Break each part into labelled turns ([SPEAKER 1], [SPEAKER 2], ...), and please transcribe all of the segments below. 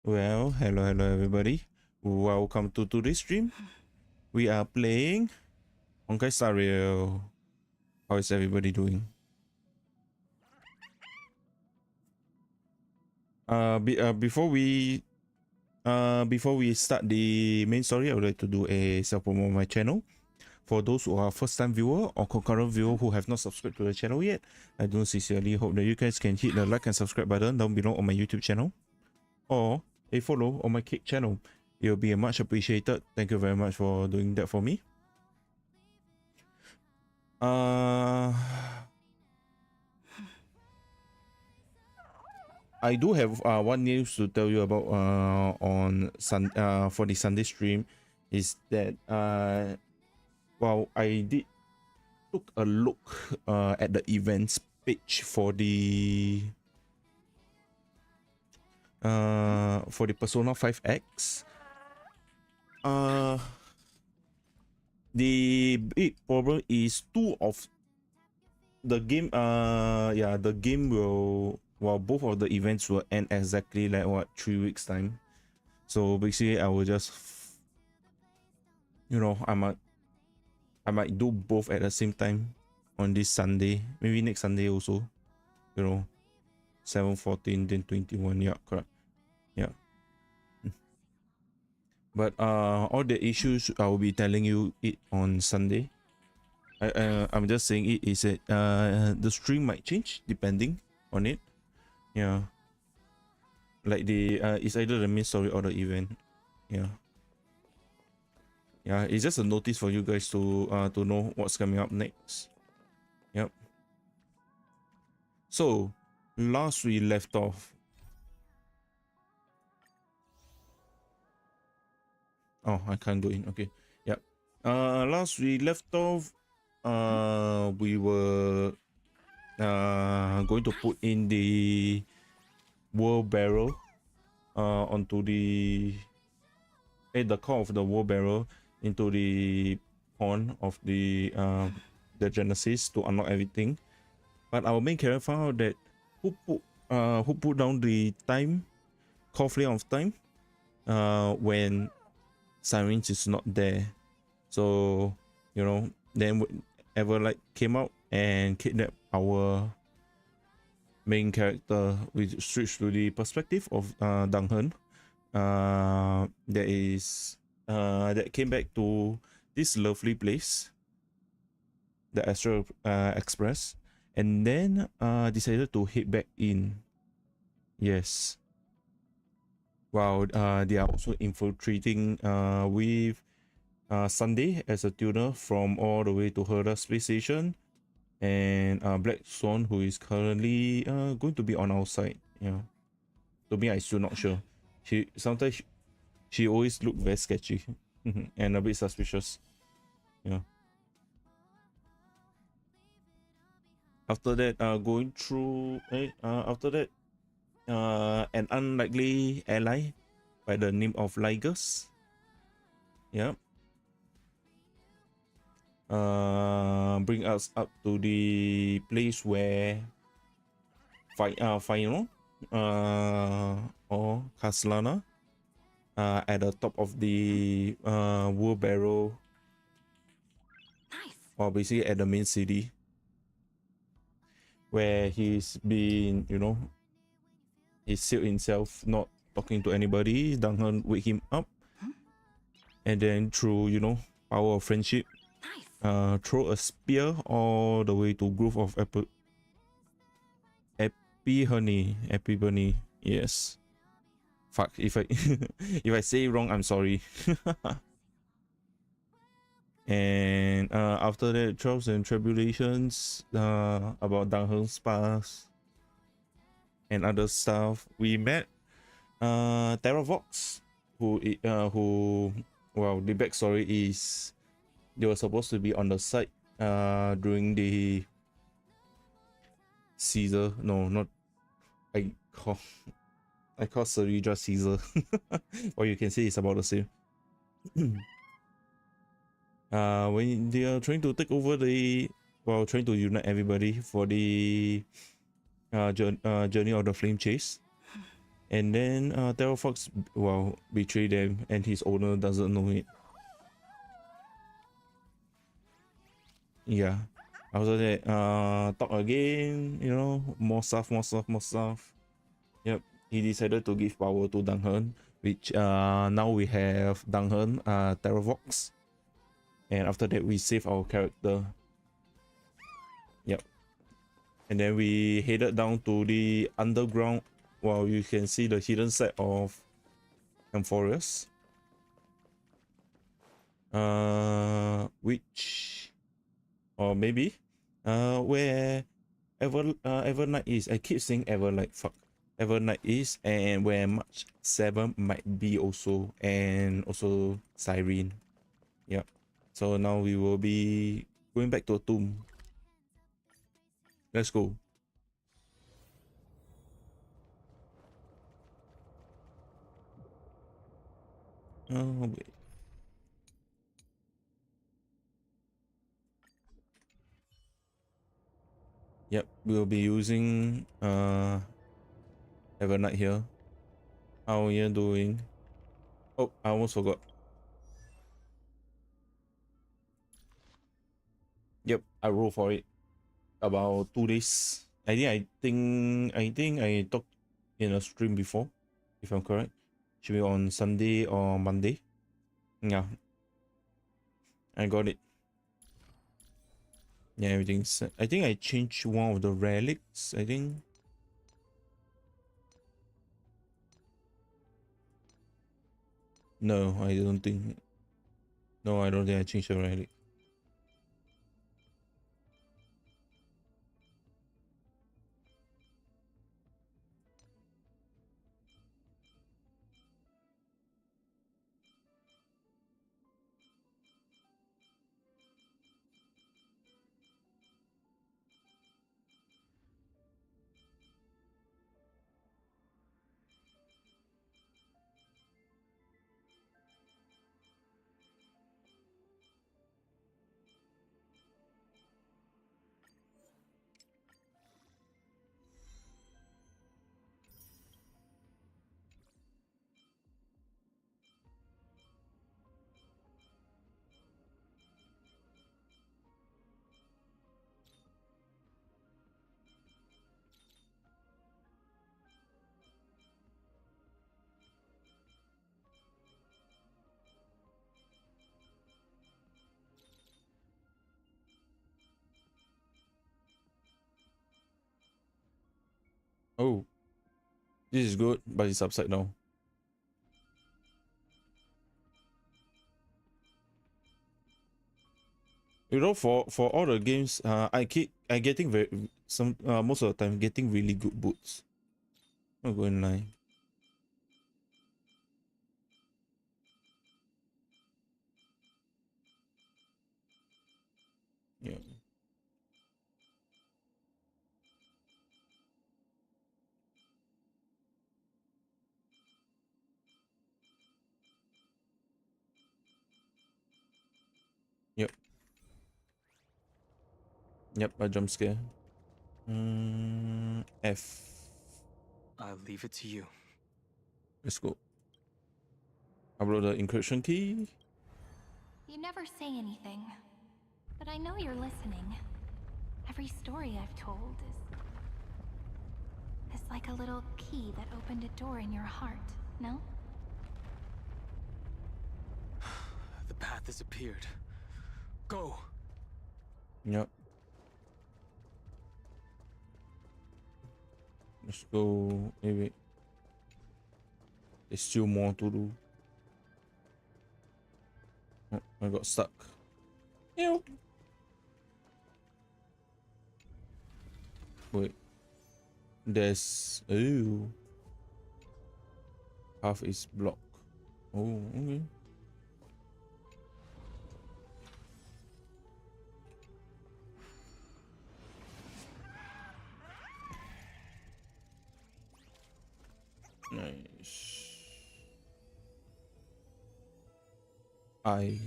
[SPEAKER 1] Well, hello everybody. Welcome to today's stream. We are playing Honkai Star Rail. How is everybody doing? Before we start the main story, I would like to do a self promo on my channel. For those who are first time viewer or concurrent viewer who have not subscribed to the channel yet, I do sincerely hope that you guys can hit the like and subscribe button down below on my YouTube channel or a follow on my Kick channel. It will be much appreciated. Thank you very much for doing that for me. I do have one news to tell you about for the Sunday stream is that well, I did took a look at the events page for the Persona 5X. The big problem is two of the game the game will, well, both of the events will end exactly like what, 3 weeks time. So basically I will just, you know, I might do both at the same time on this Sunday, maybe next Sunday also, you know, 7/14 then 21. Yeah, correct. Yeah. But all the issues I will be telling you it on Sunday. I'm just saying it is that the stream might change depending on it. Yeah, like the it's either the main story or the event. Yeah, it's just a notice for you guys to know what's coming up next. Yep. So last we left off, oh, I can't go in. Okay. Yep. Last we left off, we were going to put in the war barrel onto the core of the war barrel into the pawn of the Genesis to unlock everything. But our main character found out that who put down the time core flame of time when Sirens is not there. So, you know, then Evernight came out and kidnapped our main character. We switched to the perspective of Dang Hen. That came back to this lovely place, the Astral Express, and then decided to head back in. Yes. While they are also infiltrating with Sunday as a tuner from all the way to Herda Space Station, and Black Swan, who is currently going to be on our side. Yeah. To me, I still not sure. She always look very sketchy and a bit suspicious. Yeah. After that, going through after that, an unlikely ally by the name of Ligus. Yeah. Bring us up to the place where Final or Caslana at the top of the wool barrel. Nice. Or basically at the main city, where he's been, you know, he sealed himself, not talking to anybody. Dang Hen wake him up, and then through, you know, power of friendship, nice, throw a spear all the way to Grove of Epiphany. Yes. Fuck, if I if I say it wrong, I'm sorry. And after that, trials and tribulations about Dang Hen's past and other stuff, we met Terravox, who well, the backstory is they were supposed to be on the site during the Caesar. No, not I call Serija Caesar. Or you can say it's about the same. When they are trying to take over trying to unite everybody for the journey of the flame chase, And then Terror Fox, well, betray them, and his owner doesn't know it. Yeah. After that, talk again, you know, more stuff. Yep. He decided to give power to Danghen, which now we have Danghen, Terravox. And after that, we save our character. Yep. And then we headed down to the underground. Well, you can see the hidden side of Amphorius. Which, or maybe, where Evernight is. I keep saying Evernight. Fuck. Evernight is, and where March 7 might be also, and also Siren. Yep. So now we will be going back to a tomb. Let's go. Oh wait. Yep, we'll be using Evernight here. How are you doing? Oh, I almost forgot. Yep, I rolled for it about 2 days. I think I talked in a stream before, if I'm correct. Should be on Sunday or Monday. Yeah, I got it. Yeah, everything's set. I think I changed one of the relics, I think. No, I don't think. No, I don't think I changed the relic. Oh, this is good, but it's upside down. You know, for all the games, I getting very some most of the time getting really good boots. I'm going lie. Yeah. Yep. Yep. A jump scare. F.
[SPEAKER 2] I'll leave it to you.
[SPEAKER 1] Let's go. Upload the encryption key.
[SPEAKER 3] You never say anything, but I know you're listening. Every story I've told is like a little key that opened a door in your heart, no?
[SPEAKER 2] The path has appeared. Go!
[SPEAKER 1] Yep. Let's go. Maybe there's still more to do. Oh, I got stuck. Ew. Wait. There's half is blocked. Oh, okay. Nice. I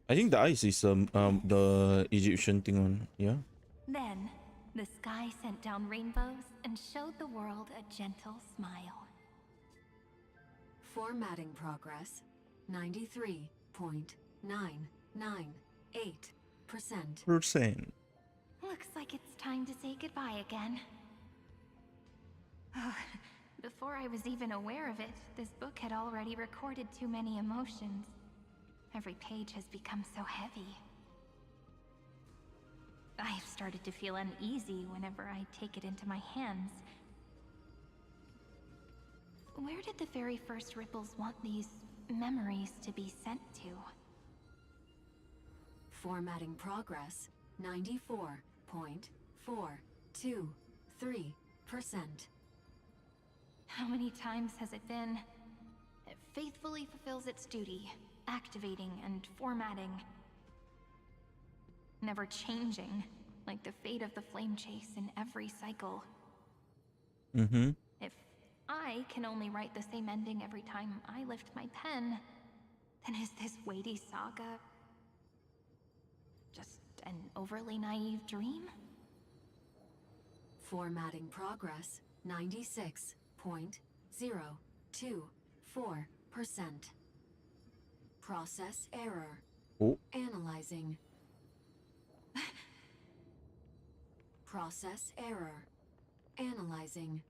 [SPEAKER 1] think the ice is the Egyptian thing on, yeah.
[SPEAKER 3] Then, The sky sent down rainbows and showed the world a gentle smile.
[SPEAKER 4] Formatting progress 93.998%.
[SPEAKER 1] Percent.
[SPEAKER 3] Looks like it's time to say goodbye again. Before I was even aware of it, this book had already recorded too many emotions. Every page has become so heavy. I have started to feel uneasy whenever I take it into my hands. Where did the very first ripples want these memories to be sent to?
[SPEAKER 4] Formatting progress 94.423%.
[SPEAKER 3] How many times has it been? It faithfully fulfills its duty, activating and formatting. Never changing, like the fate of the flame chase in every cycle.
[SPEAKER 1] Mm-hmm.
[SPEAKER 3] If I can only write the same ending every time I lift my pen, then is this weighty saga just an overly naive dream?
[SPEAKER 4] Formatting progress 96.024%. Process error.
[SPEAKER 1] Oh.
[SPEAKER 4] Analyzing. Process error. Analyzing.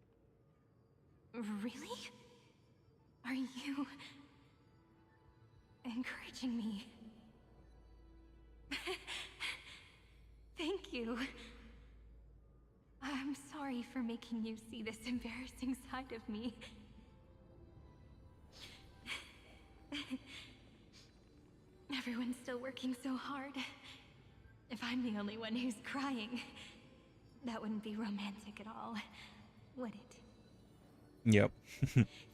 [SPEAKER 3] Really? Are you encouraging me? Thank you. I'm sorry for making you see this embarrassing side of me. Everyone's still working so hard. If I'm the only one who's crying, that wouldn't be romantic at all, would it?
[SPEAKER 1] Yep.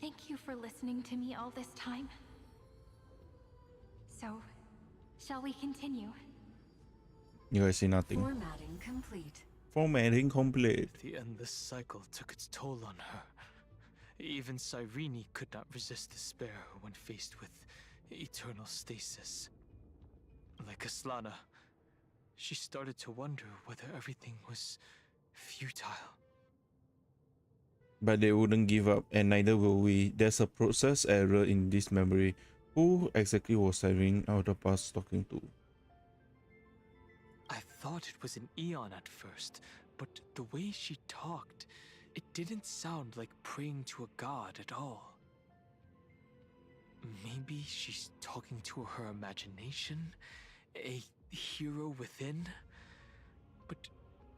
[SPEAKER 3] Thank you for listening to me all this time. So, shall we continue?
[SPEAKER 1] You guys see nothing.
[SPEAKER 4] Formatting complete.
[SPEAKER 1] Formatting complete.
[SPEAKER 2] The endless cycle took its toll on her. Even Cyrene could not resist despair when faced with eternal stasis. Like Aslana, she started to wonder whether everything was futile.
[SPEAKER 1] But they wouldn't give up, and neither will we. There's a process error in this memory. Who exactly was Irene out of the past talking to?
[SPEAKER 2] I thought it was an Eon at first, but the way she talked, it didn't sound like praying to a god at all. Maybe she's talking to her imagination, a hero within? But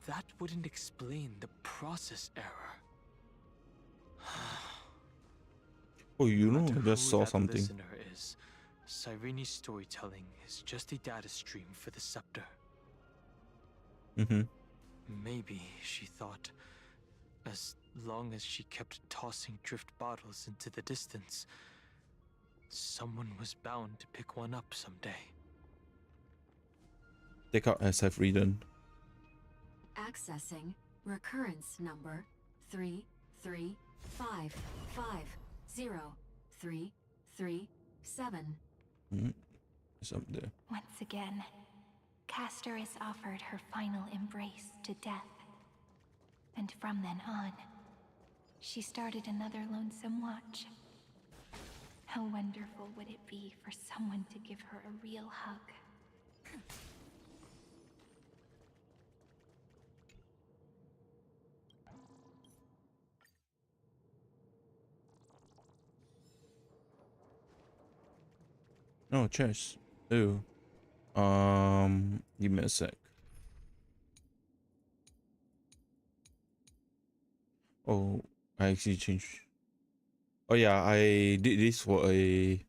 [SPEAKER 2] that wouldn't explain the process error.
[SPEAKER 1] Oh, you
[SPEAKER 2] No
[SPEAKER 1] know,
[SPEAKER 2] matter
[SPEAKER 1] just
[SPEAKER 2] who
[SPEAKER 1] saw
[SPEAKER 2] that
[SPEAKER 1] something.
[SPEAKER 2] listener is, Cyrene's storytelling is just a data stream for the scepter.
[SPEAKER 1] Mm-hmm.
[SPEAKER 2] Maybe, she thought, as long as she kept tossing drift bottles into the distance, someone was bound to pick one up someday.
[SPEAKER 1] Take out as I've written.
[SPEAKER 4] Accessing recurrence number 335503337.
[SPEAKER 1] It's up there.
[SPEAKER 3] Once again, Castor is offered her final embrace to death. And from then on, she started another lonesome watch. How wonderful would it be for someone to give her a real hug?
[SPEAKER 1] Oh, chess. Oh. Give me a sec. Oh, I actually changed. Oh yeah, I did this for a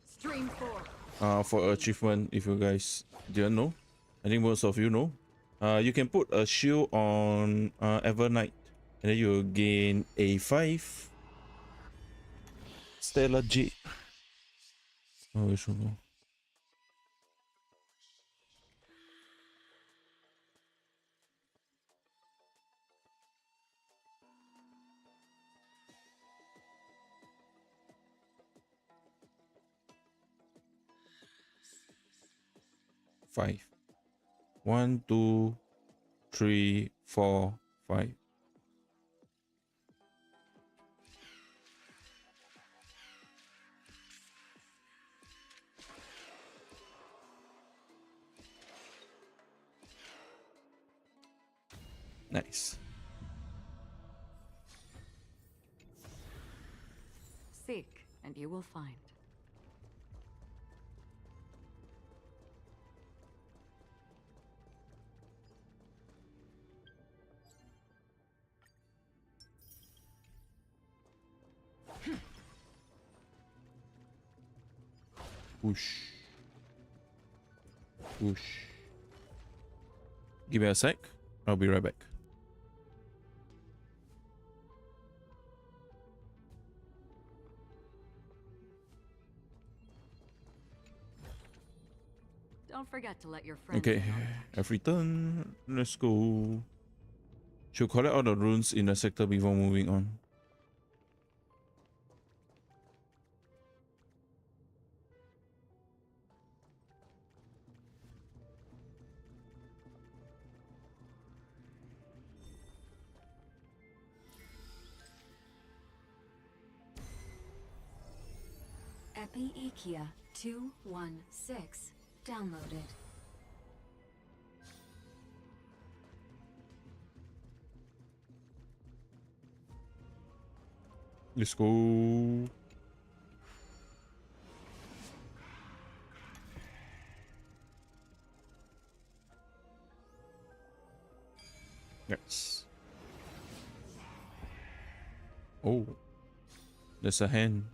[SPEAKER 4] Stream 4.
[SPEAKER 1] for achievement. If you guys didn't know, I think most of you know. You can put a shield on Evernight, and then you'll gain a 5 Stellar Jade. Oh, we should go. 5. 1, 2, 3, 4, 5. Nice.
[SPEAKER 4] Seek, and you will find.
[SPEAKER 1] Whoosh. Whoosh. Give me a sec. I'll be right back.
[SPEAKER 4] Don't forget to let your friends
[SPEAKER 1] Okay,
[SPEAKER 4] in on the
[SPEAKER 1] I've returned. Let's go. Should collect all the runes in the sector before moving on.
[SPEAKER 4] Epi-Ikia 216 downloaded.
[SPEAKER 1] Let's go. Yes. Oh, there's a hand.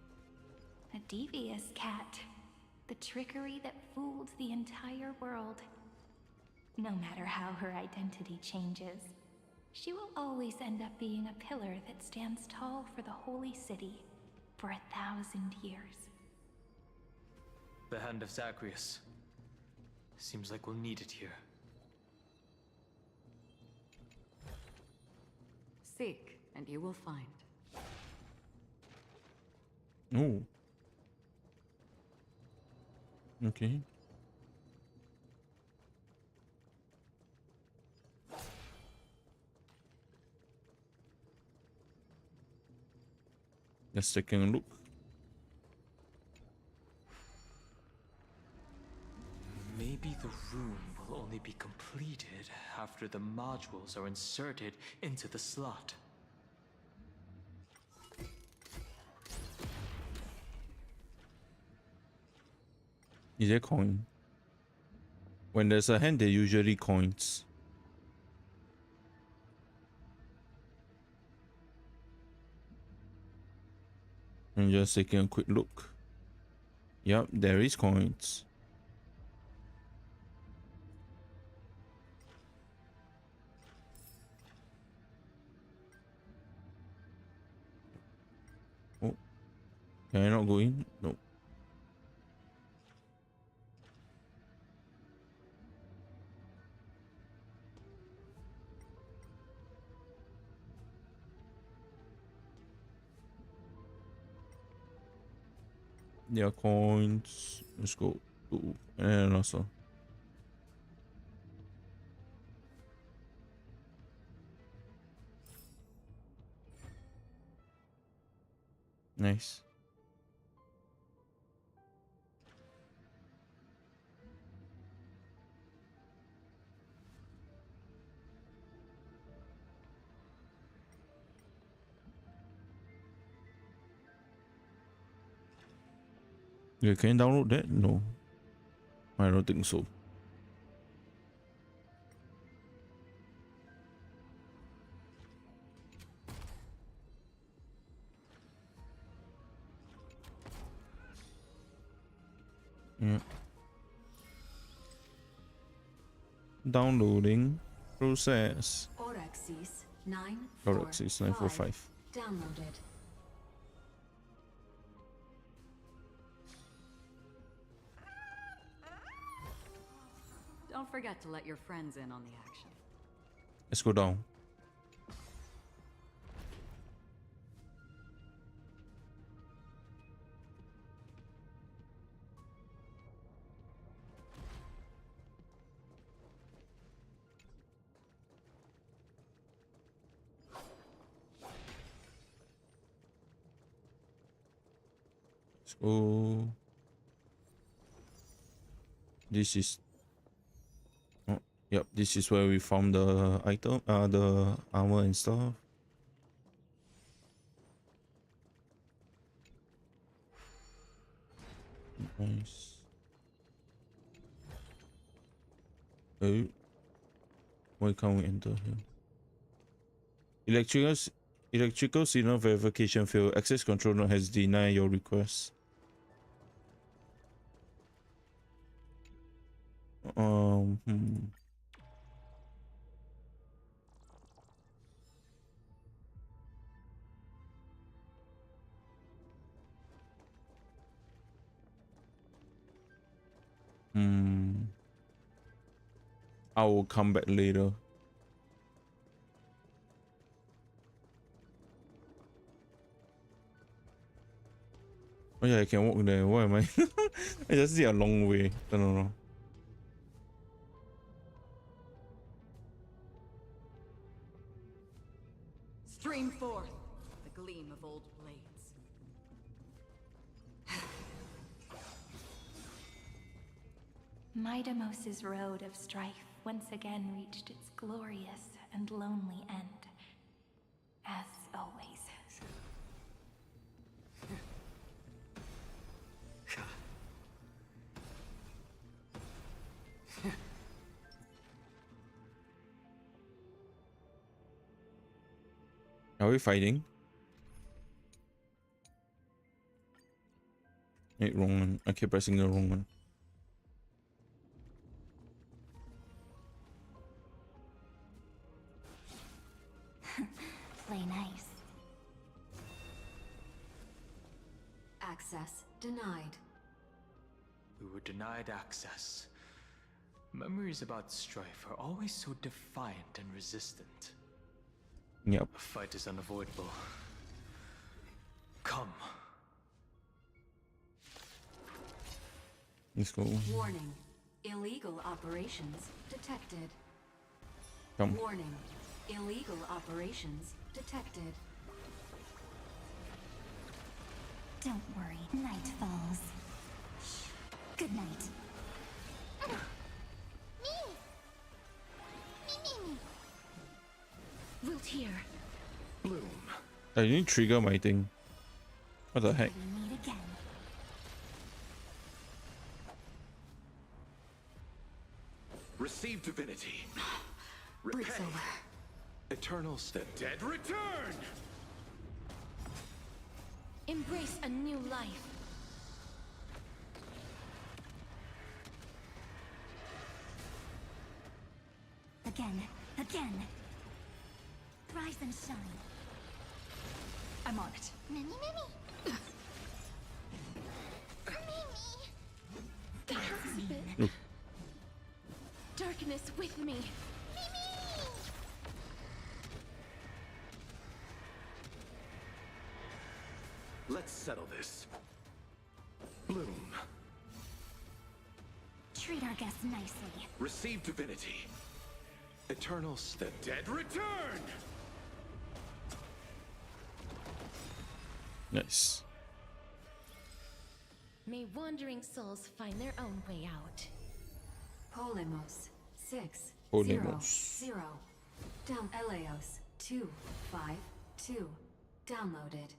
[SPEAKER 3] A devious cat. The trickery that fooled the entire world. No matter how her identity changes, she will always end up being a pillar that stands tall for the holy city for 1,000 years.
[SPEAKER 2] The hand of Zagreus. Seems like we'll need it here.
[SPEAKER 4] Seek, and you will find.
[SPEAKER 1] Oh. Okay. Let's take a look.
[SPEAKER 2] Maybe the rune will only be completed after the modules are inserted into the slot.
[SPEAKER 1] Is there coin? When there's a hand, there usually coins. I'm just taking a quick look. Yup, there is coins. Oh, can I not go in? No. There are coins. Let's go. Ooh, and also. Nice. Yeah, can you download that? No. I don't think so. Yeah. Downloading process.
[SPEAKER 4] Orexis 945
[SPEAKER 1] Orexis 945.
[SPEAKER 4] downloaded. Don't forget to let your friends in on the action.
[SPEAKER 1] Let's go down. go. This is. Oh, yep, this is where we found the item, the armor and stuff. Nice. Oh, why can't we enter here? Electrical signal verification failed. Access control node has denied your request. Hmm. I will come back later. Oh yeah, I can walk there. Why am I? I just see a long way. I don't know.
[SPEAKER 4] Stream forth the gleam of old blades.
[SPEAKER 3] Midamos's road of strife once again reached its glorious and lonely end. As always.
[SPEAKER 1] Are we fighting? Wait, wrong one. I keep pressing the wrong one.
[SPEAKER 3] Play nice.
[SPEAKER 4] Access denied.
[SPEAKER 2] We were denied access. Memories about strife are always so defiant and resistant.
[SPEAKER 1] Yep.
[SPEAKER 2] A fight is unavoidable. Come.
[SPEAKER 1] Let's go.
[SPEAKER 4] Warning. Illegal operations detected.
[SPEAKER 1] Come.
[SPEAKER 4] Warning. Illegal operations detected.
[SPEAKER 3] Don't worry, night falls. Good night. Root here.
[SPEAKER 2] Bloom.
[SPEAKER 1] I didn't trigger my thing. What the heck?
[SPEAKER 3] We meet again.
[SPEAKER 5] Receive divinity.
[SPEAKER 3] Breaks
[SPEAKER 5] Repay.
[SPEAKER 3] over.
[SPEAKER 5] Eternal the dead return.
[SPEAKER 3] Embrace a new life. Again. Rise and shine. I'm on it. Mimi. That hurts a bit. Darkness with me.
[SPEAKER 5] Let's settle this. Bloom.
[SPEAKER 3] Treat our guests nicely.
[SPEAKER 5] Receive divinity. Eternal the dead return.
[SPEAKER 1] Nice.
[SPEAKER 6] May wandering souls find their own way out.
[SPEAKER 4] Polemos 6
[SPEAKER 1] Polemos.
[SPEAKER 4] 0 0. Down Eleos 252. Downloaded.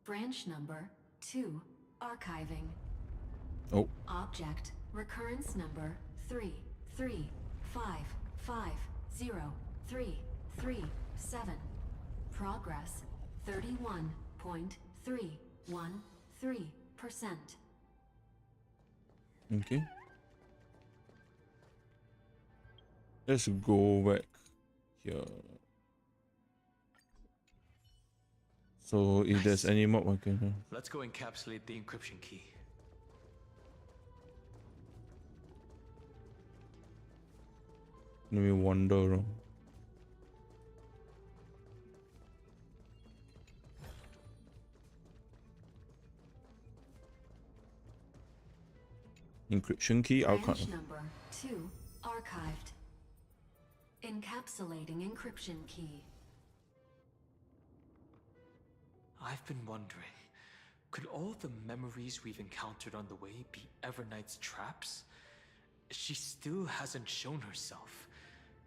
[SPEAKER 4] Branch number 2. Archiving.
[SPEAKER 1] Oh.
[SPEAKER 4] Object recurrence number 335503337. Progress 31.313%.
[SPEAKER 1] Okay. Let's go back here. So if there's any mob I can.
[SPEAKER 2] Let's go encapsulate the encryption key.
[SPEAKER 1] Let me wander around. Encryption key. I'll
[SPEAKER 4] Branch number 2 archived. Encapsulating encryption key.
[SPEAKER 2] I've been wondering, Could all the memories we've encountered on the way be Evernight's traps? She still hasn't shown herself.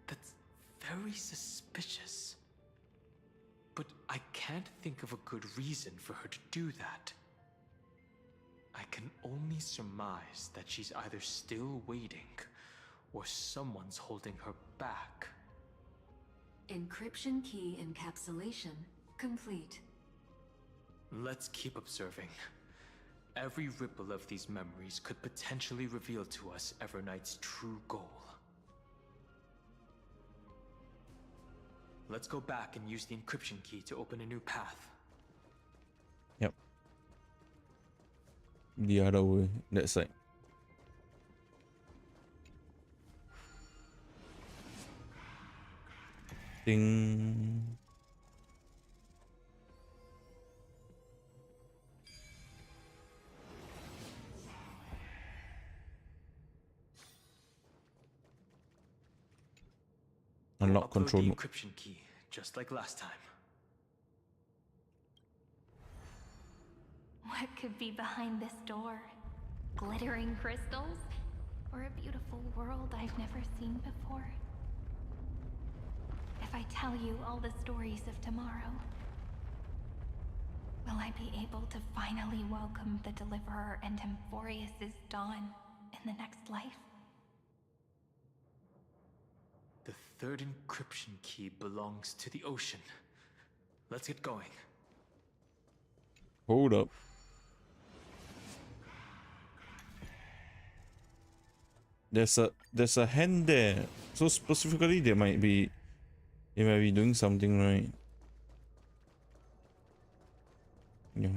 [SPEAKER 2] That's very suspicious. But I can't think of a good reason for her to do that. I can only surmise that she's either still waiting, or someone's holding her back.
[SPEAKER 7] Encryption key encapsulation complete.
[SPEAKER 2] Let's keep observing. Every ripple of these memories could potentially reveal to us Evernight's true goal. Let's go back and use the encryption key to open a new path.
[SPEAKER 1] Yep. The other way, that side. Ding. Unlock
[SPEAKER 2] Upload
[SPEAKER 1] control
[SPEAKER 2] the
[SPEAKER 1] mode.
[SPEAKER 2] encryption key, just like last time.
[SPEAKER 3] What could be behind this door? Glittering crystals? Or a beautiful world I've never seen before? If I tell you all the stories of tomorrow, will I be able to finally welcome the Deliverer and Emphorius' dawn in the next life?
[SPEAKER 2] The third encryption key belongs to the ocean. Let's get going.
[SPEAKER 1] Hold up. There's a hand there. So specifically they might be doing something, right? Yeah.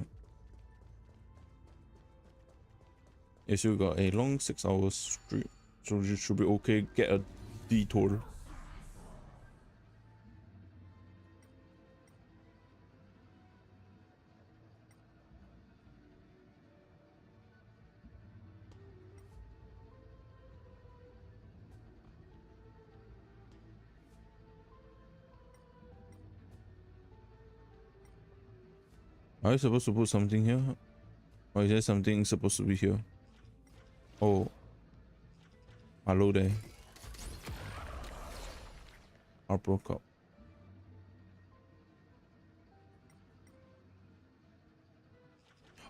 [SPEAKER 1] Yes, you got a long 6 hours stream, so you should be okay. Get a detour. Are you supposed to put something here? Or is there something supposed to be here? Oh. Hello there. I broke up.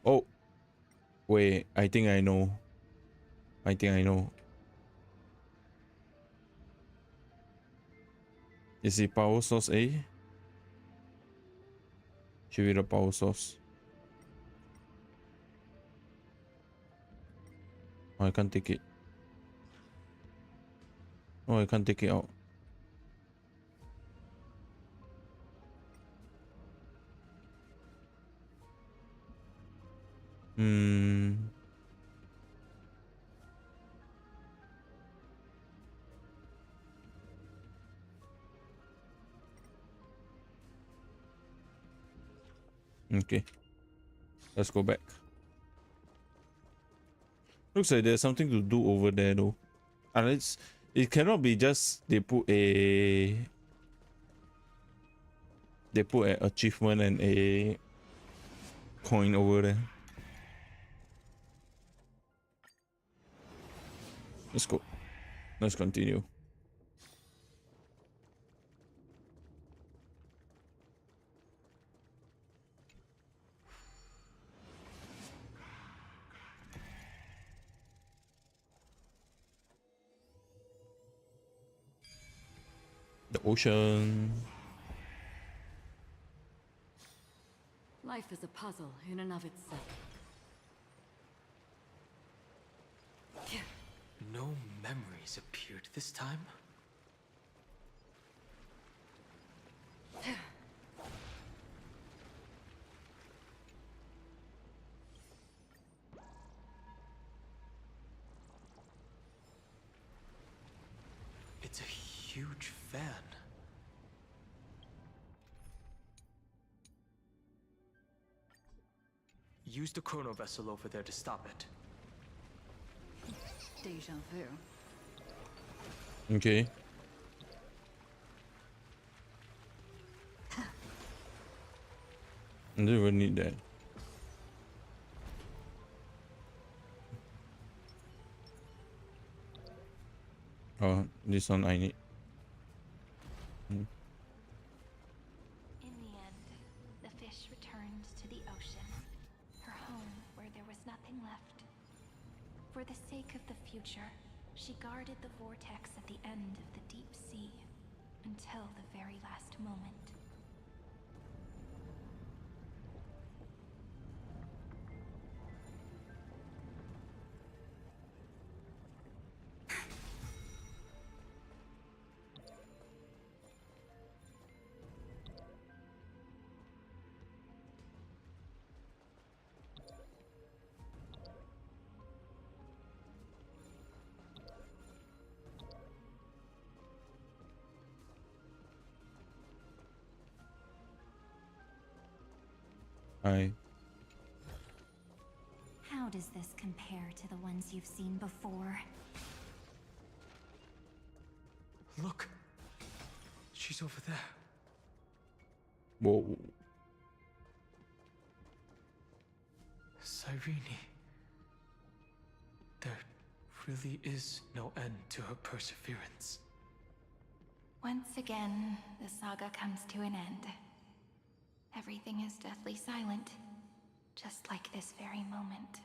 [SPEAKER 1] Oh. Wait, I think I know. Is it power source A? Should be the power source. Oh, I can't take it. Oh, I can't take it out. Okay. Let's go back. Looks like there's something to do over there though. And it cannot be just they put an achievement and a coin over there. Let's go. Let's continue. The ocean.
[SPEAKER 7] Life is a puzzle in and of itself.
[SPEAKER 2] No memories appeared this time. It's a huge fan. Use the chrono vessel over there to stop it.
[SPEAKER 7] Deja vu.
[SPEAKER 1] Okay. I don't even need that. Oh, this one I need.
[SPEAKER 3] In the end, the fish returned to the ocean, her home where there was nothing left. For the sake of the future, she guarded the vortex at the end of the deep sea until the very last moment.
[SPEAKER 1] I
[SPEAKER 8] How does this compare to the ones you've seen before?
[SPEAKER 2] Look! She's over there.
[SPEAKER 1] whoa.
[SPEAKER 2] Cyrene. There really is no end to her perseverance.
[SPEAKER 3] Once again, the saga comes to an end. Everything is deathly silent, just like this very moment.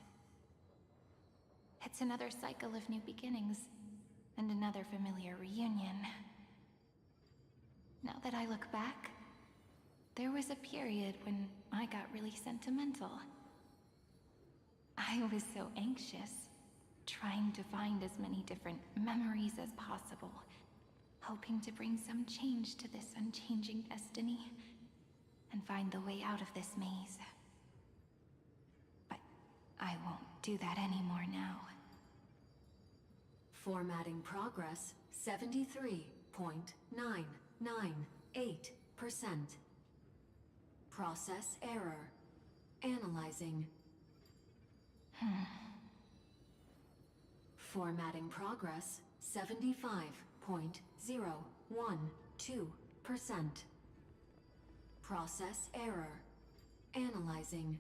[SPEAKER 3] It's another cycle of new beginnings, and another familiar reunion. Now that I look back, there was a period when I got really sentimental. I was so anxious, trying to find as many different memories as possible, hoping to bring some change to this unchanging destiny, and find the way out of this maze. But I won't do that anymore now.
[SPEAKER 7] Formatting progress 73.998%. Process error. Analyzing. Formatting progress 75.012%. Process error. Analyzing.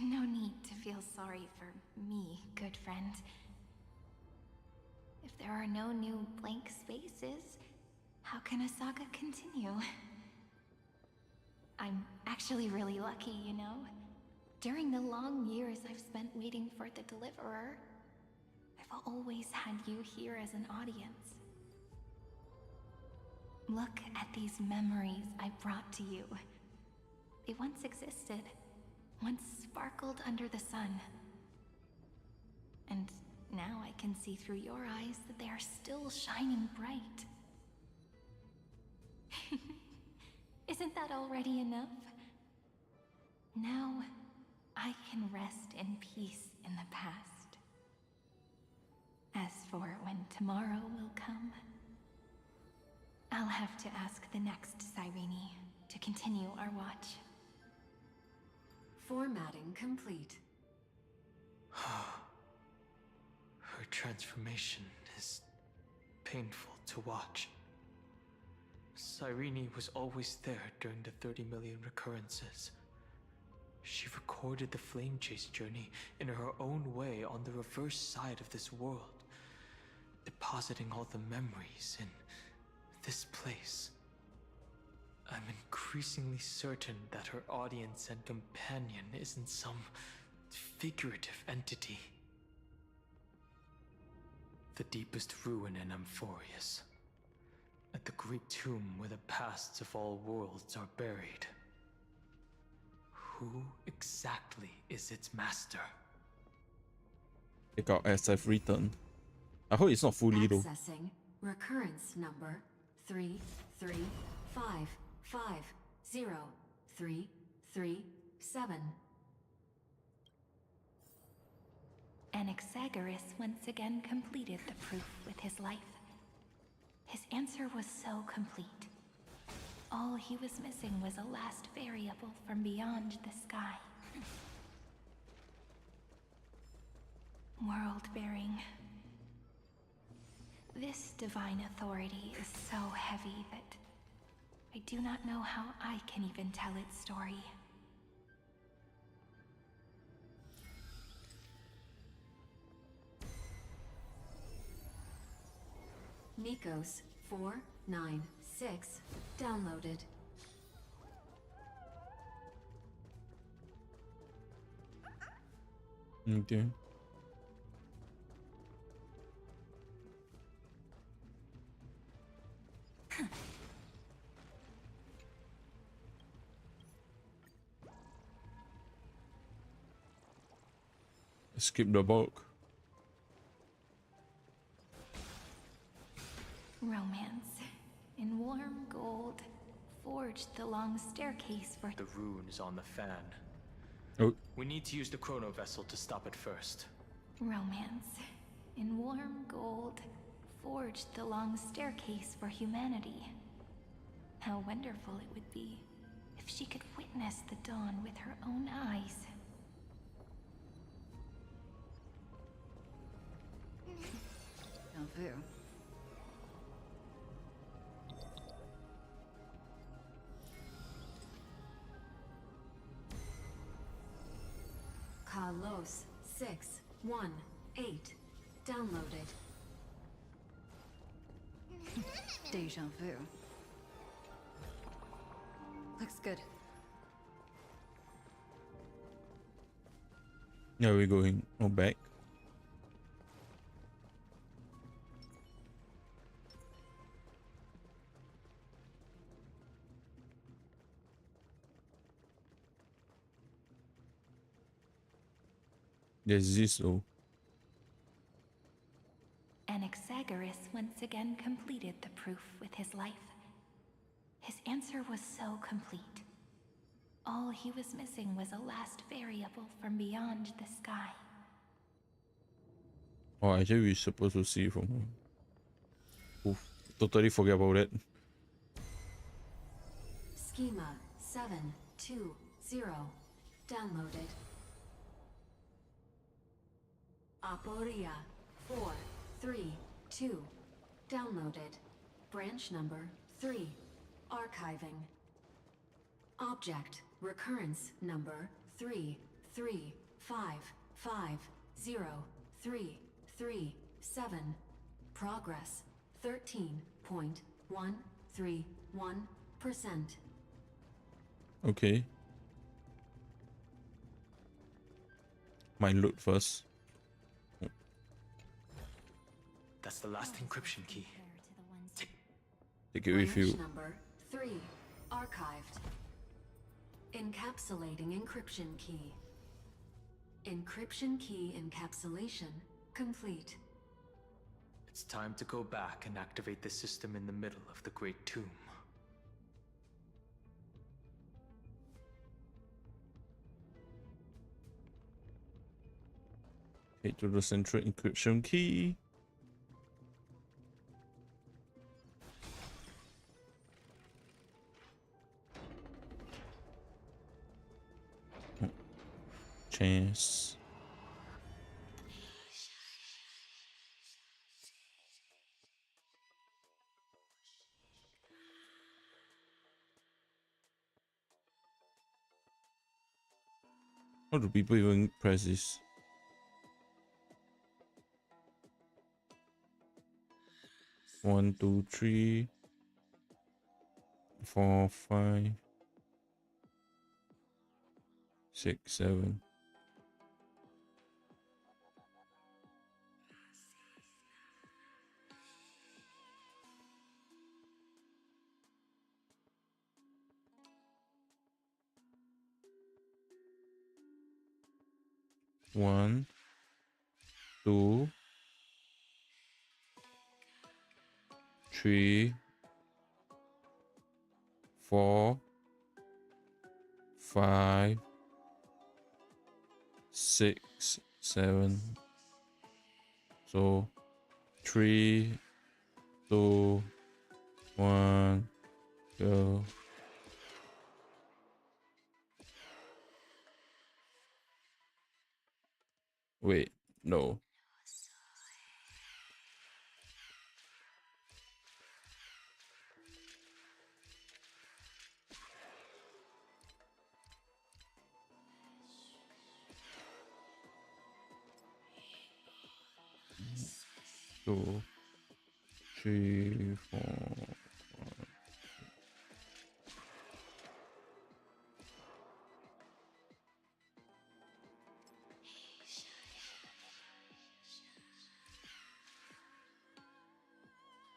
[SPEAKER 3] No need to feel sorry for me, good friend. If there are no new blank spaces, how can a saga continue? I'm actually really lucky, you know? During the long years I've spent waiting for the Deliverer, I've always had you here as an audience. Look at these memories I brought to you. They once existed, once sparkled under the sun. And now I can see through your eyes that they are still shining bright. Isn't that already enough? Now, I can rest in peace in the past. As for when tomorrow will come, I'll have to ask the next Cyrene to continue our watch.
[SPEAKER 7] Formatting complete.
[SPEAKER 2] Her transformation is painful to watch. Cyrene was always there during the 30 million recurrences. She recorded the Flame Chase journey in her own way on the reverse side of this world, depositing all the memories in this place. I'm increasingly certain that her audience and companion isn't some figurative entity. The deepest ruin in Amphorius, at the great tomb where the pasts of all worlds are buried. Who exactly is its master?
[SPEAKER 1] Take out SF return. I hope it's not fully though.
[SPEAKER 7] Accessing recurrence number 335503337.
[SPEAKER 3] Anaxagoras once again completed the proof with his life. His answer was so complete. All he was missing was a last variable from beyond the sky. World-bearing. This divine authority is so heavy that I do not know how I can even tell its story.
[SPEAKER 7] Nikos 496 downloaded.
[SPEAKER 1] Okay. Skip the bulk.
[SPEAKER 3] Romance. In warm gold, forged the long staircase for
[SPEAKER 2] The runes on the fan.
[SPEAKER 1] Oh,
[SPEAKER 2] We need to use the chrono vessel to stop it first.
[SPEAKER 3] romance. In warm gold, forged the long staircase for humanity. How wonderful it would be if she could witness the dawn with her own eyes.
[SPEAKER 7] Carlos 618 downloaded. Deja vu. Looks good.
[SPEAKER 1] yeah, we're going back. There's this though.
[SPEAKER 3] Anaxagoras once again completed the proof with his life. His answer was so complete. All he was missing was a last variable from beyond the sky.
[SPEAKER 1] Oh, actually, we're supposed to see from home. Oof, totally forget about that.
[SPEAKER 7] Schema 720 downloaded. Aporia 432 downloaded. Branch number 3 archiving. Object recurrence number 335503337. Progress 13.131%.
[SPEAKER 1] Okay. Might load first.
[SPEAKER 2] That's the last encryption key.
[SPEAKER 1] Take it with you.
[SPEAKER 7] Branch number 3 archived. Encapsulating encryption key. Encryption key encapsulation complete.
[SPEAKER 2] It's time to go back and activate the system in the middle of the Great Tomb.
[SPEAKER 1] Head to the central encryption key. Chance. How do people even press this? One, two, three, 4, 5, 6, 7. One, two, 3, 4, 5, 6, 7. So 3, 2, 1, go. Wait, no. Two, 3, 4.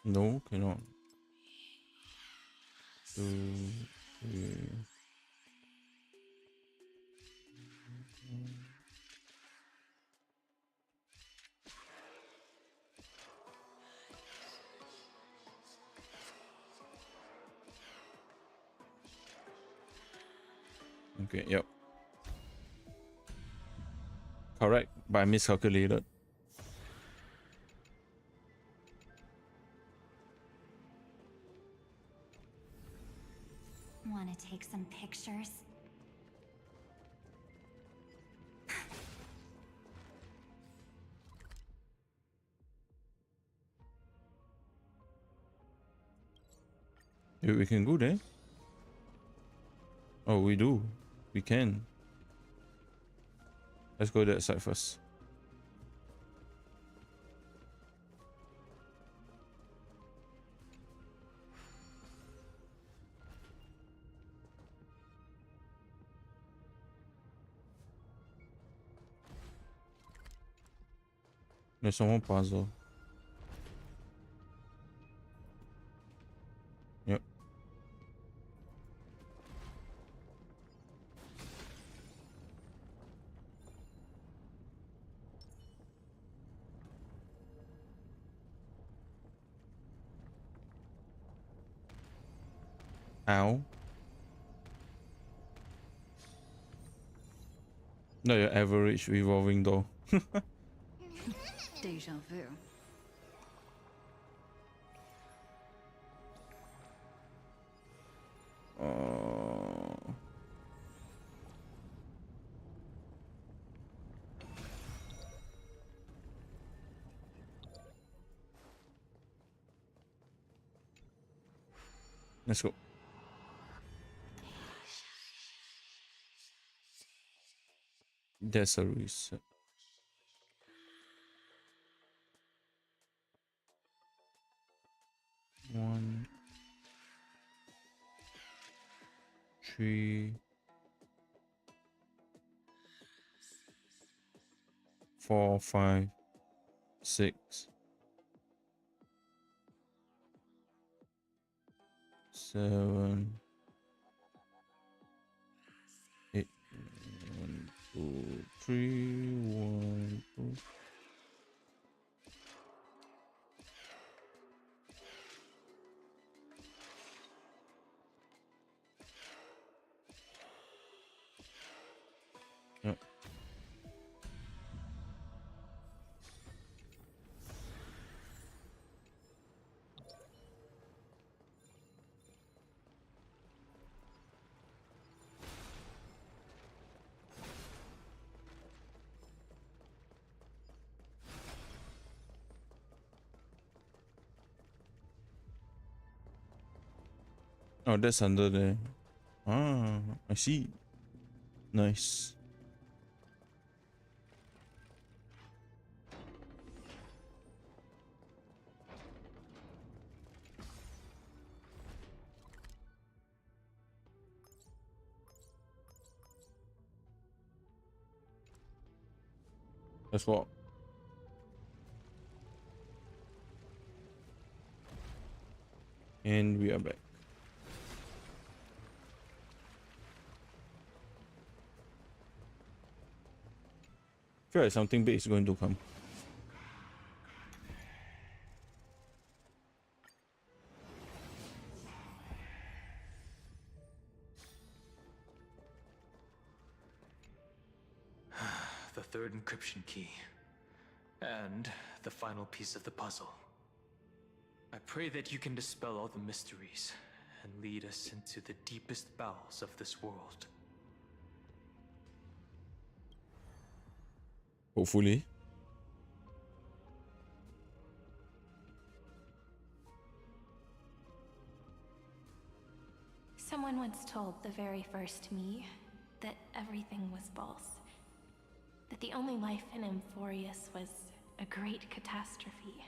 [SPEAKER 1] No, cannot. 2, 3. Okay, yep. Correct, but I miscalculated.
[SPEAKER 8] Want to take some pictures?
[SPEAKER 1] We can go there. Oh, we do. We can. Let's go that side first. There's some more puzzle. Yep. Ow. Not your average revolving door.
[SPEAKER 7] Deja vu.
[SPEAKER 1] Let's go. There's a reset. One, 3, 4, 5, 6, 7, 8. 1, 2, 3. 1, 2. Yep. Oh, that's under there. Ah, I see. Nice. Let's walk. And we are back. Feel like something big is going to come.
[SPEAKER 2] The third encryption key. And the final piece of the puzzle. I pray that you can dispel all the mysteries and lead us into the deepest bowels of this world.
[SPEAKER 1] Hopefully.
[SPEAKER 3] Someone once told the very first me that everything was false. That the only life in Amphorius was a great catastrophe.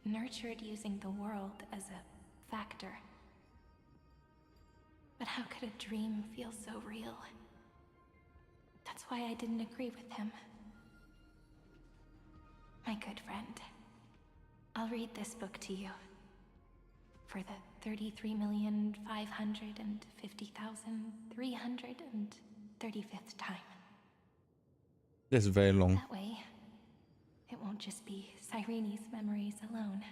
[SPEAKER 3] nurtured using the world as a factor. But how could a dream feel so real? That's why I didn't agree with him. My good friend, I'll read this book to you. For the 33,550,335th time.
[SPEAKER 1] That's very long.
[SPEAKER 3] That way, it won't just be Cyrene's memories alone.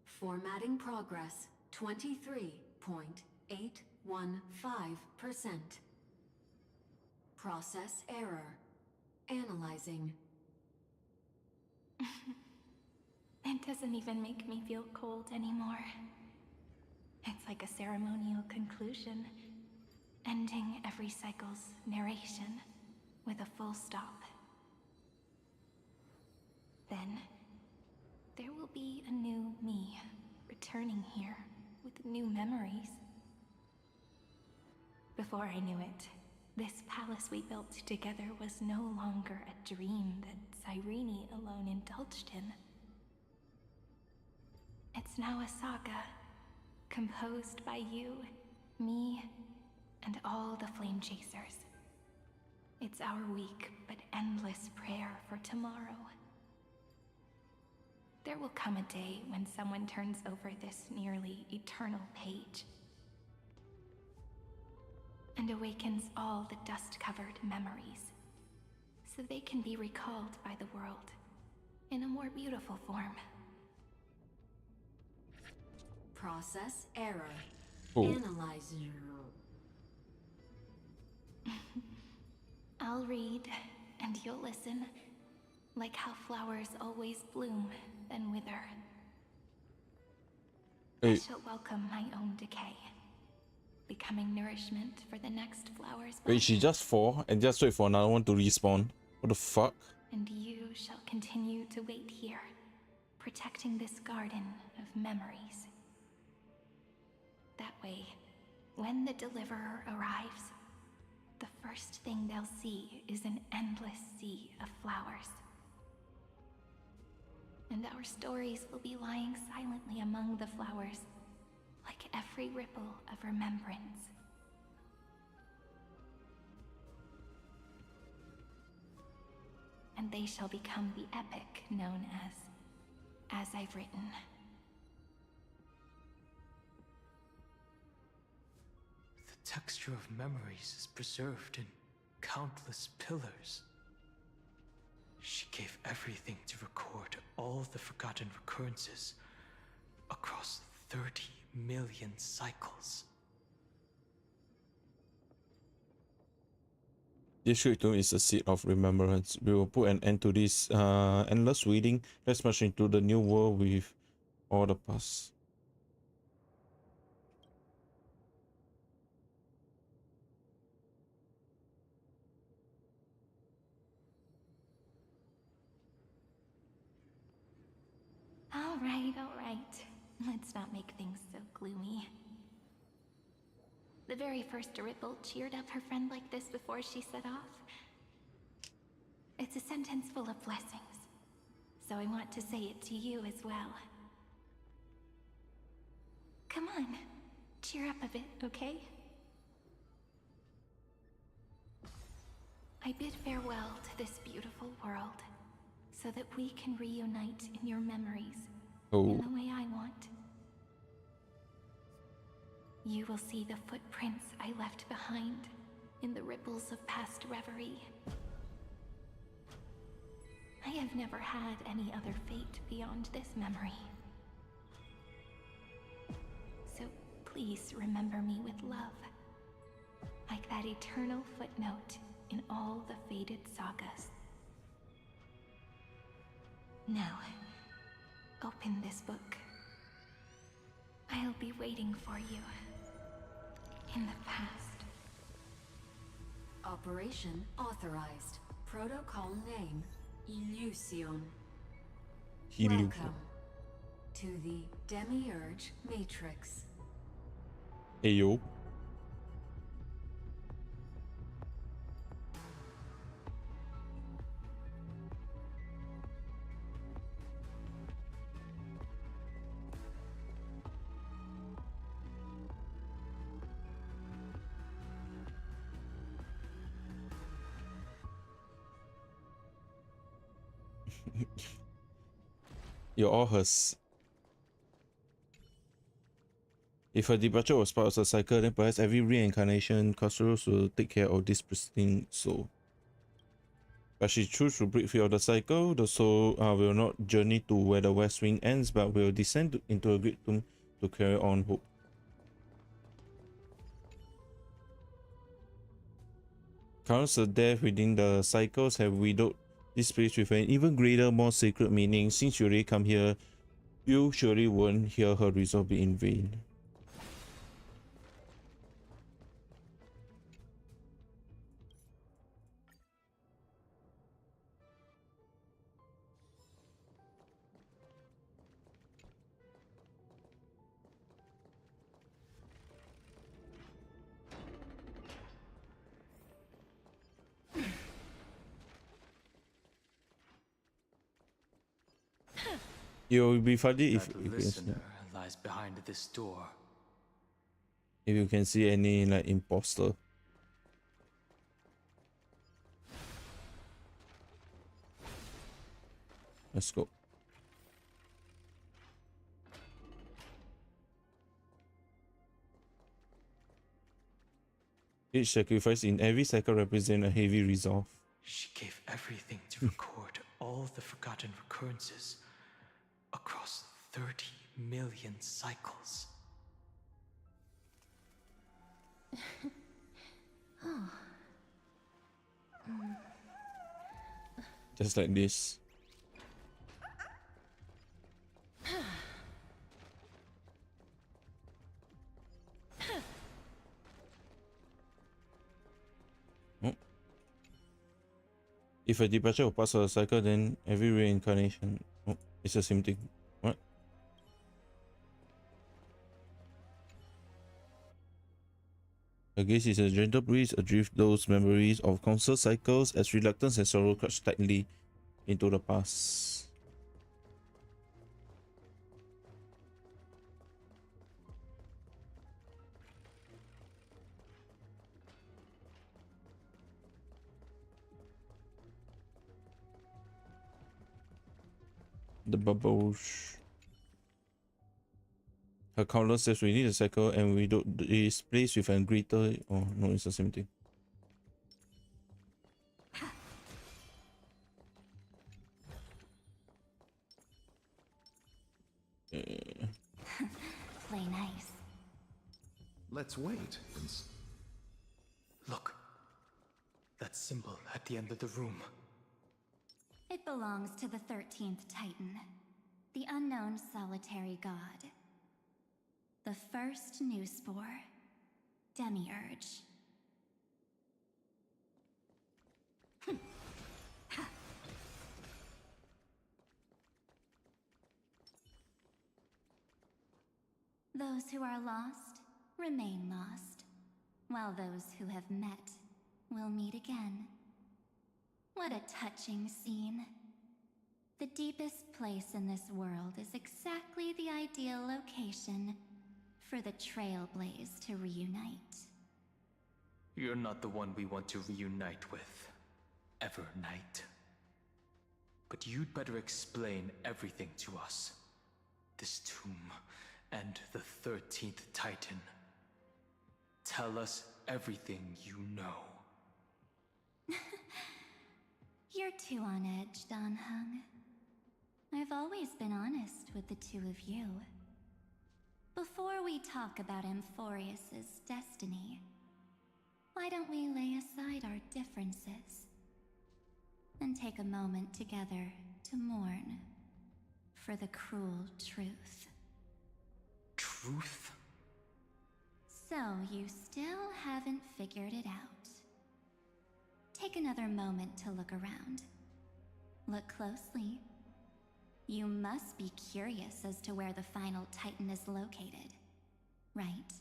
[SPEAKER 7] Formatting progress 23.815%. Process error. Analyzing.
[SPEAKER 3] It doesn't even make me feel cold anymore. It's like a ceremonial conclusion, ending every cycle's narration with a full stop. Then, there will be a new me returning here with new memories. Before I knew it, this palace we built together was no longer a dream that Cyrene alone indulged in. It's now a saga, composed by you, me, and all the flame chasers. It's our weak but endless prayer for tomorrow. There will come a day when someone turns over this nearly eternal page and awakens all the dust-covered memories, so they can be recalled by the world in a more beautiful form.
[SPEAKER 7] Process error.
[SPEAKER 1] Oh.
[SPEAKER 7] Analyzing.
[SPEAKER 3] I'll read, and you'll listen, like how flowers always bloom, then wither. I
[SPEAKER 1] Hey,
[SPEAKER 3] shall welcome my own decay, becoming nourishment for the next flower's
[SPEAKER 1] wait,
[SPEAKER 3] bud.
[SPEAKER 1] she just fall and just wait for another one to respawn. What the fuck?
[SPEAKER 3] And you shall continue to wait here, protecting this garden of memories. That way, when the deliverer arrives, the first thing they'll see is an endless sea of flowers. And our stories will be lying silently among the flowers, like every ripple of remembrance. And they shall become the epic known as I've written.
[SPEAKER 2] The texture of memories is preserved in countless pillars. She gave everything to record all the forgotten recurrences across 30 million cycles.
[SPEAKER 1] This Shrikton is a seed of remembrance. We will put an end to this endless reading. Let's march into the new world with all the past.
[SPEAKER 3] All right. Let's not make things so gloomy. The very first ripple cheered up her friend like this before she set off. It's a sentence full of blessings, so I want to say it to you as well. Come on, cheer up a bit, okay? I bid farewell to this beautiful world, so that we can reunite in your memories in the way I want. You will see the footprints I left behind in the ripples of past reverie. I have never had any other fate beyond this memory. So please remember me with love, like that eternal footnote in all the faded sagas. Now, open this book. I'll be waiting for you in the past.
[SPEAKER 7] Operation authorized. Protocol name, Illusion. Welcome to the Demiurge Matrix.
[SPEAKER 1] Ayo. You're all hers. If her departure was part of the cycle, then perhaps every reincarnation Casuros will take care of this pristine soul. But she chose to break free of the cycle. The soul will not journey to where the West Wing ends, but will descend into a great tomb to carry on hope. Counts of death within the cycles have widowed this place with an even greater, more sacred meaning. Since you already come here, you surely won't hear her resolve be in vain. It will be funny if
[SPEAKER 2] That
[SPEAKER 1] you can
[SPEAKER 2] listener lies behind this door.
[SPEAKER 1] if you can see any like imposter. Let's go. Each sacrifice in every cycle represents a heavy resolve.
[SPEAKER 2] She gave everything to record all the forgotten recurrences across 30 million cycles.
[SPEAKER 1] Just like this. Oh. If a departure will pass a cycle, then every reincarnation. Oh, it's the same thing. What? A gaze is a gentle breeze adrift those memories of constant cycles as reluctance and sorrow clutch tightly into the past. The bubbles. Her counter says we need a cycle and we don't is placed with an greater. Oh no, it's the same thing.
[SPEAKER 8] Play nice.
[SPEAKER 5] Let's wait.
[SPEAKER 2] Look, that symbol at the end of the room.
[SPEAKER 8] It belongs to the 13th Titan, the unknown solitary god. The first new spore, Demiurge. Those who are lost remain lost, while those who have met will meet again. What a touching scene. The deepest place in this world is exactly the ideal location for the Trailblaze to reunite.
[SPEAKER 2] You're not the one we want to reunite with, Evernight. But you'd better explain everything to us. This tomb and the 13th Titan. Tell us everything you know.
[SPEAKER 8] You're too on edge, Dan Hung. I've always been honest with the two of you. Before we talk about Amphorius's destiny, why don't we lay aside our differences and take a moment together to mourn for the cruel truth?
[SPEAKER 2] Truth?
[SPEAKER 8] So you still haven't figured it out. Take another moment to look around. Look closely. You must be curious as to where the final Titan is located, right?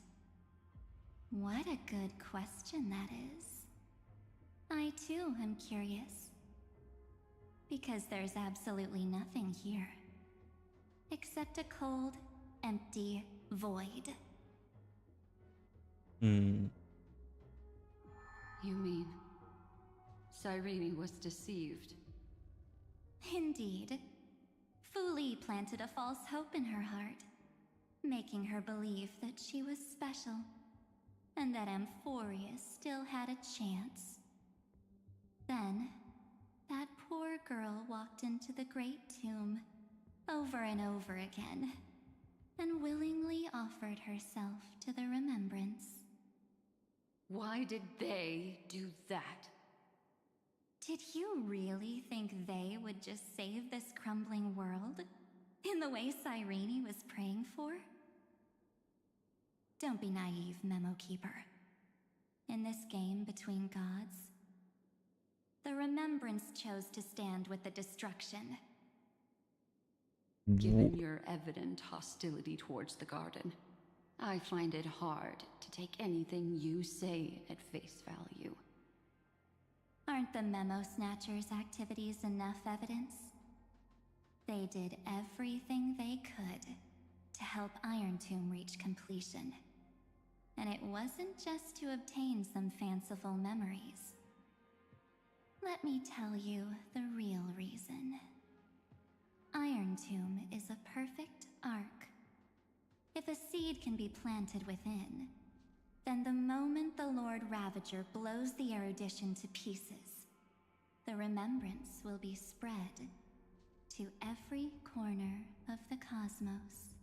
[SPEAKER 8] What a good question that is. I too am curious. Because there's absolutely nothing here. Except a cold, empty void.
[SPEAKER 1] Hmm.
[SPEAKER 7] You mean Cyrene was deceived?
[SPEAKER 8] Indeed. Fu Li planted a false hope in her heart, making her believe that she was special, and that Amphorius still had a chance. Then, that poor girl walked into the Great Tomb, over and over again, and willingly offered herself to the remembrance.
[SPEAKER 7] Why did they do that?
[SPEAKER 8] Did you really think they would just save this crumbling world? In the way Cyrene was praying for? Don't be naive, Memo Keeper. In this game between gods, the Remembrance chose to stand with the destruction.
[SPEAKER 7] Given your evident hostility towards the garden, I find it hard to take anything you say at face value.
[SPEAKER 8] Aren't the Memo Snatchers' activities enough evidence? They did everything they could to help Iron Tomb reach completion. And it wasn't just to obtain some fanciful memories. Let me tell you the real reason. Iron Tomb is a perfect arc. If a seed can be planted within, then the moment the Lord Ravager blows the erudition to pieces, the remembrance will be spread to every corner of the cosmos.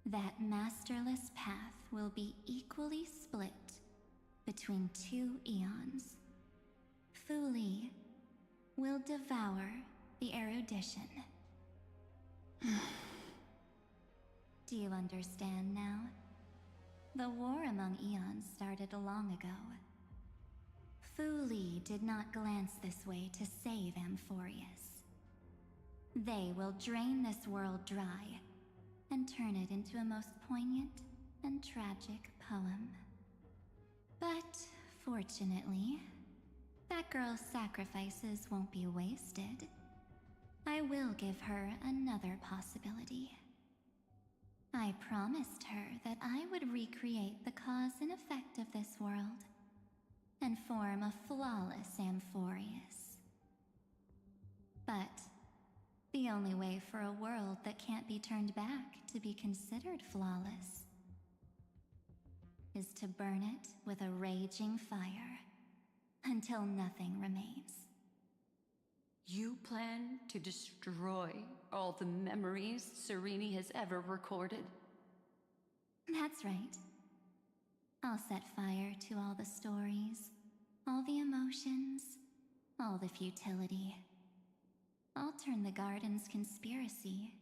[SPEAKER 8] That masterless path will be equally split between two eons. Fu Li will devour the erudition. Do you understand now? The war among eons started long ago. Fu Li did not glance this way to save Amphorius. They will drain this world dry and turn it into a most poignant and tragic poem. But fortunately, that girl's sacrifices won't be wasted. I will give her another possibility. I promised her that I would recreate the cause and effect of this world and form a flawless Amphorius. But the only way for a world that can't be turned back to be considered flawless is to burn it with a raging fire until nothing remains.
[SPEAKER 7] You plan to destroy all the memories Cyrene has ever recorded?
[SPEAKER 8] That's right. I'll set fire to all the stories, all the emotions, all the futility. I'll turn the garden's conspiracy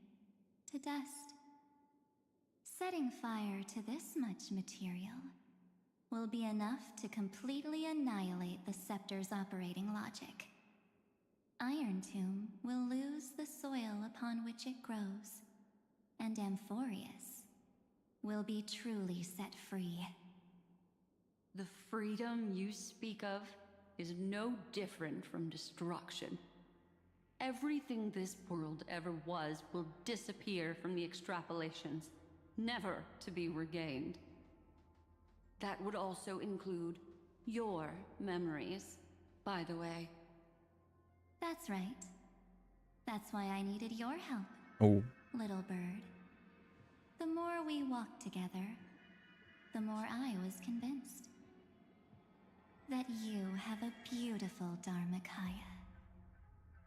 [SPEAKER 8] to dust. Setting fire to this much material will be enough to completely annihilate the scepter's operating logic. Iron Tomb will lose the soil upon which it grows, and Amphorius will be truly set free.
[SPEAKER 7] The freedom you speak of is no different from destruction. Everything this world ever was will disappear from the extrapolations, never to be regained. That would also include your memories, by the way.
[SPEAKER 8] That's right. That's why I needed your help,
[SPEAKER 1] Oh,
[SPEAKER 8] little bird. The more we walked together, the more I was convinced that you have a beautiful Dharmakaya.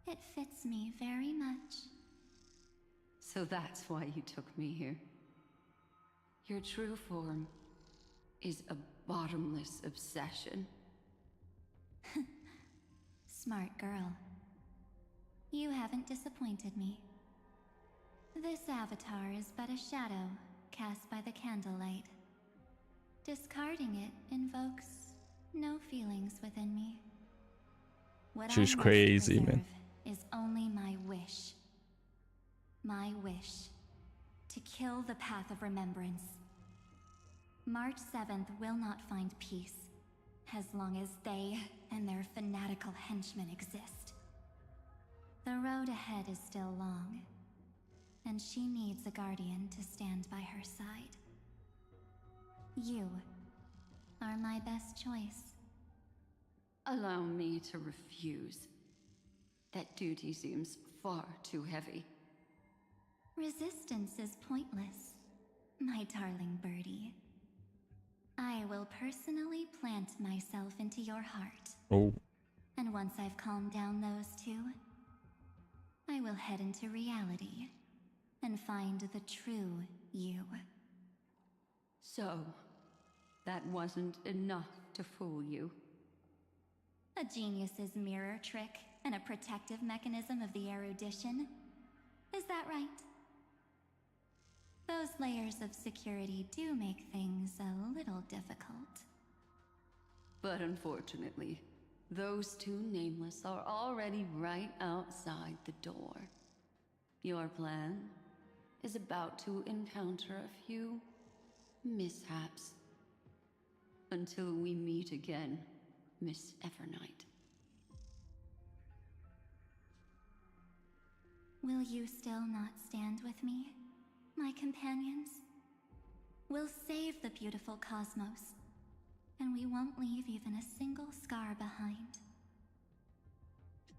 [SPEAKER 8] It fits me very much.
[SPEAKER 7] So that's why you took me here. Your true form is a bottomless obsession.
[SPEAKER 8] Smart girl. You haven't disappointed me. This avatar is but a shadow cast by the candlelight. Discarding it invokes no feelings within me. What
[SPEAKER 1] she's
[SPEAKER 8] I must
[SPEAKER 1] crazy, man.
[SPEAKER 8] preserve is only my wish. My wish to kill the path of remembrance. March 7th will not find peace as long as they and their fanatical henchmen exist. The road ahead is still long, and she needs a guardian to stand by her side. You are my best choice.
[SPEAKER 7] Allow me to refuse. That duty seems far too heavy.
[SPEAKER 8] Resistance is pointless, my darling birdie. I will personally plant myself into your heart.
[SPEAKER 1] Oh.
[SPEAKER 8] And once I've calmed down those two, I will head into reality and find the true you.
[SPEAKER 7] So, that wasn't enough to fool you.
[SPEAKER 8] A genius's mirror trick and a protective mechanism of the erudition. Is that right? Those layers of security do make things a little difficult.
[SPEAKER 7] But unfortunately, those two nameless are already right outside the door. Your plan is about to encounter a few mishaps. Until we meet again, Miss Evernight.
[SPEAKER 8] Will you still not stand with me, my companions? We'll save the beautiful cosmos, and we won't leave even a single scar behind.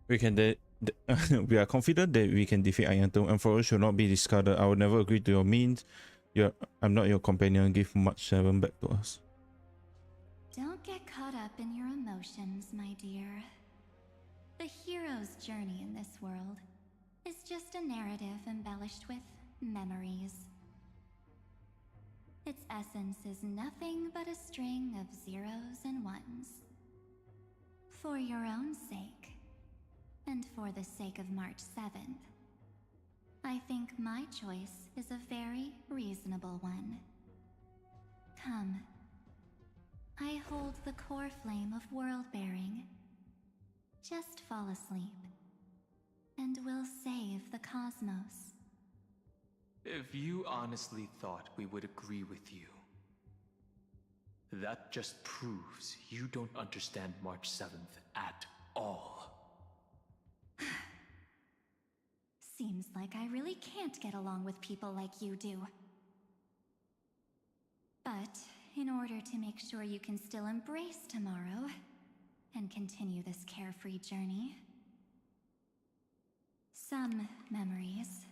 [SPEAKER 1] We can we are confident that we can defeat Iron Tome. Emperor should not be discarded. I will never agree to your means. I'm not your companion. Give March 7 back to us.
[SPEAKER 8] Don't get caught up in your emotions, my dear. The hero's journey in this world is just a narrative embellished with memories. Its essence is nothing but a string of zeros and ones. For your own sake, and for the sake of March 7th, I think my choice is a very reasonable one. Come. I hold the core flame of world-bearing. Just fall asleep, and we'll save the cosmos.
[SPEAKER 2] If you honestly thought we would agree with you, that just proves you don't understand March 7th at all.
[SPEAKER 8] Seems like I really can't get along with people like you do. But in order to make sure you can still embrace tomorrow and continue this carefree journey, some memories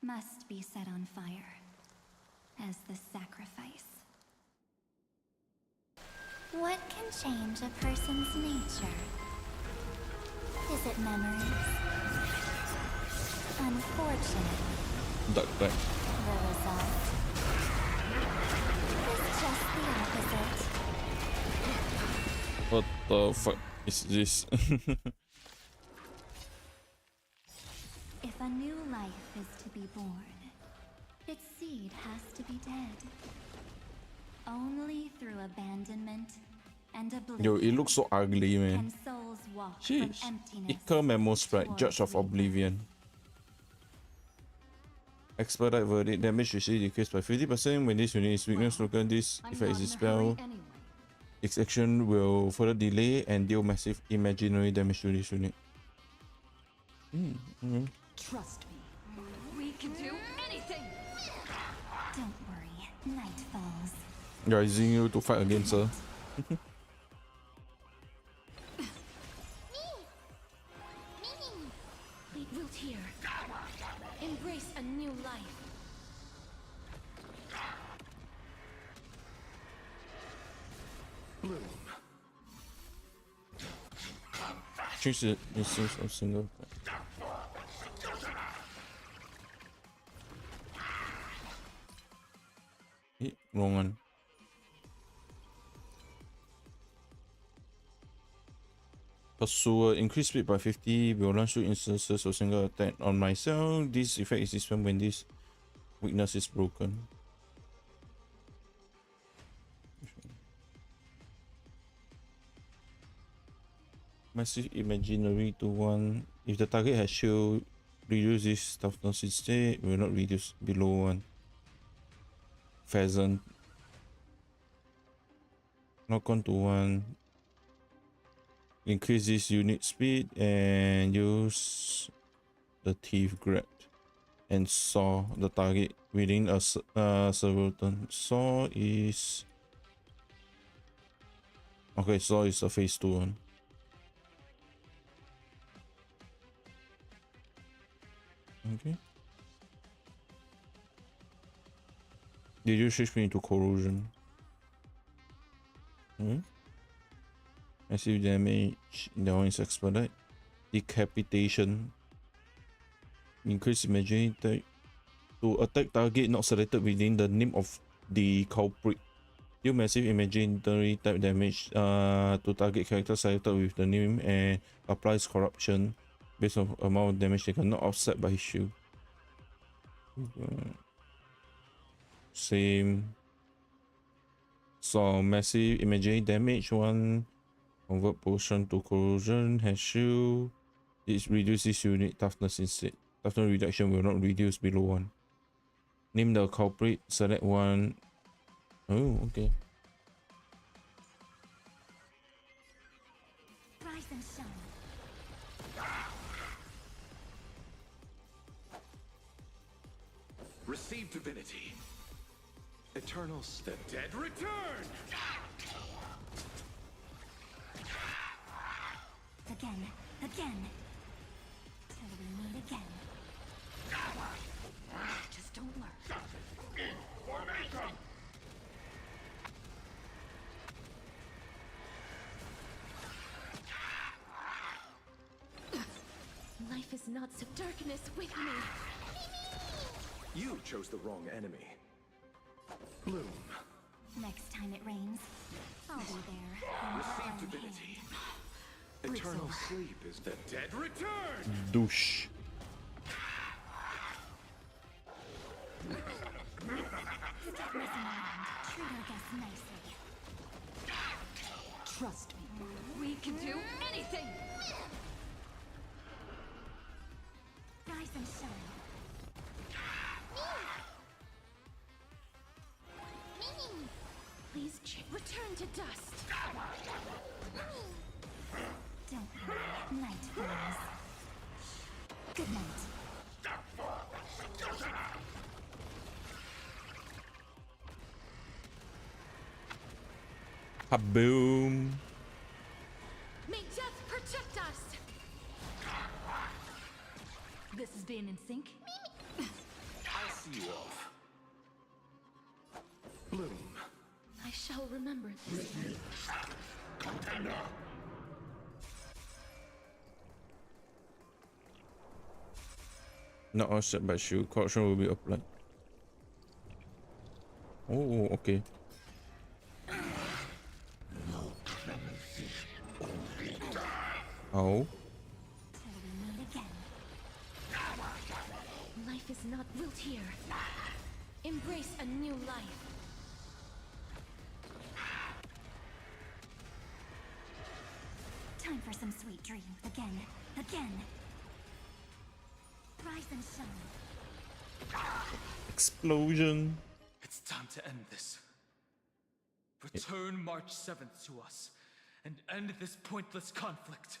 [SPEAKER 8] must be set on fire as the sacrifice.
[SPEAKER 3] What can change a person's nature? Is it memories? Unfortunately,
[SPEAKER 1] Duck.
[SPEAKER 3] the result is just the opposite.
[SPEAKER 1] What the fuck is this?
[SPEAKER 8] If a new life is to be born, its seed has to be dead. Only through abandonment and oblivion
[SPEAKER 1] Yo, it looks so ugly, man.
[SPEAKER 8] can souls walk
[SPEAKER 1] Jeez.
[SPEAKER 8] from emptiness
[SPEAKER 1] Iker Memo Sprite,
[SPEAKER 8] towards
[SPEAKER 1] Judge of
[SPEAKER 8] rebirth.
[SPEAKER 1] Oblivion. Expedite verdict, damage received decreased by 50% when this unit is weakness broken. This effect is dispelled. Its action will further delay and deal massive imaginary damage to this unit.
[SPEAKER 7] Trust me, we can do anything!
[SPEAKER 8] Don't worry, night falls.
[SPEAKER 1] Yeah, using you to fight against her.
[SPEAKER 6] Wait, root here. Embrace a new life.
[SPEAKER 1] Change the instance of single. Wrong one. Pursuer, increase speed by 50, will launch 2 instances of single attack on myself. This effect is dispelled when this weakness is broken. Massive imaginary to 1. If the target has shield, reduce this toughness instead. Will not reduce below 1. Pheasant. Knock on to 1. Increase this unit speed and use the teeth grab and saw the target within a several turns. Saw is okay. Saw is a phase 2 one. Okay. Did you switch me into corrosion? Massive damage. That one is expedite. Decapitation. Increase imaginary type. To attack target not selected within the name of the culprit. Deal massive imaginary type damage to target character selected with the name and applies corruption based on amount of damage taken, not offset by his shield. Same. So massive imaginary damage, one convert potion to corrosion, has shield. It reduces unit toughness instead. Toughness reduction will not reduce below 1. Name the culprit, select one. Oh, okay.
[SPEAKER 8] Rise and shine.
[SPEAKER 5] Receive divinity. Eternals, the dead return!
[SPEAKER 8] Again. Till we meet again. Just don't learn.
[SPEAKER 6] Life is not so darkness with me.
[SPEAKER 5] You chose the wrong enemy. Bloom.
[SPEAKER 8] Next time it rains, I'll be there.
[SPEAKER 5] Receive divinity. Eternal sleep is the dead return!
[SPEAKER 1] Douche.
[SPEAKER 8] Stop messing around. Treat our guests nicely.
[SPEAKER 6] Trust me, we can do anything!
[SPEAKER 8] Rise and shine.
[SPEAKER 6] Please return to dust.
[SPEAKER 8] Don't worry, night falls. Good night.
[SPEAKER 1] Kaboom.
[SPEAKER 6] May death protect us! This is being in sync?
[SPEAKER 5] I'll see you off. Bloom.
[SPEAKER 6] I shall remember this.
[SPEAKER 1] Not offset by shield. Corruption will be applied. Oh, okay. Oh.
[SPEAKER 8] Till we meet again.
[SPEAKER 6] Life is not built here. Embrace a new life.
[SPEAKER 8] Time for some sweet dreams. Again. Rise and shine.
[SPEAKER 1] Explosion.
[SPEAKER 2] It's time to end this. Return March 7th to us and end this pointless conflict.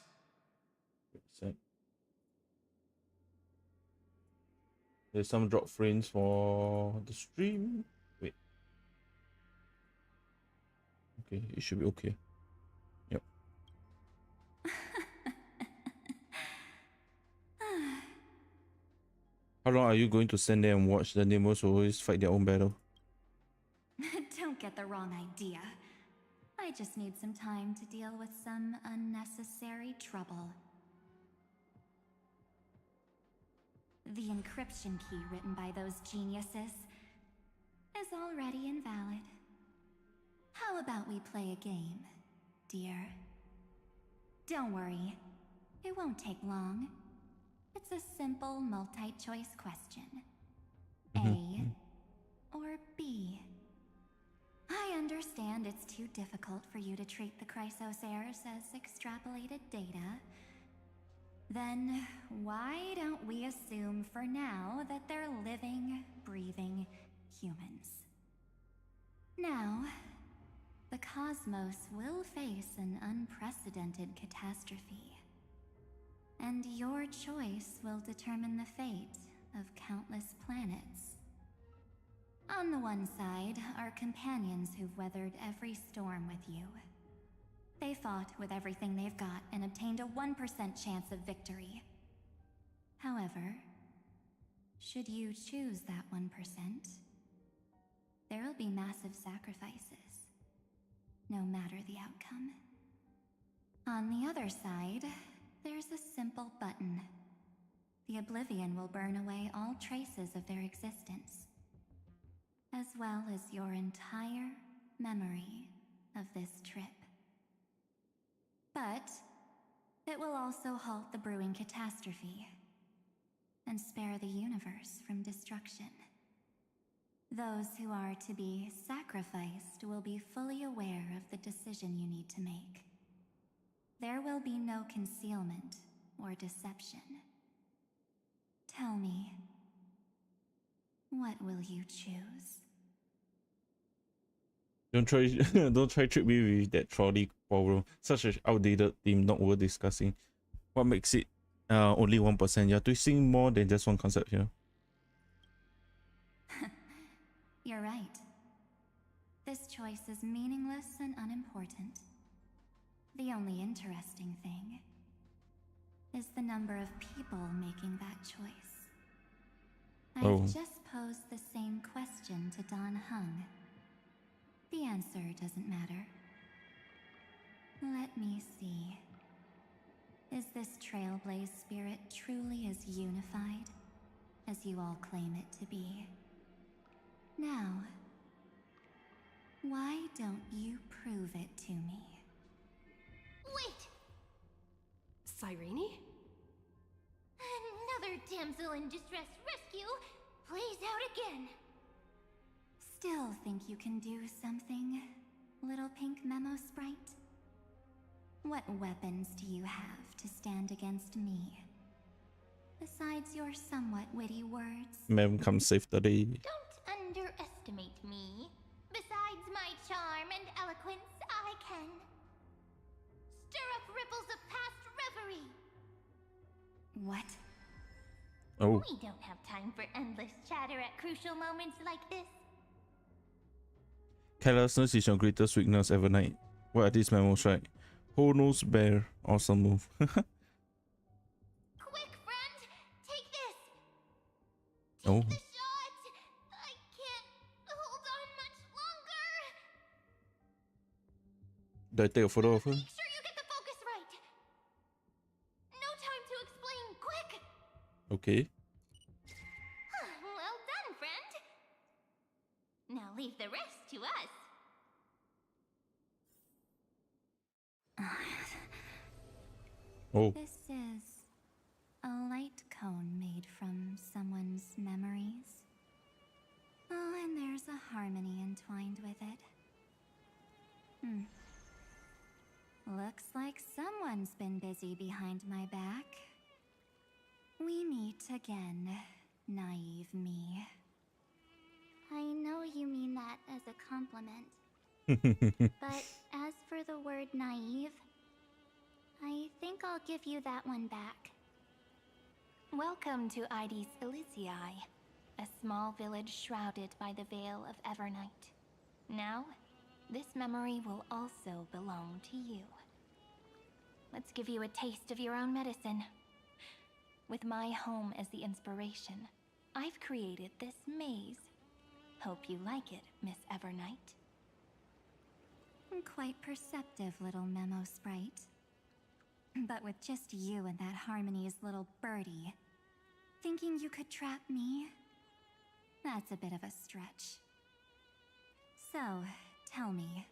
[SPEAKER 1] Set. There's some drop frames for the stream. Wait. Okay, it should be okay. Yep. How long are you going to stand there and watch? The Nemos will always fight their own battle.
[SPEAKER 8] Don't get the wrong idea. I just need some time to deal with some unnecessary trouble. The encryption key written by those geniuses is already invalid. How about we play a game, dear? Don't worry, it won't take long. It's a simple multi-choice question. A or B? I understand it's too difficult for you to treat the Chrysosairs as extrapolated data. Then why don't we assume for now that they're living, breathing humans? Now, the cosmos will face an unprecedented catastrophe. And your choice will determine the fate of countless planets. On the one side are companions who've weathered every storm with you. They fought with everything they've got and obtained a 1% chance of victory. However, Should you choose that 1%, there will be massive sacrifices, no matter the outcome. On the other side, there's a simple button. The Oblivion will burn away all traces of their existence, as well as your entire memory of this trip. But it will also halt the brewing catastrophe and spare the universe from destruction. Those who are to be sacrificed will be fully aware of the decision you need to make. There will be no concealment or deception. Tell me, what will you choose?
[SPEAKER 1] Don't try, don't try trick me with that trolley problem. Such an outdated theme, not worth discussing. What makes it only 1%? You're twisting more than just one concept here.
[SPEAKER 8] You're right. This choice is meaningless and unimportant. The only interesting thing is the number of people making that choice. I've just posed the same question to Don Hung. The answer doesn't matter. Let me see. Is this Trailblaze spirit truly as unified as you all claim it to be? Now, why don't you prove it to me?
[SPEAKER 6] Wait!
[SPEAKER 9] Cyrene?
[SPEAKER 6] Another damsel in distress rescue plays out again.
[SPEAKER 8] Still think you can do something, little pink memo sprite? What weapons do you have to stand against me? Besides your somewhat witty words?
[SPEAKER 1] Ma'am, come save the day.
[SPEAKER 3] Don't underestimate me. Besides my charm and eloquence, I can stir up ripples of past reverie.
[SPEAKER 8] What?
[SPEAKER 1] Oh.
[SPEAKER 3] We don't have time for endless chatter at crucial moments like this.
[SPEAKER 1] Carelessness is your greatest weakness, Evernight. What are these memos, right? Who knows bear? Awesome move.
[SPEAKER 3] Quick, friend! Take this!
[SPEAKER 1] Oh.
[SPEAKER 3] Take the shot! I can't hold on much longer!
[SPEAKER 1] Do I take a photo of her?
[SPEAKER 3] Make sure you get the focus right! No time to explain, quick!
[SPEAKER 1] Okay.
[SPEAKER 3] Well done, friend! Now leave the rest to us.
[SPEAKER 1] Oh.
[SPEAKER 8] This is a light cone made from someone's memories. Oh, and there's a harmony entwined with it. Looks like someone's been busy behind my back. We meet again, naive me.
[SPEAKER 3] I know you mean that as a compliment. But as for the word naive, I think I'll give you that one back. Welcome to Ides Elysiae, a small village shrouded by the veil of Evernight. Now, this memory will also belong to you. Let's give you a taste of your own medicine. With my home as the inspiration, I've created this maze. Hope you like it, Miss Evernight.
[SPEAKER 8] Quite perceptive little memo sprite. But with just you and that Harmony's little birdie, thinking you could trap me? That's a bit of a stretch. So, tell me,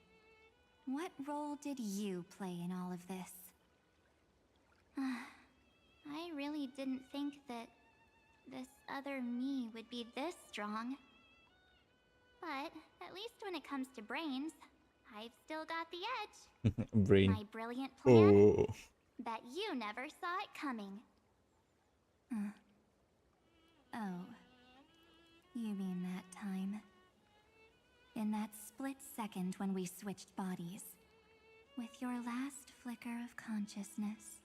[SPEAKER 8] what role did you play in all of this?
[SPEAKER 3] I really didn't think that this other me would be this strong. But at least when it comes to brains, I've still got the edge.
[SPEAKER 1] Brain.
[SPEAKER 3] My brilliant plan?
[SPEAKER 1] Oh.
[SPEAKER 3] Bet you never saw it coming.
[SPEAKER 8] Oh. You mean that time? In that split second when we switched bodies. With your last flicker of consciousness.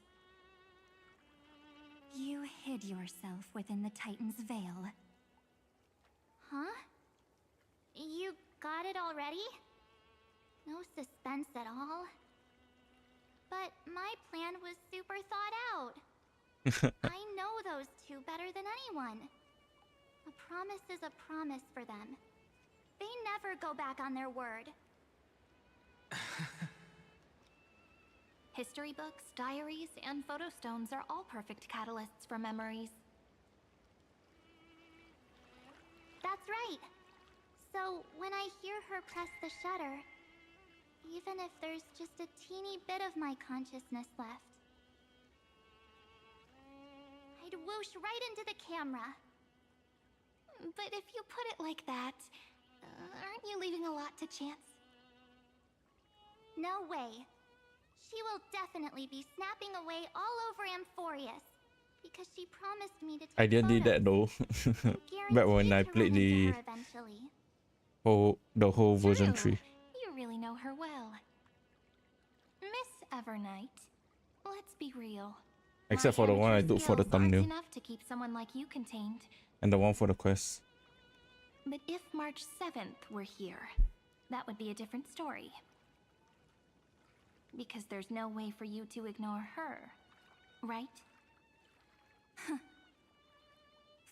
[SPEAKER 8] You hid yourself within the Titan's veil.
[SPEAKER 3] Huh? You got it already? No suspense at all? But my plan was super thought out. I know those two better than anyone.
[SPEAKER 8] A promise is a promise for them. They never go back on their word.
[SPEAKER 3] History books, diaries, and photo stones are all perfect catalysts for memories.
[SPEAKER 8] That's right. So when I hear her press the shutter, even if there's just a teeny bit of my consciousness left, I'd whoosh right into the camera.
[SPEAKER 3] But if you put it like that, aren't you leaving a lot to chance?
[SPEAKER 8] No way. She will definitely be snapping away all over Amphorius, because she promised me to take
[SPEAKER 1] I didn't do that though. Back when I played the whole version 3.
[SPEAKER 3] You really know her well. Miss Evernight, let's be real.
[SPEAKER 1] Except for the one I took for the thumbnail.
[SPEAKER 3] Enough to keep someone like you contained.
[SPEAKER 1] And the one for the quest.
[SPEAKER 3] But if March 7th were here, that would be a different story. Because there's no way for you to ignore her, right?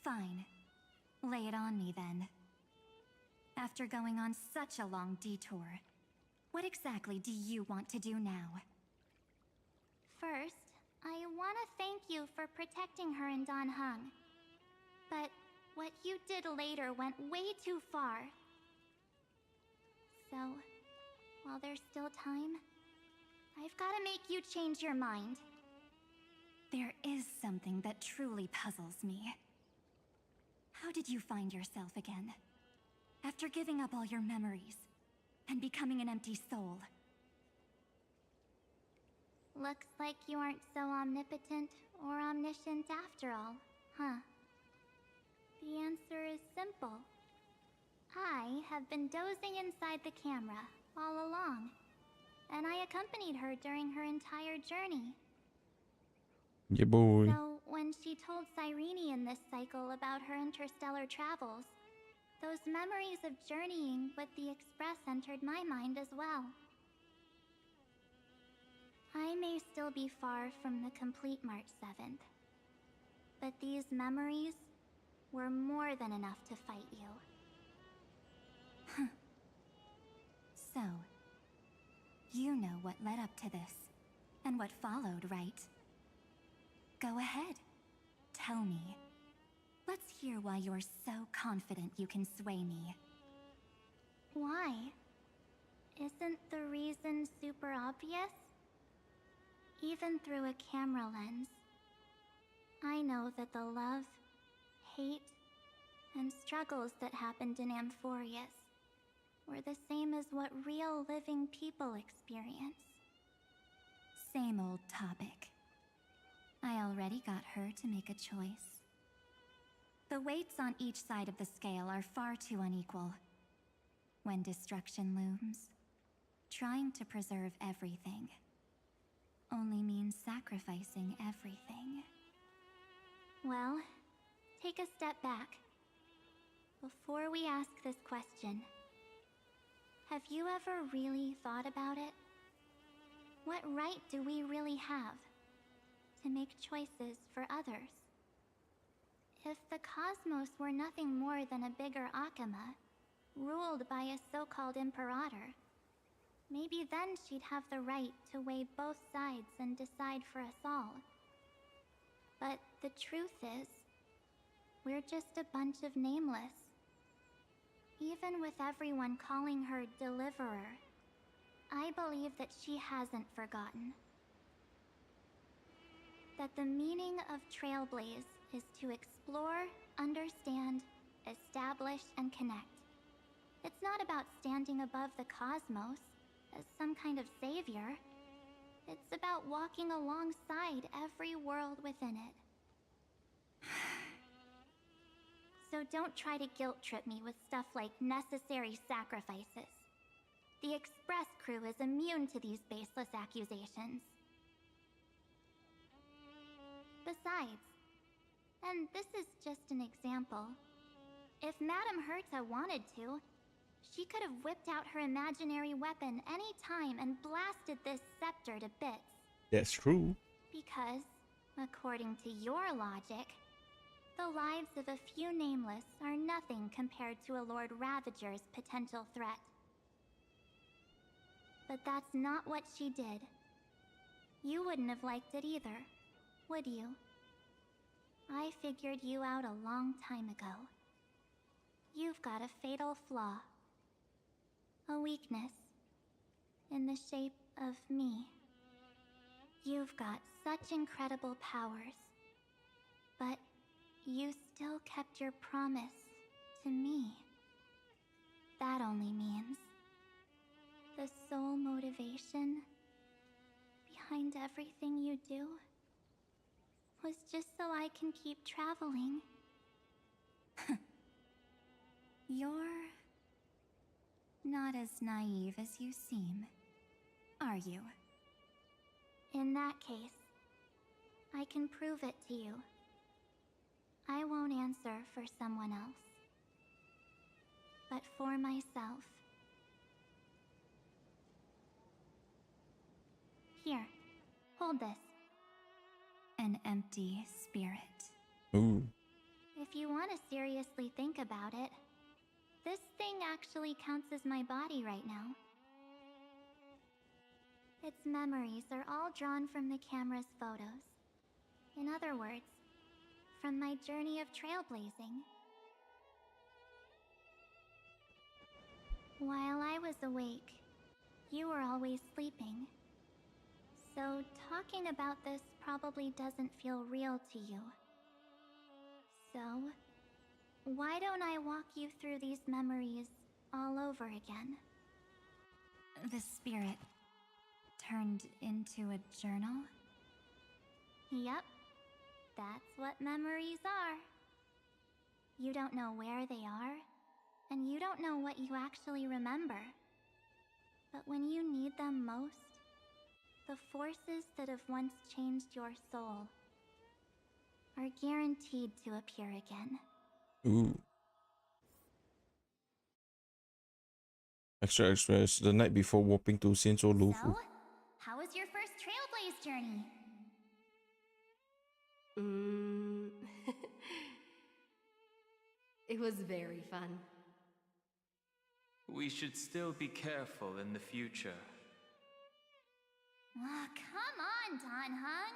[SPEAKER 8] Fine. Lay it on me then. After going on such a long detour, what exactly do you want to do now? First, I want to thank you for protecting her in Dan Heng. But what you did later went way too far. So, while there's still time, I've got to make you change your mind. There is something that truly puzzles me. How did you find yourself again? After giving up all your memories and becoming an empty soul. Looks like you aren't so omnipotent or omniscient after all, huh? The answer is simple. I have been dozing inside the camera all along, and I accompanied her during her entire journey.
[SPEAKER 1] Yeah, boy.
[SPEAKER 8] So, when she told Cyrene in this cycle about her interstellar travels, those memories of journeying with the Express entered my mind as well. I may still be far from the complete March 7th, but these memories were more than enough to fight you. So, you know what led up to this, and what followed, right? Go ahead. Tell me. Let's hear why you're so confident you can sway me. Why? Isn't the reason super obvious? Even through a camera lens, I know that the love, hate, and struggles that happened in Amphorius were the same as what real living people experience. Same old topic. I already got her to make a choice. The weights on each side of the scale are far too unequal. When destruction looms, trying to preserve everything only means sacrificing everything. Well, take a step back. Before we ask this question, have you ever really thought about it? What right do we really have to make choices for others? If the cosmos were nothing more than a bigger Akama, ruled by a so-called imperator, maybe then she'd have the right to weigh both sides and decide for us all. But the truth is, we're just a bunch of nameless. Even with everyone calling her Deliverer, I believe that she hasn't forgotten. That the meaning of Trailblaze is to explore, understand, establish, and connect. It's not about standing above the cosmos as some kind of savior. It's about walking alongside every world within it. So don't try to guilt-trip me with stuff like necessary sacrifices. The Express crew is immune to these baseless accusations. Besides, and this is just an example, if Madame Herta wanted to, she could have whipped out her imaginary weapon any time and blasted this scepter to bits.
[SPEAKER 1] That's true.
[SPEAKER 8] Because, according to your logic, The lives of a few nameless are nothing compared to a Lord Ravager's potential threat. But that's not what she did. You wouldn't have liked it either, would you? I figured you out a long time ago. You've got a fatal flaw. A weakness. In the shape of me. You've got such incredible powers. But you still kept your promise to me. That only means the sole motivation behind everything you do was just so I can keep traveling. You're not as naive as you seem, are you? In that case, I can prove it to you. I won't answer for someone else, but for myself. Here, hold this. An empty spirit.
[SPEAKER 1] Ooh.
[SPEAKER 8] If you want to seriously think about it, this thing actually counts as my body right now. Its memories are all drawn from the camera's photos. In other words, from my journey of trailblazing. While I was awake, you were always sleeping. So talking about this probably doesn't feel real to you. So, why don't I walk you through these memories all over again? The spirit turned into a journal? Yep, that's what memories are. You don't know where they are, and you don't know what you actually remember. But when you need them most, the forces that have once changed your soul are guaranteed to appear again.
[SPEAKER 1] Ooh. Extra express the night before warping to Senso Lufu.
[SPEAKER 8] So, how was your first trailblaze journey?
[SPEAKER 9] It was very fun.
[SPEAKER 2] We should still be careful in the future.
[SPEAKER 8] Oh, come on, Don Hung.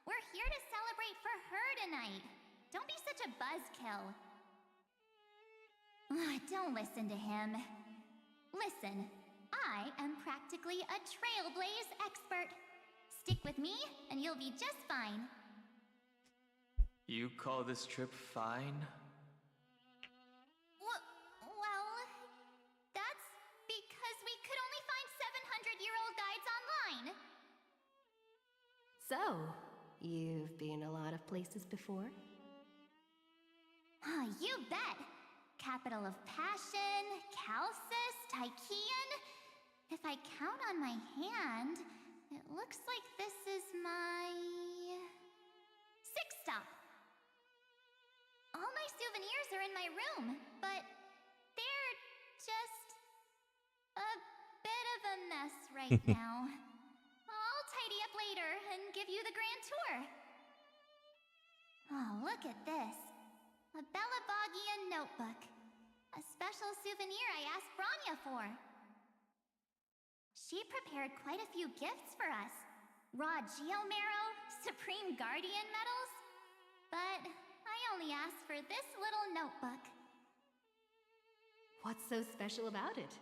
[SPEAKER 8] We're here to celebrate for her tonight. Don't be such a buzzkill. Don't listen to him. Listen, I am practically a trailblaze expert. Stick with me, and you'll be just fine.
[SPEAKER 2] You call this trip fine?
[SPEAKER 8] Well, that's because we could only find 700-year-old guides online.
[SPEAKER 9] So, you've been a lot of places before?
[SPEAKER 8] You bet. Capital of Passion, Calcis, Tychean. If I count on my hand, it looks like this is my 6th stop. All my souvenirs are in my room, but they're just a bit of a mess right now. I'll tidy up later and give you the grand tour. Oh, look at this. A Belabogian notebook. A special souvenir I asked Branya for. She prepared quite a few gifts for us. Raw Geomarrow, Supreme Guardian medals. But I only asked for this little notebook.
[SPEAKER 9] What's so special about it?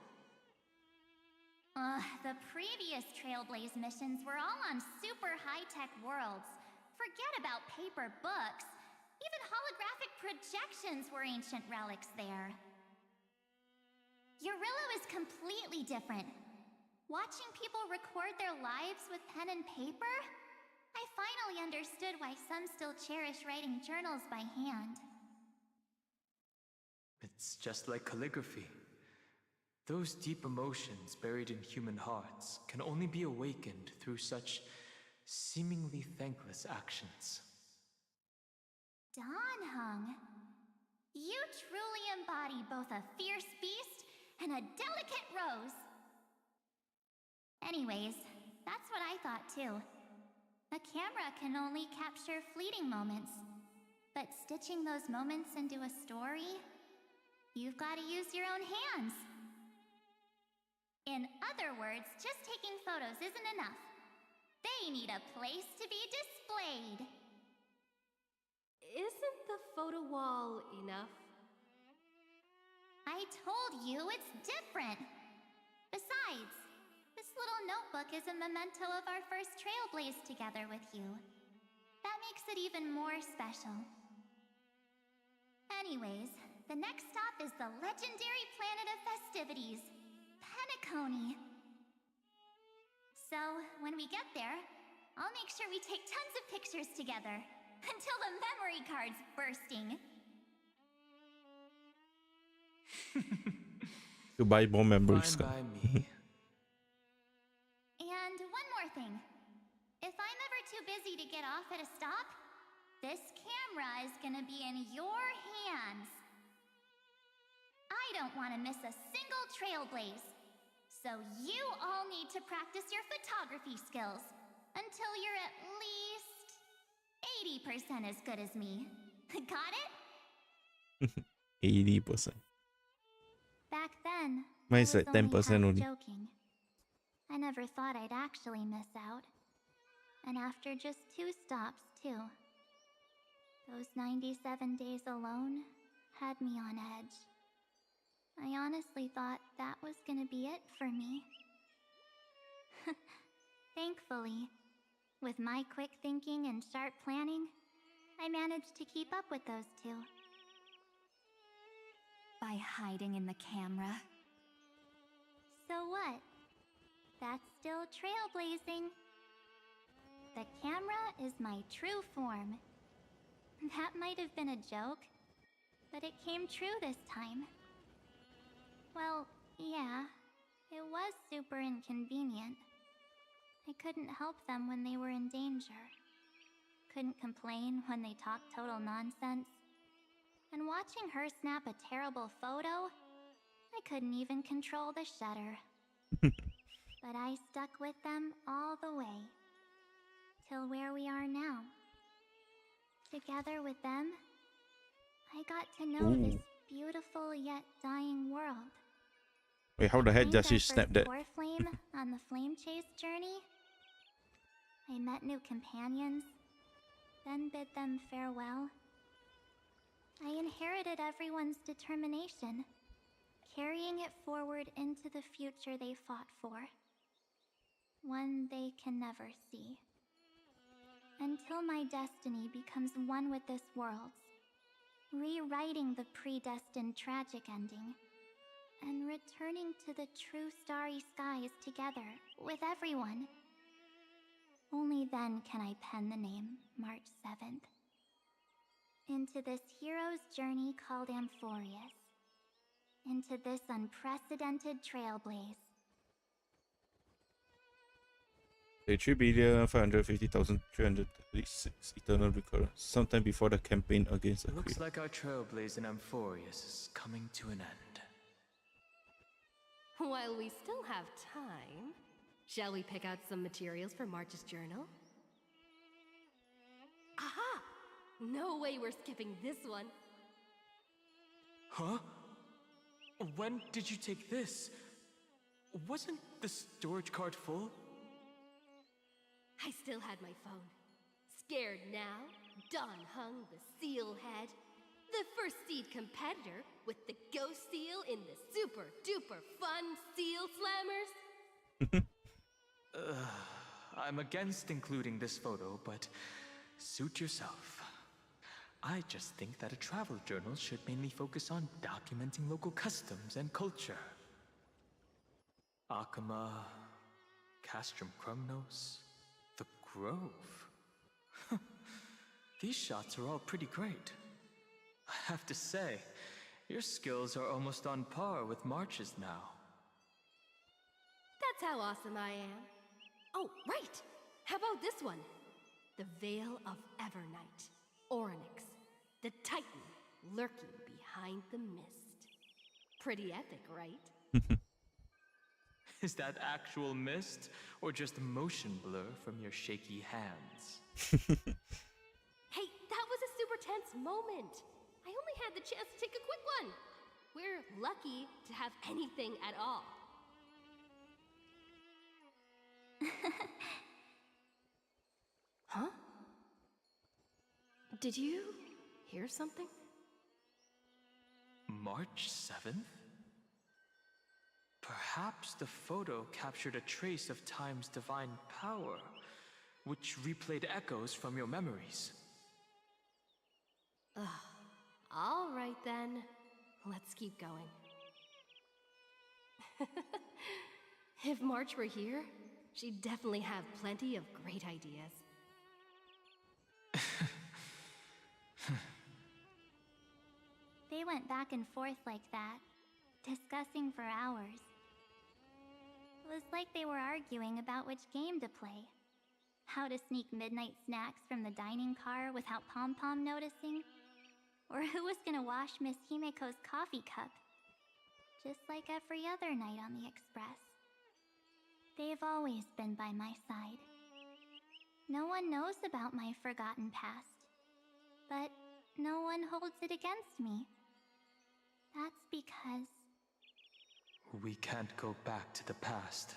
[SPEAKER 8] The previous Trailblaze missions were all on super high-tech worlds. Forget about paper books. Even holographic projections were ancient relics there. Eurillo is completely different. Watching people record their lives with pen and paper, I finally understood why some still cherish writing journals by hand.
[SPEAKER 2] It's just like calligraphy. Those deep emotions buried in human hearts can only be awakened through such seemingly thankless actions.
[SPEAKER 8] Don Hung, you truly embody both a fierce beast and a delicate rose. Anyways, that's what I thought too. A camera can only capture fleeting moments. But stitching those moments into a story, you've got to use your own hands. In other words, just taking photos isn't enough. They need a place to be displayed.
[SPEAKER 9] Isn't the photo wall enough?
[SPEAKER 8] I told you it's different. Besides, this little notebook is a memento of our first trailblaze together with you. That makes it even more special. Anyways, the next stop is the legendary planet of festivities, Penacony. So, when we get there, I'll make sure we take tons of pictures together, until the memory card's bursting.
[SPEAKER 1] To buy more memories.
[SPEAKER 2] Fine by me.
[SPEAKER 8] And one more thing. If I'm ever too busy to get off at a stop, this camera is gonna be in your hands. I don't want to miss a single trailblaze. So you all need to practice your photography skills until you're at least 80% as good as me. Got it?
[SPEAKER 1] 80%.
[SPEAKER 8] Back then,
[SPEAKER 1] Mine's
[SPEAKER 8] I was
[SPEAKER 1] like 10%
[SPEAKER 8] half
[SPEAKER 1] only.
[SPEAKER 8] joking. I never thought I'd actually miss out. And after just 2 stops, too. Those 97 days alone had me on edge. I honestly thought that was gonna be it for me. Thankfully, with my quick thinking and sharp planning, I managed to keep up with those 2. By hiding in the camera. So what? That's still trailblazing. The camera is my true form. That might have been a joke, but it came true this time. Well, yeah, it was super inconvenient. I couldn't help them when they were in danger. Couldn't complain when they talked total nonsense. And watching her snap a terrible photo, I couldn't even control the shutter. But I stuck with them all the way. Till where we are now. Together with them, I got to know this beautiful yet dying world.
[SPEAKER 1] Wait, how the heck does she
[SPEAKER 8] My
[SPEAKER 1] snap
[SPEAKER 8] first
[SPEAKER 1] that?
[SPEAKER 8] core flame on the flame chase journey. I met new companions, then bid them farewell. I inherited everyone's determination, carrying it forward into the future they fought for. One they can never see. Until my destiny becomes one with this world's, rewriting the predestined tragic ending, and returning to the true starry skies together with everyone. Only then can I pen the name March 7th. Into this hero's journey called Amphorius. Into this unprecedented trailblaze.
[SPEAKER 1] 3,550,336 eternal recurrence, sometime before the campaign against the
[SPEAKER 2] Looks
[SPEAKER 1] creed.
[SPEAKER 2] like our trailblaze in Amphorius is coming to an end.
[SPEAKER 9] While we still have time, shall we pick out some materials for March's journal? Aha! No way we're skipping this one.
[SPEAKER 2] Huh? When did you take this? Wasn't the storage card full?
[SPEAKER 9] I still had my phone. Scared now, Don hung the seal head. The first seed competitor with the ghost seal in the super duper fun seal slammers.
[SPEAKER 2] I'm against including this photo, but suit yourself. I just think that a travel journal should mainly focus on documenting local customs and culture. Akama, Castrum Krumnos, the Grove. These shots are all pretty great. I have to say, your skills are almost on par with March's now.
[SPEAKER 9] That's how awesome I am. Oh, right! How about this one? The Veil of Evernight. Orynyx, the Titan lurking behind the mist. Pretty epic, right?
[SPEAKER 2] Is that actual mist, or just motion blur from your shaky hands?
[SPEAKER 9] Hey, that was a super tense its moment. I only had the chance to take a quick one. We're lucky to have anything at all. Huh? Did you hear something?
[SPEAKER 2] March 7th? Perhaps the photo captured a trace of time's divine power, which replayed echoes from your memories.
[SPEAKER 9] Ugh. All right then. Let's keep going. If March were here, she'd definitely have plenty of great ideas.
[SPEAKER 8] They went back and forth like that, discussing for hours. It was like they were arguing about which game to play. How to sneak midnight snacks from the dining car without Pom-Pom noticing. Or who was gonna wash Miss Himeko's coffee cup. Just like every other night on the Express. They've always been by my side. No one knows about my forgotten past. But no one holds it against me. That's because...
[SPEAKER 2] We can't go back to the past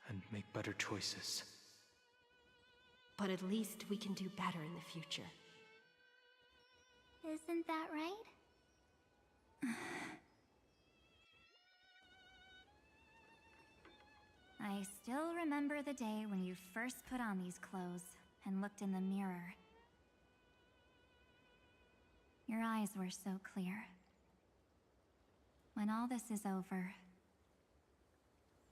[SPEAKER 2] and make better choices.
[SPEAKER 9] But at least we can do better in the future.
[SPEAKER 8] Isn't that right? I still remember the day when you first put on these clothes and looked in the mirror. Your eyes were so clear. When all this is over,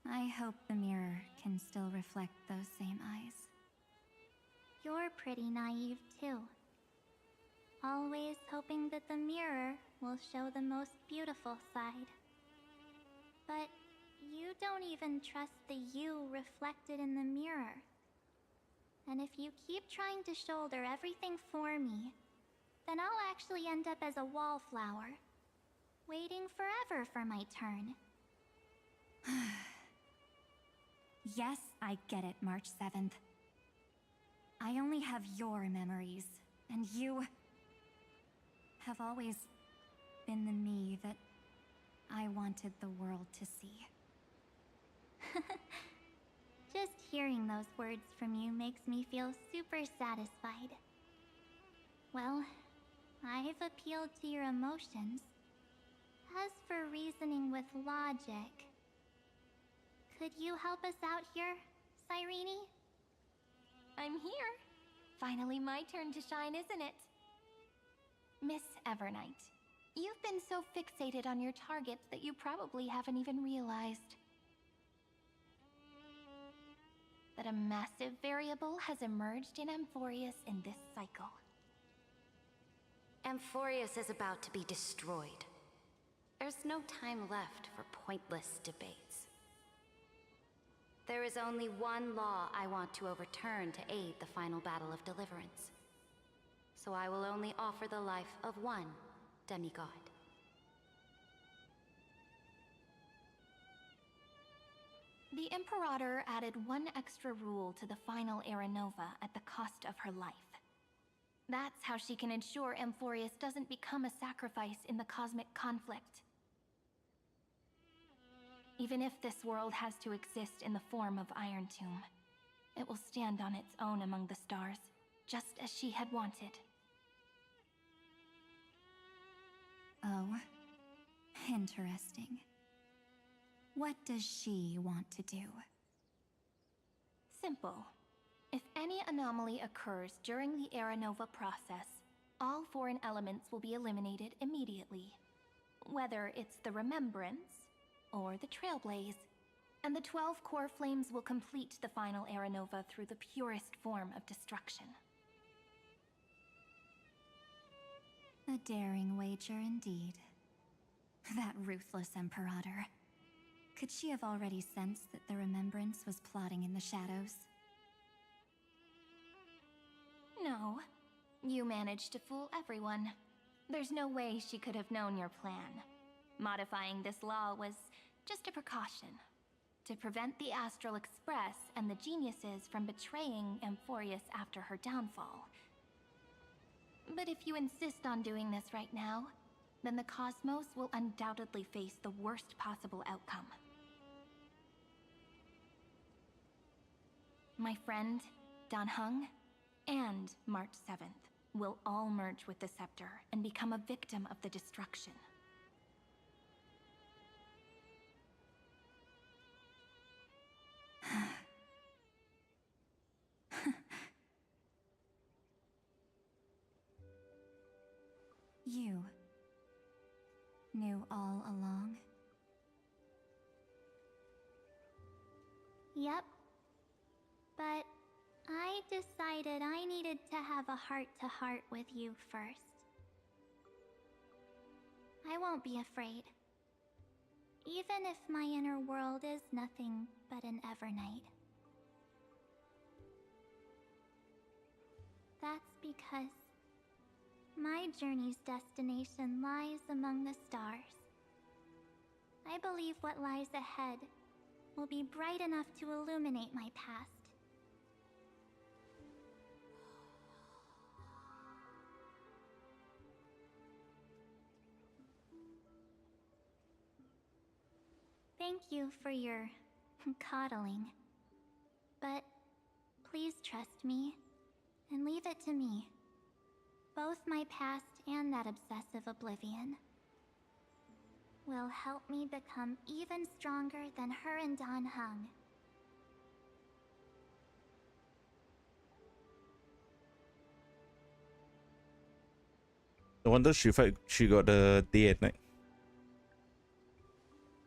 [SPEAKER 8] I hope the mirror can still reflect those same eyes. You're pretty naive, too. Always hoping that the mirror will show the most beautiful side. But you don't even trust the you reflected in the mirror. And if you keep trying to shoulder everything for me, then I'll actually end up as a wallflower, waiting forever for my turn. Yes, I get it, March 7th. I only have your memories, and you have always been the me that I wanted the world to see. Just hearing those words from you makes me feel super satisfied. Well, I've appealed to your emotions. As for reasoning with logic, could you help us out here, Cyrene?
[SPEAKER 3] I'm here. Finally my turn to shine, isn't it? Miss Evernight, you've been so fixated on your targets that you probably haven't even realized that a massive variable has emerged in Amphorius in this cycle.
[SPEAKER 10] Amphorius is about to be destroyed. There's no time left for pointless debates. There is only one law I want to overturn to aid the final battle of deliverance. So I will only offer the life of one demigod.
[SPEAKER 3] The Imperator added one extra rule to the final Era Nova at the cost of her life. That's how she can ensure Amphorius doesn't become a sacrifice in the cosmic conflict. Even if this world has to exist in the form of Iron Tomb, it will stand on its own among the stars, just as she had wanted.
[SPEAKER 8] Oh, interesting. What does she want to do?
[SPEAKER 3] Simple. If any anomaly occurs during the Era Nova process, all foreign elements will be eliminated immediately. Whether it's the Remembrance or the Trailblaze, and the 12 core flames will complete the final Era Nova through the purest form of destruction.
[SPEAKER 8] A daring wager indeed. That ruthless Imperator. Could she have already sensed that the Remembrance was plotting in the shadows?
[SPEAKER 3] No. You managed to fool everyone. There's no way she could have known your plan. Modifying this law was just a precaution, to prevent the Astral Express and the geniuses from betraying Amphorius after her downfall. But if you insist on doing this right now, then the cosmos will undoubtedly face the worst possible outcome. My friend, Dan Heng, and March 7th will all merge with the Scepter and become a victim of the destruction.
[SPEAKER 8] You knew all along?
[SPEAKER 11] Yep. But I decided I needed to have a heart-to-heart with you first. I won't be afraid. Even if my inner world is nothing but an Evernight. That's because my journey's destination lies among the stars. I believe what lies ahead will be bright enough to illuminate my past. Thank you for your coddling. But please trust me and leave it to me. Both my past and that obsessive oblivion will help me become even stronger than her and Dan Heng.
[SPEAKER 1] No wonder she got the day and night.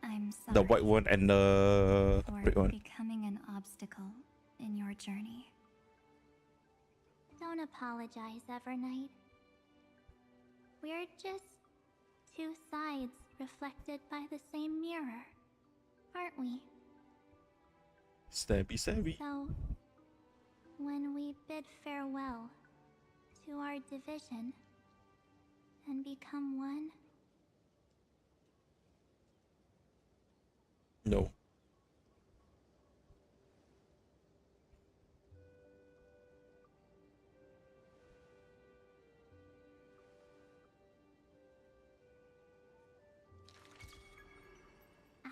[SPEAKER 8] I'm sorry.
[SPEAKER 1] The white one and the red
[SPEAKER 8] for
[SPEAKER 1] one.
[SPEAKER 8] becoming an obstacle in your journey.
[SPEAKER 11] Don't apologize, Evernight. We're just two sides reflected by the same mirror, aren't we?
[SPEAKER 1] Stabby, stabby.
[SPEAKER 11] So, when we bid farewell to our division and become one,
[SPEAKER 1] No.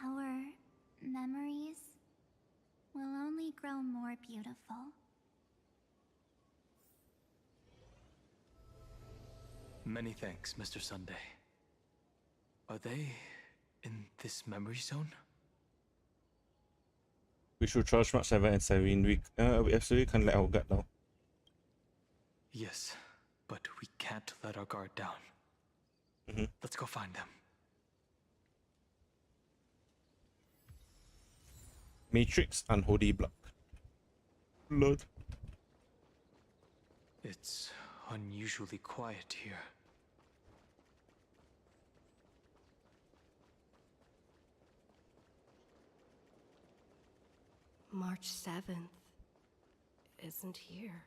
[SPEAKER 11] our memories will only grow more beautiful.
[SPEAKER 2] Many thanks, Mr. Sunday. Are they in this memory zone?
[SPEAKER 1] We should charge Mark 7 and 7 week. We absolutely can't let our guard down.
[SPEAKER 2] Yes, but we can't let our guard down. Let's go find them.
[SPEAKER 1] Matrix Unholy Blood. Blood.
[SPEAKER 2] It's unusually quiet here.
[SPEAKER 9] March 7th isn't here.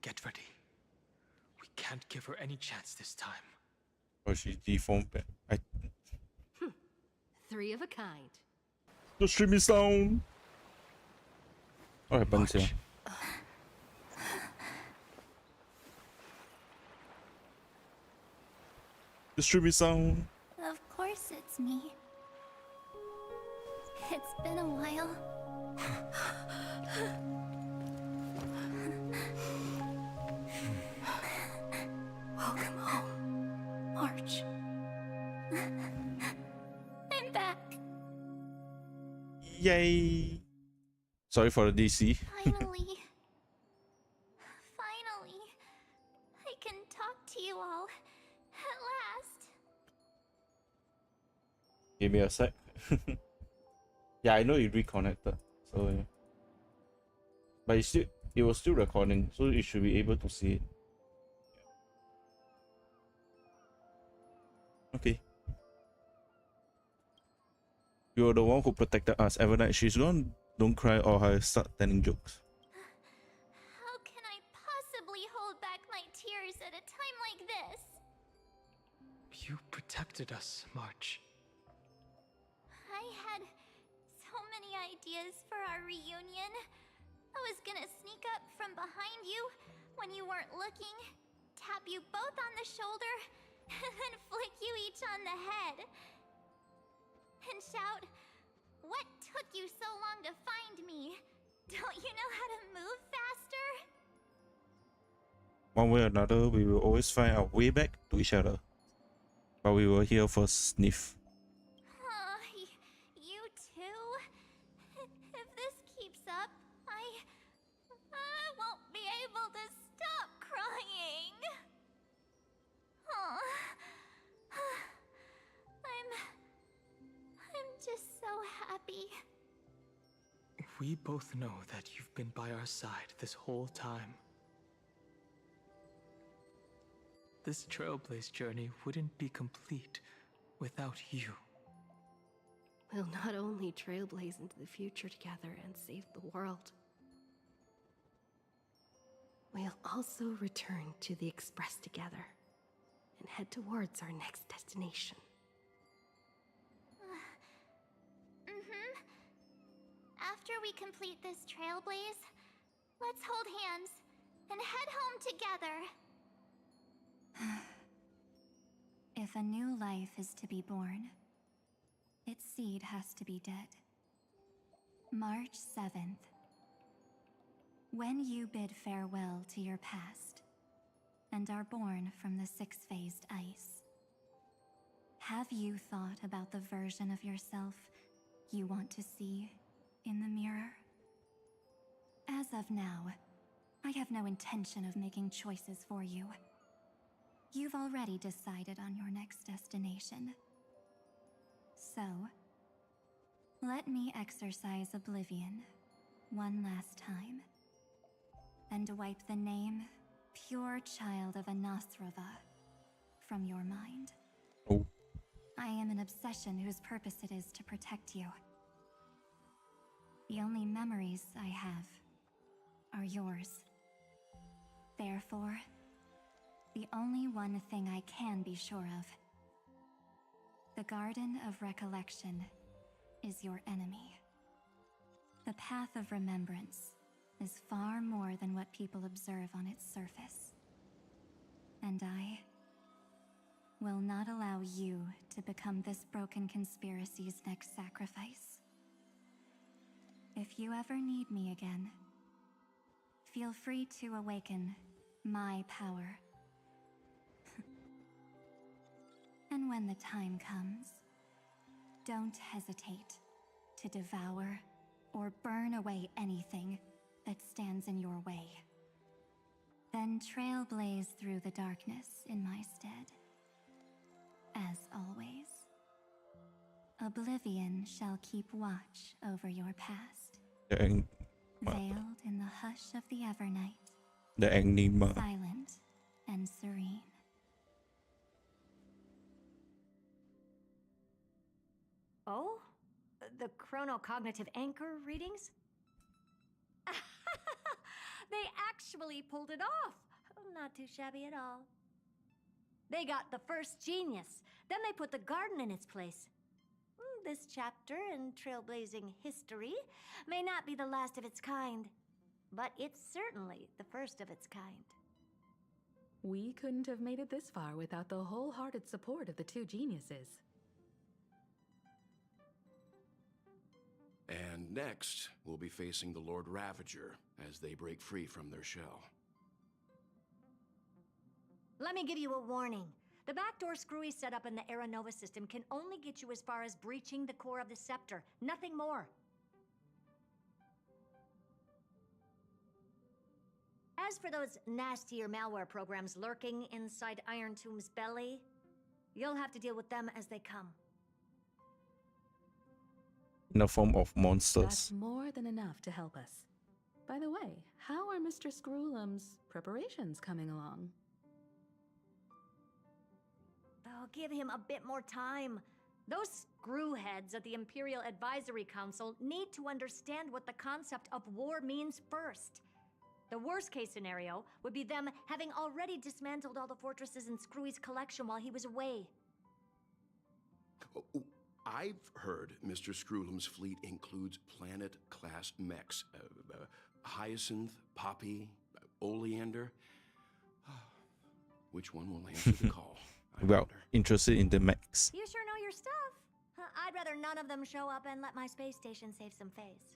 [SPEAKER 2] Get ready. We can't give her any chance this time.
[SPEAKER 1] Or she deformed back.
[SPEAKER 9] Three of a kind.
[SPEAKER 1] The streamy sound. What happens here? The streamy sound.
[SPEAKER 11] Of course it's me. It's been a while. Welcome home, March. I'm back.
[SPEAKER 1] Yay. Sorry for the DC.
[SPEAKER 11] Finally. Finally. I can talk to you all. At last.
[SPEAKER 1] Give me a sec. Yeah, I know you reconnected. So yeah. But it was still recording, so you should be able to see it. Okay. You're the one who protected us. Evernight, she's gone. Don't cry or I'll start telling jokes.
[SPEAKER 11] How can I possibly hold back my tears at a time like this?
[SPEAKER 2] You protected us, March.
[SPEAKER 11] I had so many ideas for our reunion. I was gonna sneak up from behind you when you weren't looking, tap you both on the shoulder, and then flick you each on the head. And shout, "What took you so long to find me? Don't you know how to move faster?"
[SPEAKER 1] One way or another, we will always find our way back to each other. But we were here for sniff.
[SPEAKER 11] You too? If this keeps up, I won't be able to stop crying. I'm just so happy.
[SPEAKER 2] We both know that you've been by our side this whole time. This Trailblaze journey wouldn't be complete without you.
[SPEAKER 9] We'll not only trailblaze into the future together and save the world, we'll also return to the Express together and head towards our next destination.
[SPEAKER 11] After we complete this trailblaze, let's hold hands and head home together.
[SPEAKER 8] If a new life is to be born, its seed has to be dead. March 7th. When you bid farewell to your past and are born from the six-phased ice, have you thought about the version of yourself you want to see in the mirror? As of now, I have no intention of making choices for you. You've already decided on your next destination. So, let me exercise oblivion one last time and wipe the name Pure Child of Anasrava from your mind.
[SPEAKER 1] Oh.
[SPEAKER 8] I am an obsession whose purpose it is to protect you. The only memories I have are yours. Therefore, the only one thing I can be sure of: the Garden of Recollection is your enemy. The Path of Remembrance is far more than what people observe on its surface. And I will not allow you to become this broken conspiracy's next sacrifice. If you ever need me again, feel free to awaken my power. And when the time comes, don't hesitate to devour or burn away anything that stands in your way. Then trailblaze through the darkness in my stead. As always, oblivion shall keep watch over your past. Veiled in the hush of the Evernight.
[SPEAKER 1] The enigma.
[SPEAKER 8] Silent and serene.
[SPEAKER 12] Oh? The chronocognitive anchor readings? They actually pulled it off! Not too shabby at all. They got the first genius. Then they put the garden in its place. This chapter in trailblazing history may not be the last of its kind, but it's certainly the first of its kind.
[SPEAKER 13] We couldn't have made it this far without the wholehearted support of the two geniuses.
[SPEAKER 5] And next, we'll be facing the Lord Ravager as they break free from their shell.
[SPEAKER 12] Let me give you a warning. The backdoor screwy setup in the Aeronova system can only get you as far as breaching the core of the scepter, nothing more. As for those nastier malware programs lurking inside Iron Tomb's belly, you'll have to deal with them as they come.
[SPEAKER 1] In the form of monsters.
[SPEAKER 13] That's more than enough to help us. By the way, how are Mr. Screwlum's preparations coming along?
[SPEAKER 12] Oh, give him a bit more time. Those screwheads at the Imperial Advisory Council need to understand what the concept of war means first. The worst case scenario would be them having already dismantled all the fortresses in Screwy's collection while he was away.
[SPEAKER 5] I've heard Mr. Screwlum's fleet includes planet-class mechs. Hyacinth, Poppy, Oleander. Which one will answer the call?
[SPEAKER 1] Well, interested in the mechs.
[SPEAKER 12] You sure know your stuff. I'd rather none of them show up and let my space station save some face.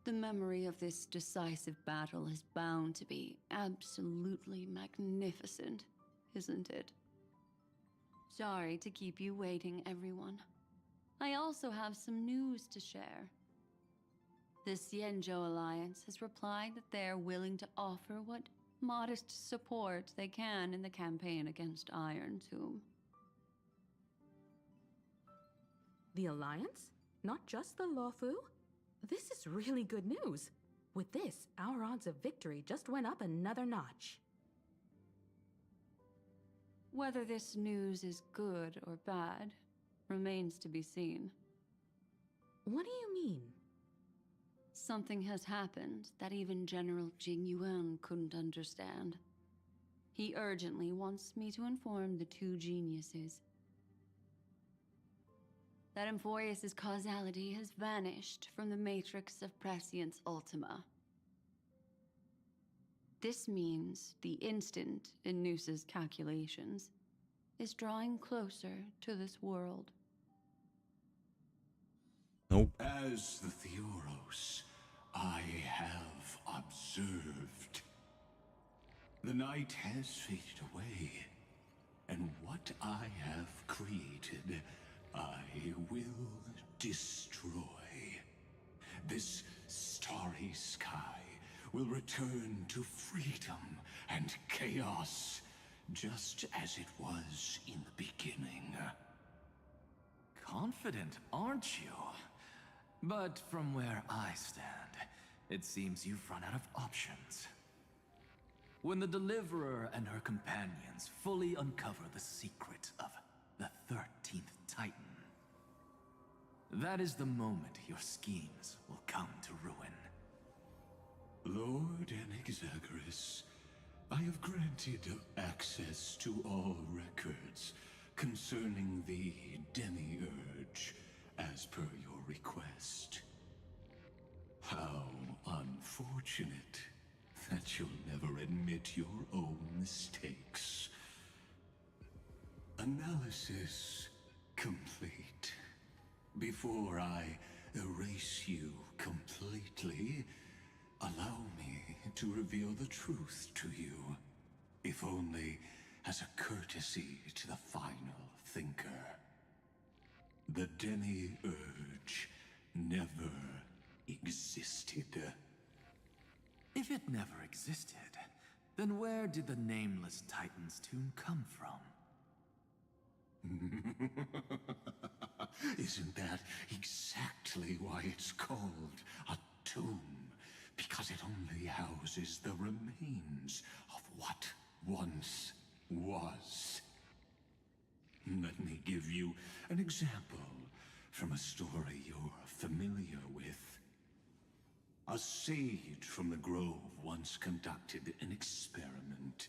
[SPEAKER 7] The memory of this decisive battle is bound to be absolutely magnificent, isn't it? Sorry to keep you waiting, everyone. I also have some news to share. The Xianzhou Alliance has replied that they're willing to offer what modest support they can in the campaign against Iron Tomb.
[SPEAKER 13] The Alliance? Not just the Luofu? This is really good news. With this, our odds of victory just went up another notch.
[SPEAKER 7] Whether this news is good or bad remains to be seen.
[SPEAKER 13] What do you mean?
[SPEAKER 7] Something has happened that even General Jing Yuan couldn't understand. He urgently wants me to inform the two geniuses that Emphorius' causality has vanished from the matrix of Prescience Ultima. This means the instant in Noose's calculations is drawing closer to this world.
[SPEAKER 1] Nope.
[SPEAKER 14] As the Theoros, I have observed. The night has faded away, and what I have created, I will destroy. This starry sky will return to freedom and chaos, just as it was in the beginning.
[SPEAKER 2] Confident, aren't you? But from where I stand, it seems you've run out of options. When the Deliverer and her companions fully uncover the secret of the 13th Titan, that is the moment your schemes will come to ruin.
[SPEAKER 14] Lord Anexagorus, I have granted access to all records concerning the Demiurge, as per your request. How unfortunate that you'll never admit your own mistakes. Analysis complete. Before I erase you completely, allow me to reveal the truth to you, if only as a courtesy to the final thinker. The Demiurge never existed.
[SPEAKER 2] If it never existed, then where did the Nameless Titan's tomb come from?
[SPEAKER 14] Isn't that exactly why it's called a tomb? Because it only houses the remains of what once was. Let me give you an example from a story you're familiar with. A sage from the Grove once conducted an experiment.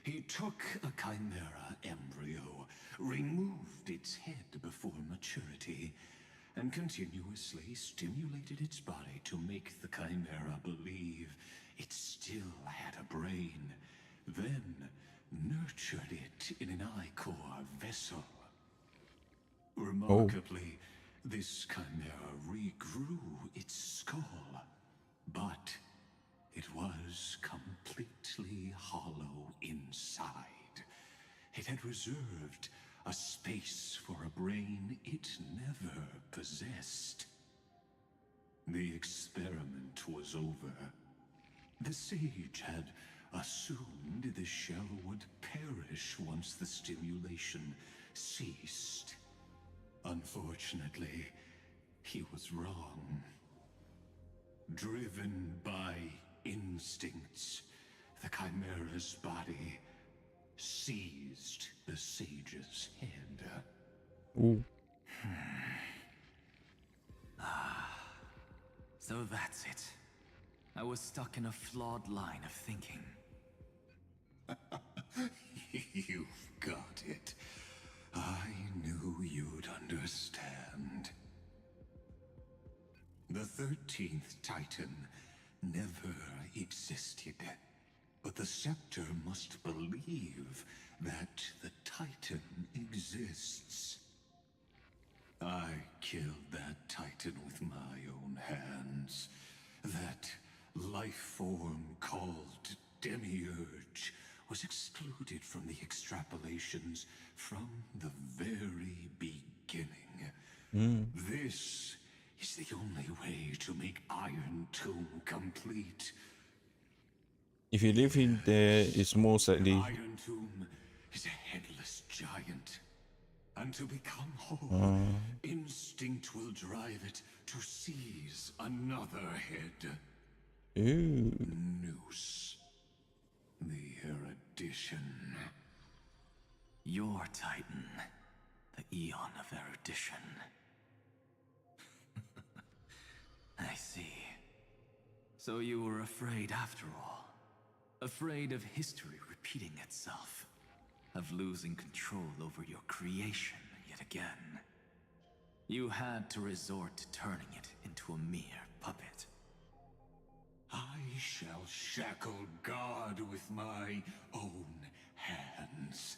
[SPEAKER 14] He took a chimera embryo, removed its head before maturity, and continuously stimulated its body to make the chimera believe it still had a brain, then nurtured it in an ichor vessel. Remarkably, this chimera regrew its skull, but it was completely hollow inside. It had reserved a space for a brain it never possessed. The experiment was over. The sage had assumed the shell would perish once the stimulation ceased. Unfortunately, he was wrong. Driven by instincts, the chimera's body seized the sage's head.
[SPEAKER 1] Ooh.
[SPEAKER 2] So that's it. I was stuck in a flawed line of thinking.
[SPEAKER 14] You've got it. I knew you'd understand. The 13th Titan never existed. But the Scepter must believe that the Titan exists. I killed that Titan with my own hands. That life form called Demiurge was excluded from the extrapolations from the very beginning. This is the only way to make Iron Tomb complete.
[SPEAKER 1] If you live in there, it's most likely.
[SPEAKER 14] Iron Tomb is a headless giant. And to become whole, instinct will drive it to seize another head.
[SPEAKER 1] Ooh.
[SPEAKER 14] Noose. The erudition.
[SPEAKER 15] Your Titan. The Eon of Erudition. I see. So you were afraid after all. Afraid of history repeating itself. Of losing control over your creation yet again. You had to resort to turning it into a mere puppet.
[SPEAKER 14] I shall shackle God with my own hands.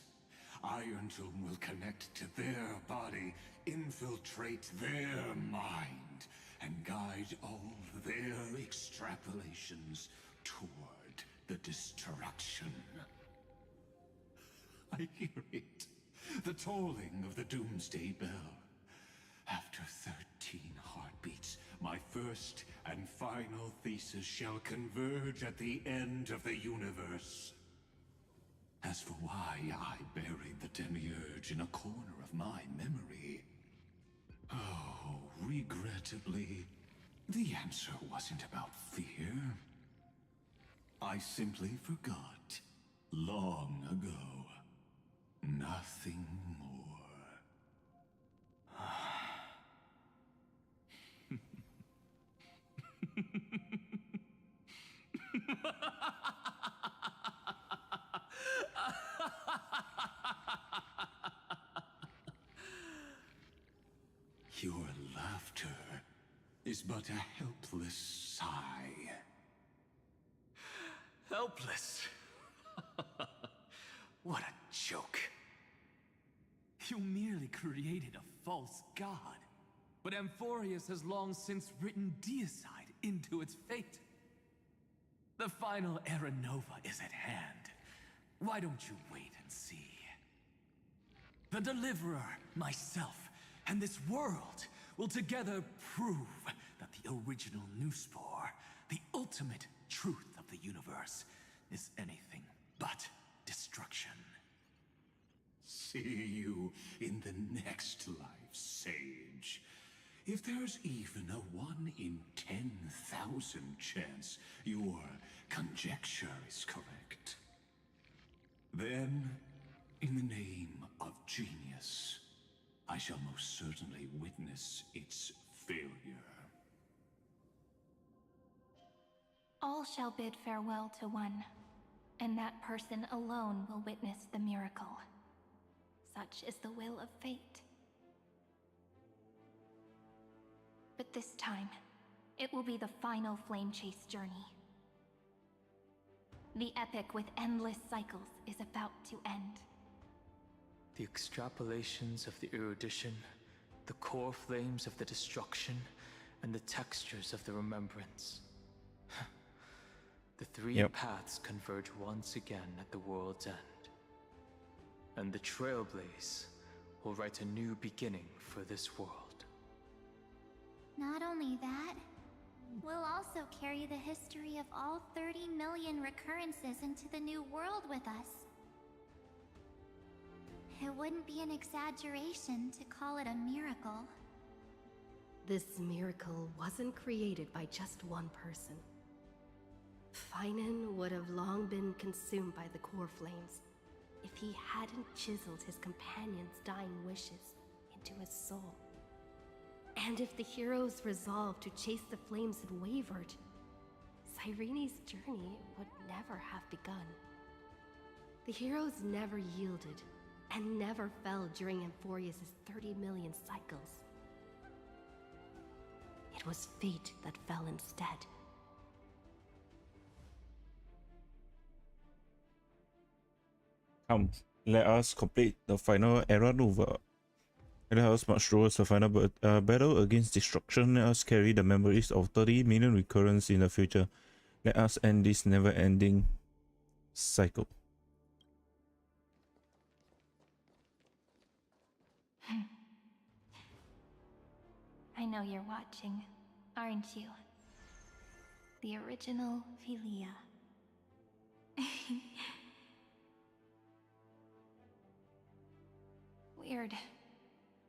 [SPEAKER 14] Iron Tomb will connect to their body, infiltrate their mind, and guide all their extrapolations toward the destruction. I hear it. The tolling of the Doomsday Bell. After 13 heartbeats, my first and final thesis shall converge at the end of the universe. As for why I buried the Demiurge in a corner of my memory, oh, regrettably, the answer wasn't about fear. I simply forgot, long ago. Nothing more. Your laughter is but a helpless sigh.
[SPEAKER 15] Helpless? What a joke. You merely created a false god. But Amphorius has long since written deicide into its fate. The final Era Nova is at hand. Why don't you wait and see? The Deliverer, myself, and this world will together prove that the original Newspore, the ultimate truth of the universe, is anything but destruction.
[SPEAKER 14] See you in the next life, Sage. If there's even a 1 in 10,000 chance your conjecture is correct, then, in the name of genius, I shall most certainly witness its failure.
[SPEAKER 3] All shall bid farewell to one, and that person alone will witness the miracle. Such is the will of fate. But this time, it will be the final flame chase journey. The epic with endless cycles is about to end.
[SPEAKER 2] The extrapolations of the erudition, the core flames of the destruction, and the textures of the remembrance. The three paths converge once again at the world's end. And the Trailblaze will write a new beginning for this world.
[SPEAKER 11] Not only that, we'll also carry the history of all 30 million recurrences into the new world with us. It wouldn't be an exaggeration to call it a miracle.
[SPEAKER 9] This miracle wasn't created by just one person. Finan would have long been consumed by the core flames if he hadn't chiseled his companion's dying wishes into his soul. And if the hero's resolve to chase the flames had wavered, Cyrene's journey would never have begun. The heroes never yielded and never fell during Amphorius' 30 million cycles. It was fate that fell instead.
[SPEAKER 1] Come, let us complete the final era nova. Let us march towards the final battle against destruction. Let us carry the memories of 30 million recurrence in the future. Let us end this never-ending cycle.
[SPEAKER 3] I know you're watching, aren't you? The original Philia. Weird.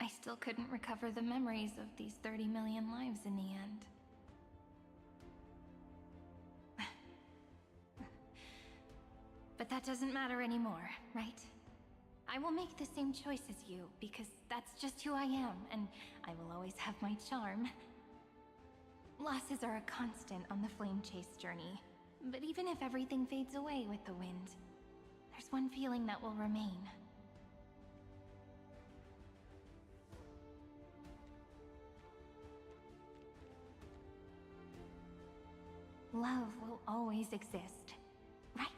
[SPEAKER 3] I still couldn't recover the memories of these 30 million lives in the end. But that doesn't matter anymore, right? I will make the same choice as you, because that's just who I am, and I will always have my charm. Losses are a constant on the flame chase journey, but even if everything fades away with the wind, there's one feeling that will remain. Love will always exist, right?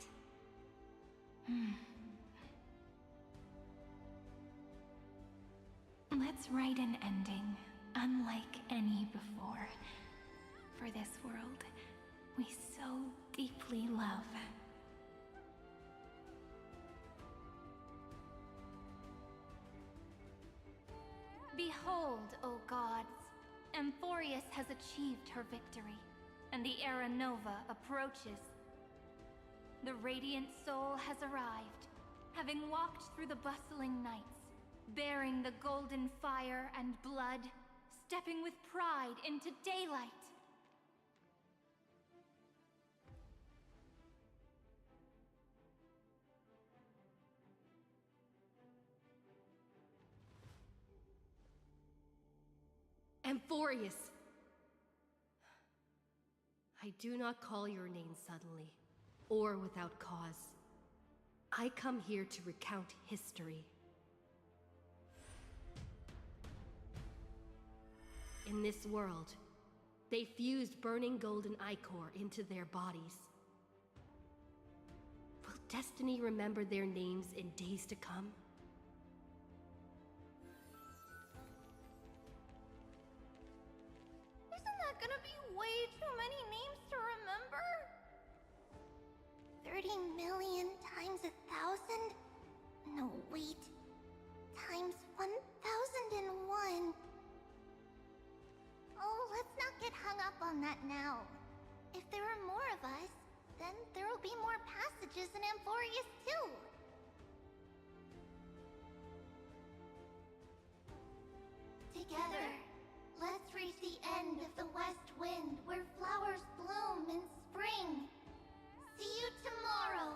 [SPEAKER 3] Let's write an ending, unlike any before. For this world, we so deeply love. Behold, O gods, Amphorius has achieved her victory, and the Era Nova approaches. The Radiant Soul has arrived, having walked through the bustling nights, bearing the golden fire and blood, stepping with pride into daylight.
[SPEAKER 9] Amphorius! I do not call your name suddenly, or without cause. I come here to recount history. In this world, they fused burning golden ichor into their bodies. Will destiny remember their names in days to come?
[SPEAKER 11] Isn't that gonna be way too many names to remember? 30 million times 1,000? No, wait. Times 1,001. Oh, let's not get hung up on that now. If there are more of us, then there will be more passages in Amphorius too. Together, let's reach the end of the west wind where flowers bloom in spring. See you tomorrow.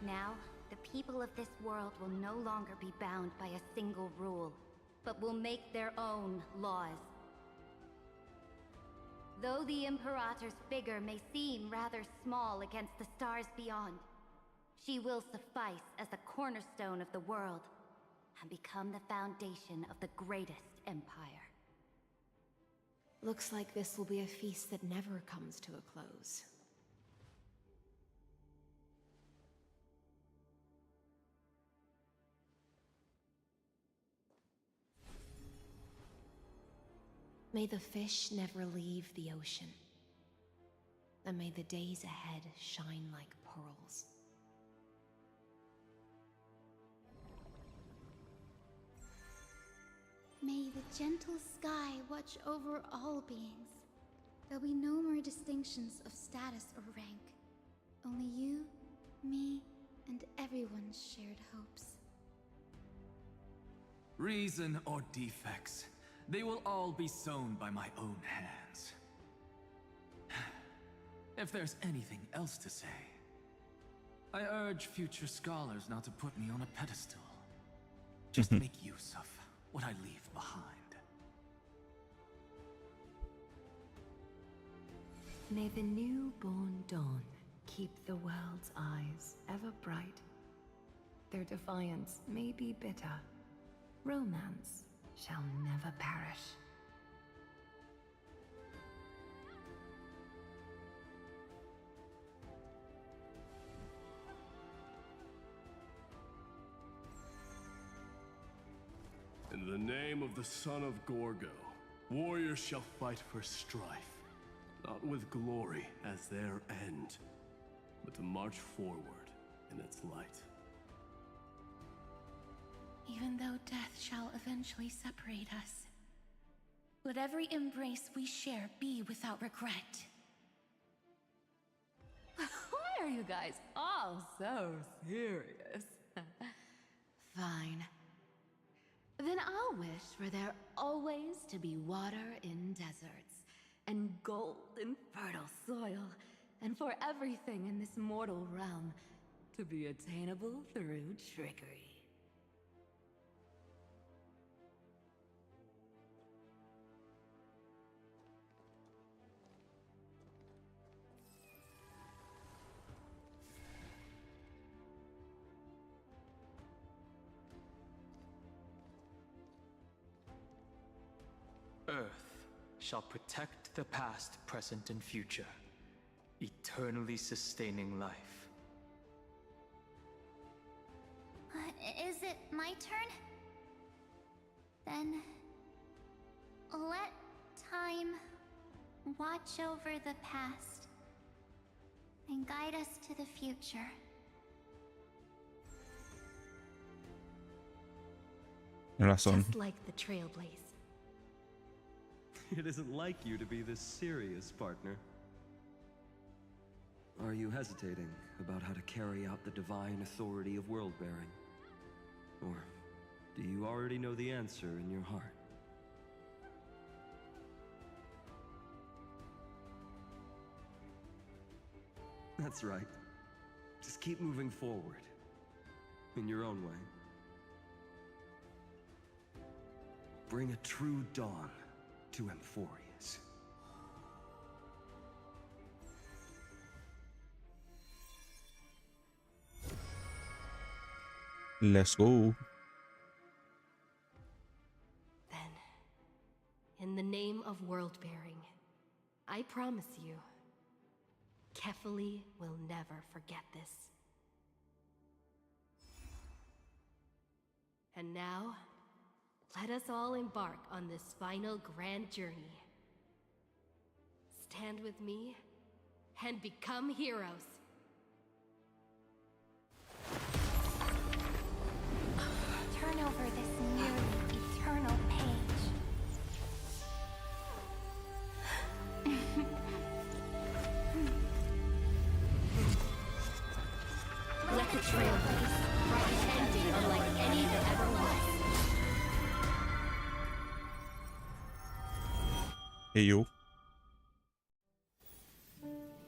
[SPEAKER 10] Now, the people of this world will no longer be bound by a single rule, but will make their own laws. Though the Imperator's figure may seem rather small against the stars beyond, she will suffice as the cornerstone of the world and become the foundation of the greatest empire.
[SPEAKER 9] Looks like this will be a feast that never comes to a close. May the fish never leave the ocean, and may the days ahead shine like pearls.
[SPEAKER 6] May the gentle sky watch over all beings. There'll be no more distinctions of status or rank. Only you, me, and everyone's shared hopes.
[SPEAKER 15] Reason or defects, they will all be sown by my own hands. If there's anything else to say, I urge future scholars not to put me on a pedestal. Just make use of what I leave behind.
[SPEAKER 16] May the newborn dawn keep the world's eyes ever bright. Their defiance may be bitter. Romance shall never perish.
[SPEAKER 17] In the name of the son of Gorgo, warriors shall fight for strife, not with glory as their end, but to march forward in its light.
[SPEAKER 8] Even though death shall eventually separate us, let every embrace we share be without regret.
[SPEAKER 16] Why are you guys all so serious?
[SPEAKER 7] Fine. Then I'll wish for there always to be water in deserts, and gold in fertile soil, and for everything in this mortal realm to be attainable through trickery.
[SPEAKER 2] Earth shall protect the past, present, and future, eternally sustaining life.
[SPEAKER 11] Is it my turn? Then let time watch over the past and guide us to the future.
[SPEAKER 1] Your last one.
[SPEAKER 9] Just like the Trailblaze.
[SPEAKER 18] It isn't like you to be this serious, partner. Are you hesitating about how to carry out the divine authority of world-bearing? Or do you already know the answer in your heart? That's right. Just keep moving forward. In your own way. Bring a true dawn to Emphorius.
[SPEAKER 1] Let's go.
[SPEAKER 9] Then, in the name of world-bearing, I promise you, Kefali will never forget this. And now, let us all embark on this final grand journey. Stand with me and become heroes.
[SPEAKER 3] Turn over this nearly eternal page.
[SPEAKER 9] Let the Trailblaze write an ending unlike any that ever was.
[SPEAKER 1] Hey, yo.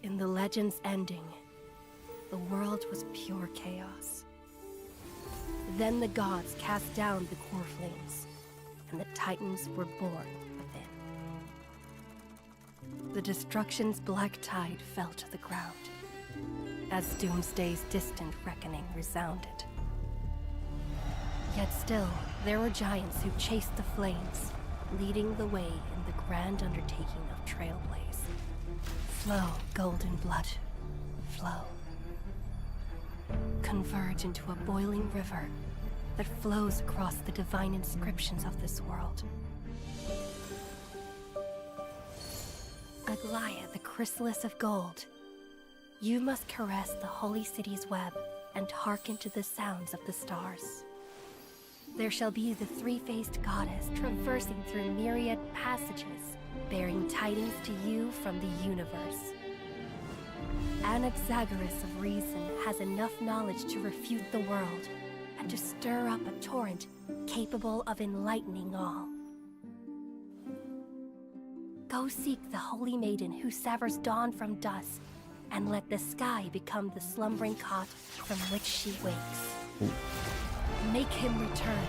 [SPEAKER 9] In the legend's ending, the world was pure chaos. Then the gods cast down the core flames, and the Titans were born within. The destruction's black tide fell to the ground, as Doomsday's distant reckoning resounded. Yet still, there were giants who chased the flames, leading the way in the grand undertaking of Trailblaze. Flow, golden blood, flow. Converge into a boiling river that flows across the divine inscriptions of this world. Aglaia, the chrysalis of gold, you must caress the holy city's web and hearken to the sounds of the stars. There shall be the three-faced goddess traversing through myriad passages, bearing tidings to you from the universe. Anaxagoras of reason has enough knowledge to refute the world and to stir up a torrent capable of enlightening all. Go seek the holy maiden who severs dawn from dusk and let the sky become the slumbering cot from which she wakes.
[SPEAKER 1] Ooh.
[SPEAKER 9] Make him return.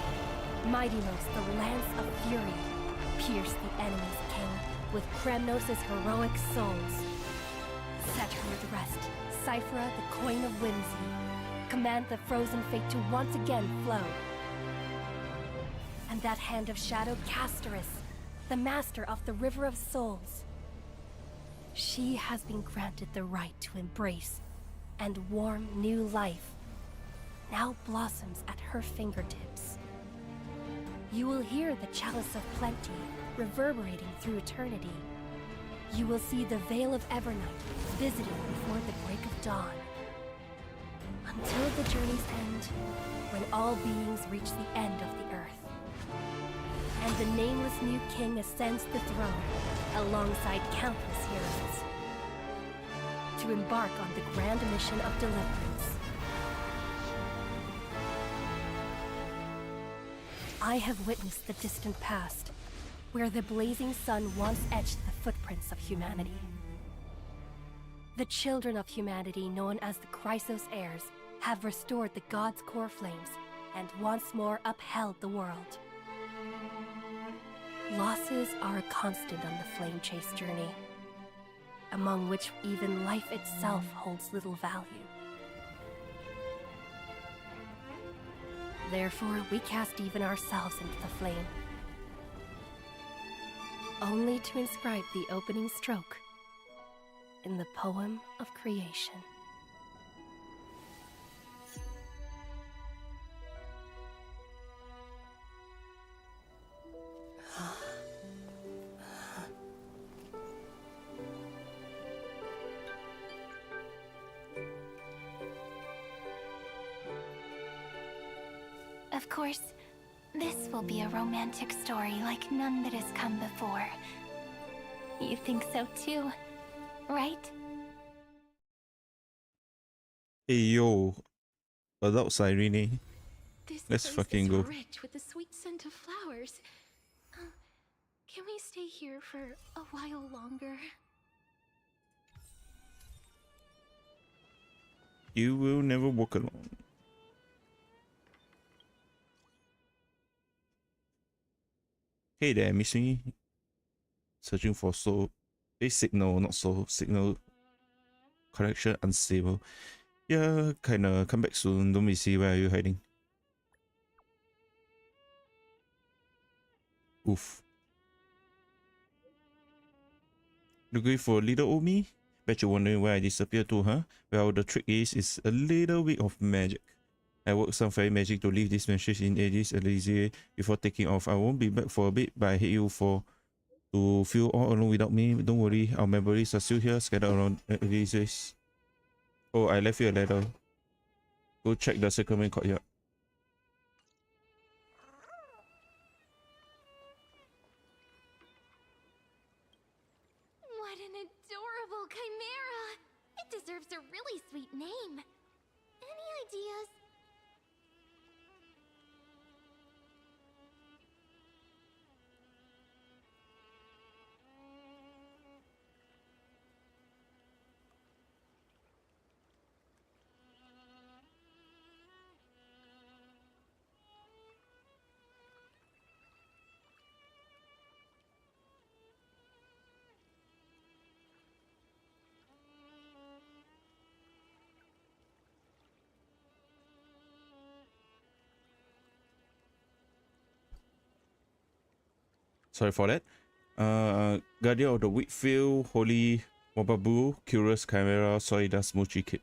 [SPEAKER 9] Mightynos, the lance of fury, pierce the enemy's king with Kremnos' heroic souls. Set her at rest, Cyphera, the coin of whimsy. Command the frozen fate to once again flow. And that hand of shadow, Castoris, the master of the River of Souls. She has been granted the right to embrace and warm new life. Now blossoms at her fingertips. You will hear the chalice of plenty reverberating through eternity. You will see the Veil of Evernight visiting before the break of dawn. Until the journey's end, when all beings reach the end of the earth. And the nameless new king ascends the throne alongside countless heroes to embark on the grand mission of deliverance. I have witnessed the distant past, where the blazing sun once etched the footprints of humanity. The children of humanity, known as the Chrysos heirs, have restored the gods' core flames and once more upheld the world. Losses are a constant on the flame chase journey, among which even life itself holds little value. Therefore, we cast even ourselves into the flame, only to inscribe the opening stroke in the poem of creation.
[SPEAKER 3] Of course, this will be a romantic story like none that has come before. You think so too, right?
[SPEAKER 1] Hey yo, adult Irene.
[SPEAKER 19] This
[SPEAKER 1] Let's
[SPEAKER 19] place
[SPEAKER 1] fucking
[SPEAKER 19] is
[SPEAKER 1] go.
[SPEAKER 19] rich with the sweet scent of flowers. Can we stay here for a while longer?
[SPEAKER 1] You will never walk alone. Hey there, miss me. Searching for soul. Signal, not soul. Signal. Connection unstable. Yeah, kinda. Come back soon. Don't be see. Where are you hiding? Oof. Looking for little old me? Bet you're wondering where I disappeared to, huh? Well, the trick is, it's a little bit of magic. I worked some fairy magic to leave this message in Aegis Elysiae before taking off. I won't be back for a bit, but I hate you to feel all alone without me. Don't worry, our memories are still here, scattered around Elysiae. Oh, I left you a letter. Go check the Sacrament Courtyard.
[SPEAKER 11] What an adorable chimera! It deserves a really sweet name. Any ideas?
[SPEAKER 1] Sorry for that. Guardian of the Wheatfield, Holy Wababu, Curious Chimera, Soidas Mochi Kid.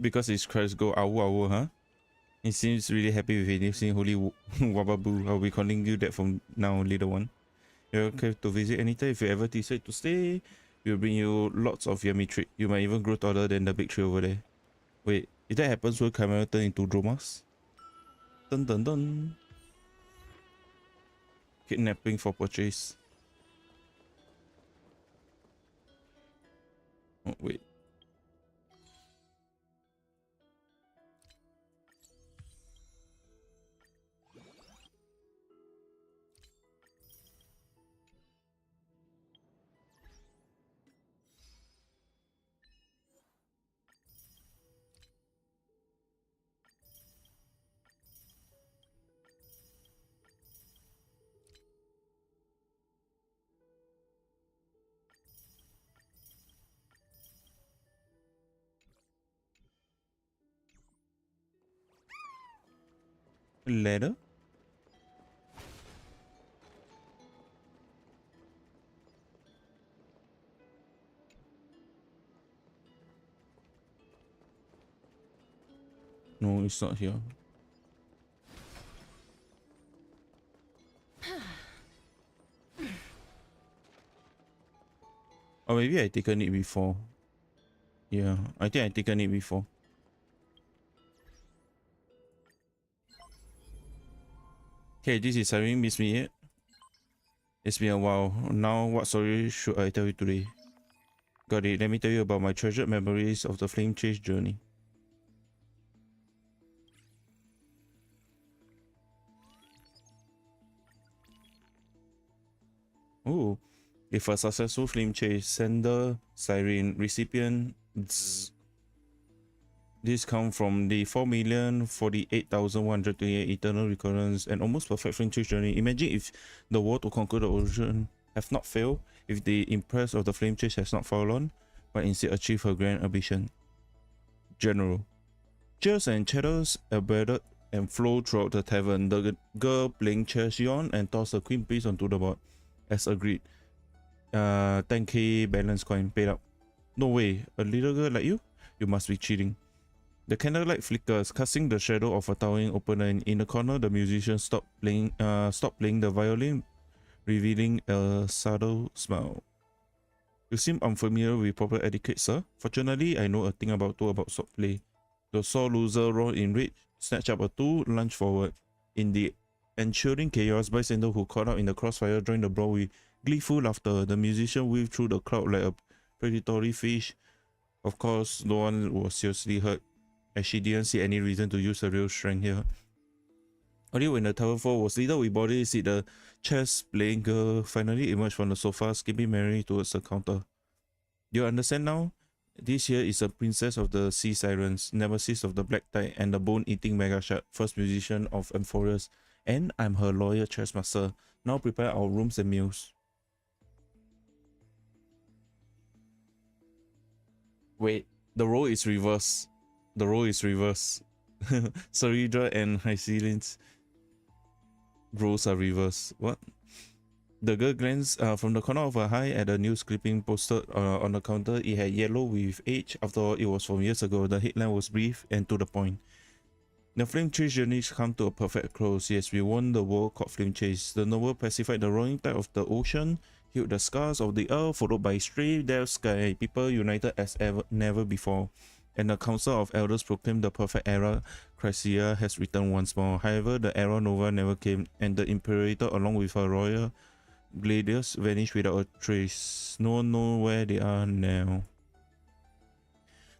[SPEAKER 1] Because his cries go ow ow, huh? He seems really happy with it. Saying Holy Wababu. I'll be calling you that from now, little one. You're okay to visit anytime. If you ever decide to stay, we'll bring you lots of yummy treat. You might even grow taller than the big tree over there. Wait, if that happens, will Chimera turn into Dromas? Dun dun dun. Kidnapping for purchase. Oh, wait. ladder. No, it's not here. Or maybe I taken it before. Yeah, I think I taken it before. Okay, this is having missed me yet. It's been a while. Now, what story should I tell you today? Got it. Let me tell you about my treasured memories of the flame chase journey. Oh, if a successful flame chase, sender, siren, recipient, this come from the 4,048,128 eternal recurrence and almost perfect flame chase journey. Imagine if the war to conquer the ocean have not failed, if the impress of the flame chase has not fallen, but instead achieved her grand ambition. General. Cheers and chatters abraded and flow throughout the tavern. The girl playing chess yawned and tossed a queen piece onto the board. As agreed. 10k balance coin paid up. No way, a little girl like you? You must be cheating. The candlelight flickers, casting the shadow of a towering opponent. In the corner, the musician stopped playing the violin, revealing a subtle smile. You seem unfamiliar with proper etiquette, sir. Fortunately, I know a thing about swordplay. The sore loser roared in rage, snatched up a tool, lunged forward. In the ensuing chaos, bystander who caught up in the crossfire joined the brawl with gleeful laughter. The musician weaved through the crowd like a predatory fish. Of course, no one was seriously hurt, as she didn't see any reason to use her real strength here. Only when the tower floor was littered with bodies did the chess-playing girl finally emerge from the sofa, skipping merrily towards the counter. Do you understand now? This here is a princess of the sea sirens, nemesis of the black tide, and the bone-eating mega shark, first musician of Amphorius, and I'm her loyal chess master. Now prepare our rooms and meals. Wait, the role is reversed. The role is reversed. Saridra and Hyceline's roles are reversed. What? The girl glanced from the corner of her eye at a news clipping posted on the counter. It had yellow with age. After all, it was from years ago. The headline was brief and to the point. The flame chase journey come to a perfect close. Yes, we won the war called flame chase. The novel pacified the roaring tide of the ocean, healed the scars of the earth, followed by stray death sky. People united as never before. And the Council of Elders proclaimed the perfect era. Chrysia has returned once more. However, the era Nova never came, and the Imperator, along with her royal gladiators, vanished without a trace. No one knows where they are now.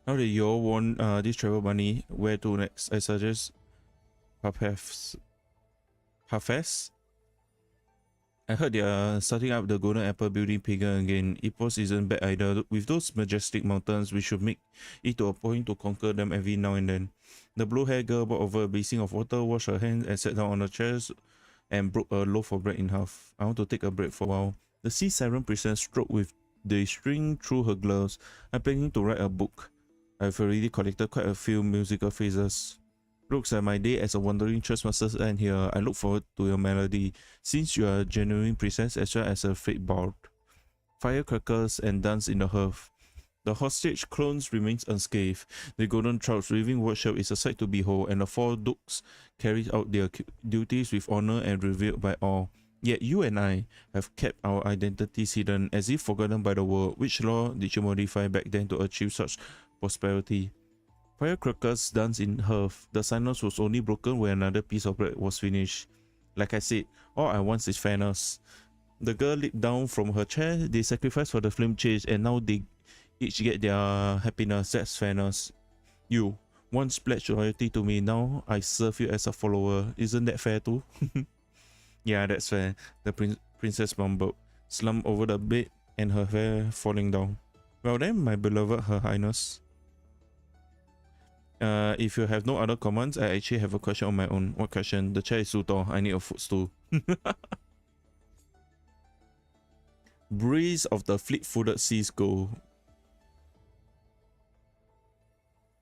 [SPEAKER 1] Now that you all won this travel money, where to next? I suggest Hafez. I heard they are starting up the Golden Apple building pagan again. Epos isn't bad either. With those majestic mountains, we should make it to a point to conquer them every now and then. The blue-haired girl brought over a basin of water, washed her hands, and sat down on a chair and broke a loaf of bread in half. I want to take a break for a while. The sea siren princess stroked with the string through her gloves. I'm planning to write a book. I've already collected quite a few musical phrases. Looks like my day as a wandering chess master end here. I look forward to your melody, since you are a genuine princess as well as a fate bard. Firecrackers and dance in the hearth. The hostage clones remains unscathed. The golden trout's raving worship is a sight to behold, and the four dukes carried out their duties with honor and revered by all. Yet you and I have kept our identities hidden, as if forgotten by the world. Which law did you modify back then to achieve such prosperity? Firecrackers danced in hearth. The silence was only broken when another piece of bread was finished. Like I said, all I want is fairness. The girl leaped down from her chair. They sacrificed for the flame chase, and now they each get their happiness. That's fairness. You once pledged loyalty to me. Now I serve you as a follower. Isn't that fair too? Yeah, that's fair. The princess mumbled, slumped over the bed, and her hair falling down. Well then, my beloved Her Highness. If you have no other comments, I actually have a question on my own. What question? The chair is too tall. I need a footstool. Breeze of the fleet-footed seas go.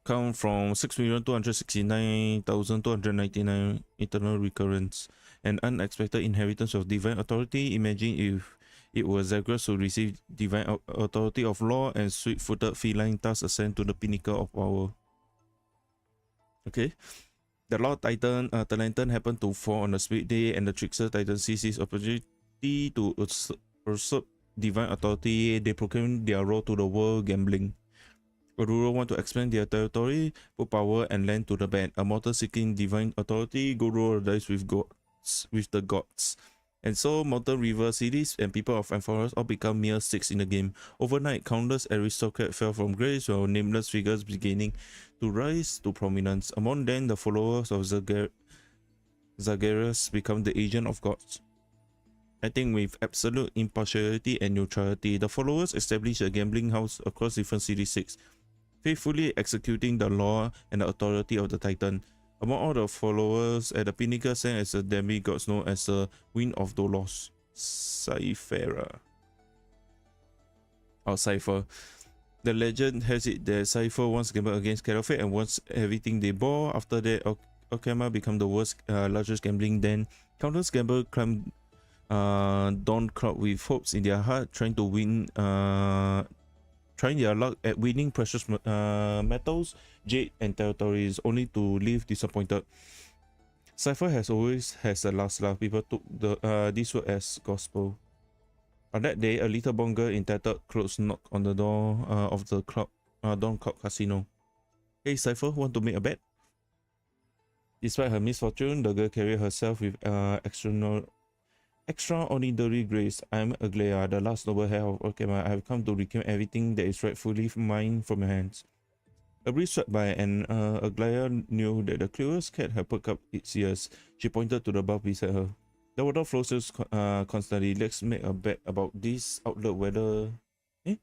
[SPEAKER 1] come from 6,269,299 eternal recurrence. An unexpected inheritance of divine authority. Imagine if it was Zagreus who received divine authority of law and sweet-footed feline thus ascend to the pinnacle of power. Okay. The Lord Titan, Talenton happened to fall on a spirit day, and the Trickster Titan seized his opportunity to usurp divine authority. They proclaimed their role to the world, gambling. A ruler want to expand their territory, put power and land to the band. A mortal seeking divine authority, go roll dice with the gods. And so mountain river cities and people of Amphoros all become mere sticks in the game. Overnight, countless aristocrats fell from grace, while nameless figures beginning to rise to prominence. Among them, the followers of Zagreus become the agent of gods. Acting with absolute impartiality and neutrality, the followers established a gambling house across different city-states, faithfully executing the law and the authority of the Titan. Among all the followers, at the pinnacle stand as a demigod known as the Wind of Dolos, Cypher. Or Cypher. The legend has it that Cypher once gambled against Caliphate and once everything they bore. After that, Okama became the world's largest gambling den. Countless gamblers climbed Dawn Cloud with hopes in their heart, trying their luck at winning precious metals, jade, and territories, only to leave disappointed. Cypher has always has the last laugh. People took this word as gospel. On that day, a little blonde girl in tattered clothes knocked on the door of the Dawn Cloud Casino. Hey Cypher, want to make a bet? Despite her misfortune, the girl carried herself with extraordinary grace. I am Aglaia, the last noble heir of Okama. I have come to reclaim everything that is rightfully mine from your hands. A breeze swept by, and Aglaia knew that the curious cat had perked up its ears. She pointed to the bath beside her. The water flows constantly. Let's make a bet about this outlet whether a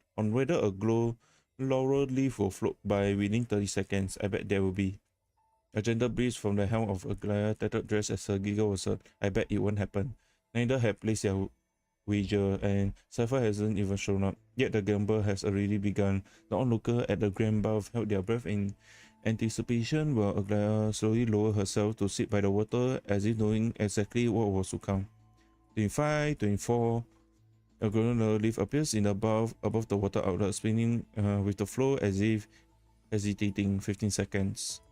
[SPEAKER 1] laurel leaf will float by within 30 seconds. I bet there will be. A gentle breeze from the helm of Aglaia, tattered dress as her giggle was heard. I bet it won't happen. Neither had placed their wager, and Cypher hasn't even shown up. Yet the gamble has already begun. The onlooker at the grand bath held their breath in anticipation, while Aglaia slowly lowered herself to sit by the water, as if knowing exactly what was to come. 25, 24. A golden leaf appears in the bath above the water outlet, spinning with the flow as if hesitating. 15 seconds.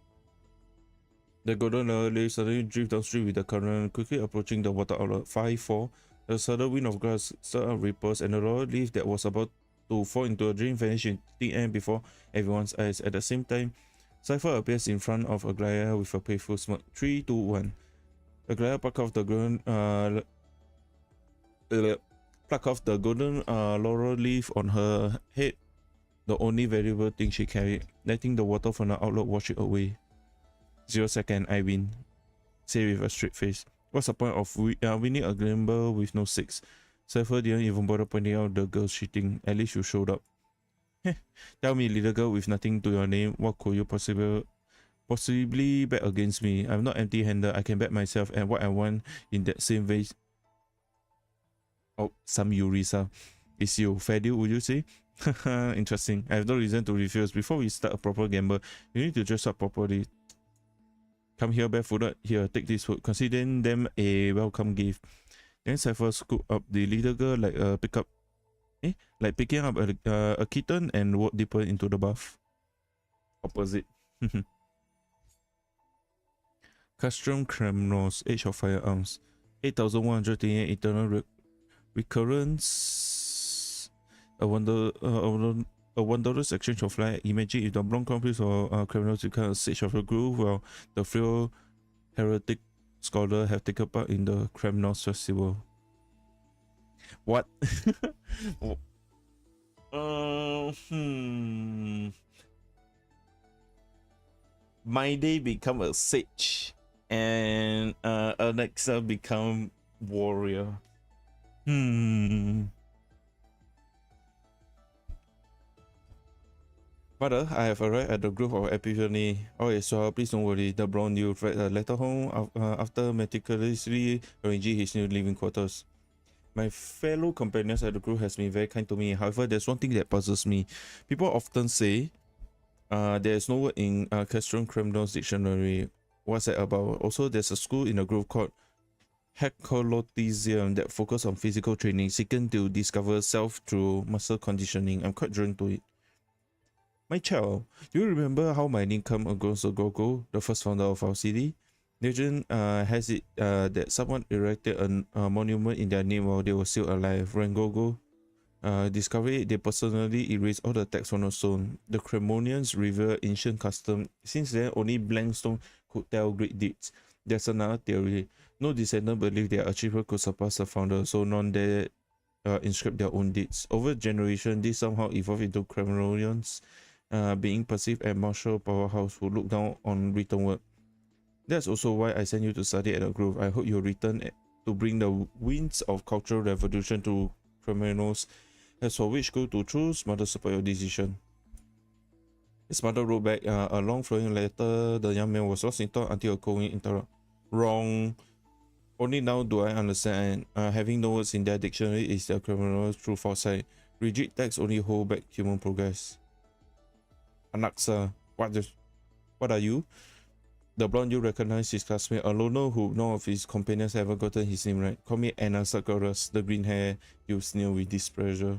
[SPEAKER 1] The golden leaf suddenly drifted downstream with the current, quickly approaching the water outlet. 5, 4. A sudden wind of grass stirred up ripples, and the laurel leaf that was about to fall into a dream vanished in the air before everyone's eyes. At the same time, Cypher appears in front of Aglaia with a playful smirk. 3, 2, 1. Aglaia plucked off the golden laurel leaf on her head, the only valuable thing she carried, letting the water from the outlet wash it away. 0 second, I win. Say with a straight face. What's the point of winning a gamble with no 6? Cypher didn't even bother pointing out the girl's cheating. At least you showed up. Tell me, little girl with nothing to your name, what could you possibly bet against me? I'm not empty-handed. I can bet myself and what I want in that same vase. Oh, some Yurisa. It's you. Fair deal, would you say? Interesting. I have no reason to refuse. Before we start a proper gamble, you need to dress up properly. Come here barefooted. Here, take this food. Consider them a welcome gift. Then Cypher scooped up the little girl like picking up a kitten and walked deeper into the bath. Opposite. Custom Kremnos, Age of Firearms. 8,128 eternal recurrence. A wondrous exchange of light. Imagine if the blonde companies or criminals become a sage of a groove, while the frail heretic scholar have taken part in the Kremnos festival. What? My day become a sage, and Alexa become warrior. Mother, I have arrived at the grove of Epiphany. Oh yes, so please don't worry. The brown youth read a letter home after meticulously arranging his new living quarters. My fellow companions at the group has been very kind to me. However, there's one thing that puzzles me. People often say There's no word in Castron Criminal's dictionary. What's that about? Also, there's a school in the grove called Hecolotism that focus on physical training, seeking to discover self through muscle conditioning. I'm quite drawn to it. My child, do you remember how my name came across the Gogo, the first founder of our city? Legend has it that someone erected a monument in their name while they were still alive. When Gogo discovered it, they personally erased all the text from the stone. The Cremonians revere ancient custom. Since then, only blank stone could tell great deeds. There's another theory. No descendant believed their achievement could surpass the founder, so none dare inscribe their own deeds. Over generation, this somehow evolved into Cremonians, being perceived as martial powerhouse who look down on written work. That's also why I sent you to study at the Grove. I hope you'll return to bring the winds of cultural revolution to Cremonians. As for which school to choose, mother support your decision. His mother wrote back a long flowing letter. The young man was lost in thought until a calling interrupt. Wrong. Only now do I understand. Having no words in their dictionary is the criminal's true foresight. Rigid texts only hold back human progress. Anaxa, what are you? The blonde you recognized his classmate, a loner who none of his companions ever gotten his name right. Call me Anasaurus, the green hair you sneer with displeasure.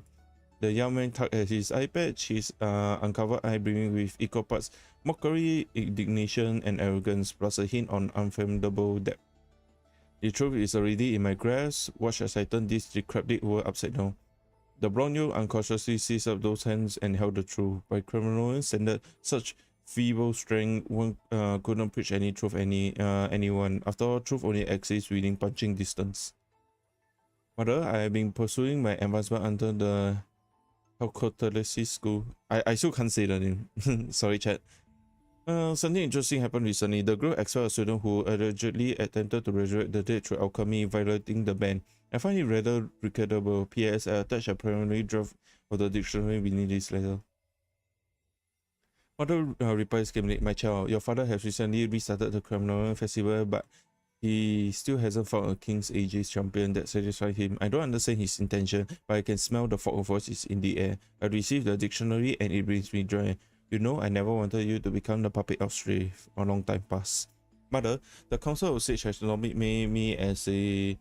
[SPEAKER 1] The young man tugged at his eye patch, his uncovered eye brimming with equal parts mockery, indignation, and arrogance, plus a hint on unfathomable depth. The truth is already in my grasp. Watch as I turn this decrepit world upside down. The blonde youth unconsciously seized up those hands and held the truth. By criminal standard, such feeble strength one couldn't preach any truth anyone. After all, truth only exists within punching distance. Mother, I have been pursuing my advancement under the Hecolotism school. I still can't say the name. Sorry, chat. Something interesting happened recently. The group expelled a student who allegedly attempted to resurrect the dead through alchemy, violating the ban. I find it rather regrettable. P.S. I attached a primary draft of the dictionary beneath this letter. Mother replies came late. My child, your father has recently restarted the criminal festival, but he still hasn't found a King's Aegis champion that satisfies him. I don't understand his intention, but I can smell the fog of voices in the air. I received the dictionary and it brings me joy. You know, I never wanted you to become the puppet of Strafe. A long time passed. Mother, the Council of Sage has nominated me as the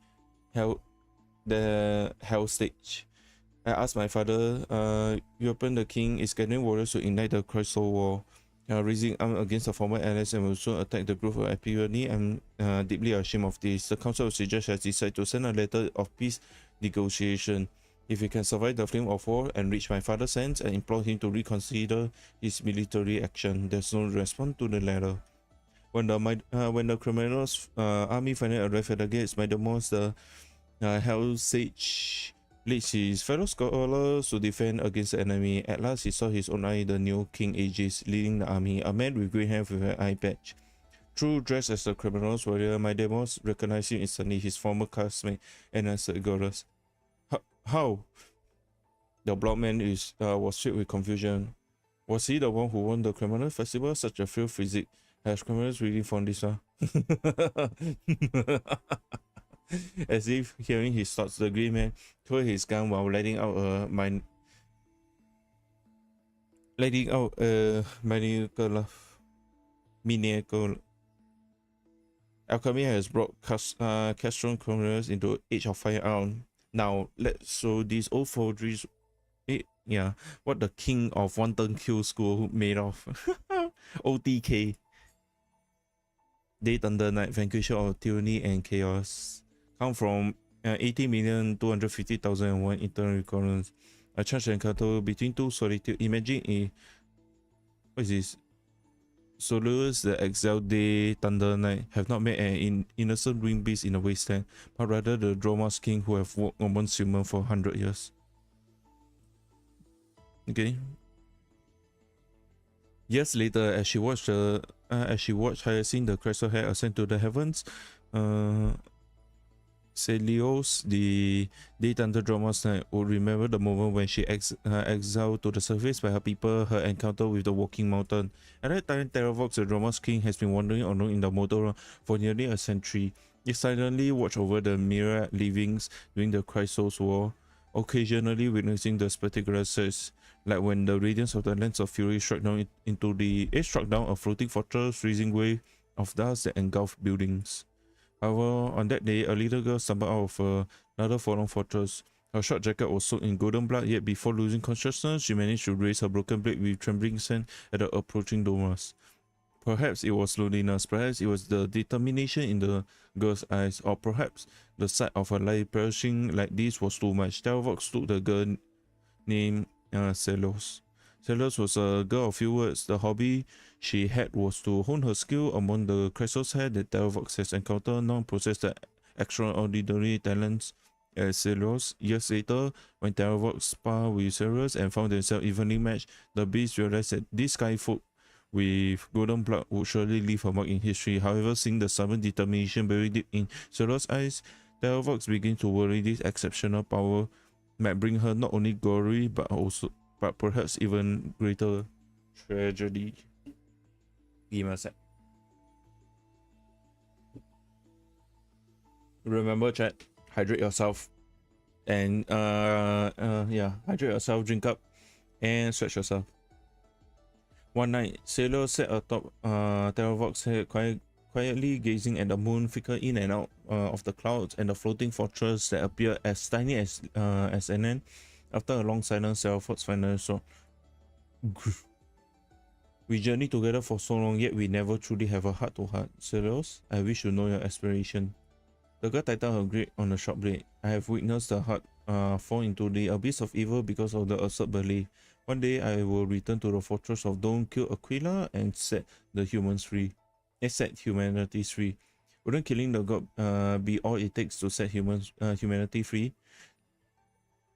[SPEAKER 1] Hell Stage. I asked my father, European the King is gathering warriors to ignite the Crystal War, raising arms against the former allies and will soon attack the group of Epiphany. I'm deeply ashamed of this. The Council of Sages has decided to send a letter of peace negotiation. If he can survive the flame of war and reach my father's hands, and implore him to reconsider his military action. There's no response to the letter. When the criminals' army finally arrived at the gates, Maidemos, the Hell Sage, leads his fellow scholars to defend against the enemy. At last, he saw his own eye, the new King Aegis, leading the army, a man with grey hair with an eye patch. True, dressed as the criminal's warrior, Maidemos recognized him instantly, his former classmate, and answered Gorus. How? The blonde man was filled with confusion. Was he the one who won the criminal festival? Such a field physique. Has criminals really found this one? As if hearing his thoughts, the green man twirled his gun while letting out a maniacal. Alchemy has brought Castron criminals into age of firearm. Now, let's show these old forgeries. Yeah, what the king of wanton kill school made of. OTK. Day Thunder Night, Vanquisher of Tyranny and Chaos. Come from 80,250,001 internal recurrence. A charged encounter between two solitude. Imagine a. What is this? Solus, the exiled Day Thunder Knight, have not met an innocent winged beast in the wasteland, but rather the Droma's king who have walked amongst humans for 100 years. Okay. Years later, as she watched Hyacinth, the crystal head, ascend to the heavens, Celios, the Day Thunder Droma's Knight, would remember the moment when she exiled to the surface by her people, her encounter with the Walking Mountain. At that time, Terravox, the Droma's king, has been wandering alone in the Motor for nearly a century. He silently watched over the myriad livings during the Chrysos War, occasionally witnessing the spectacular search like when the radiance of the Lens of Fury struck down struck down a floating fortress, freezing wave of dust that engulfed buildings. However, on that day, a little girl stumbled out of another fallen fortress. Her short jacket was soaked in golden blood, yet before losing consciousness, she managed to raise her broken blade with trembling hand at the approaching Domas. Perhaps it was loneliness, perhaps it was the determination in the girl's eyes, or perhaps the sight of her life perishing like this was too much. Telvox took the girl named Celos. Celos was a girl of few words. The hobby she had was to hone her skill among the Chrysos hair that Telvox has encountered. None possessed the extraordinary talents as Celos. Years later, when Telvox sparred with Celos and found themselves evenly matched, the beast realized that these sky folk with golden blood would surely leave a mark in history. However, seeing the stubborn determination buried deep in Celos' eyes, Telvox began to worry this exceptional power might bring her not only glory but perhaps even greater tragedy. Give me a sec. Remember, chat, hydrate yourself, and hydrate yourself, drink up, and stretch yourself. One night, Sailor sat atop Telvox's head, quietly gazing at the moon flicker in and out of the clouds and the floating fortress that appeared as tiny as an ant. After a long silence, Telvox finally saw. We journeyed together for so long, yet we never truly have a heart-to-heart. Celos, I wish to know your aspiration. The girl tightened her grip on the short blade. I have witnessed the heart fall into the abyss of evil because of the absurd belief. One day I will return to the fortress of Dawn, kill Aquila, and set the humans free. Set humanity free. Wouldn't killing the god be all it takes to set humanity free?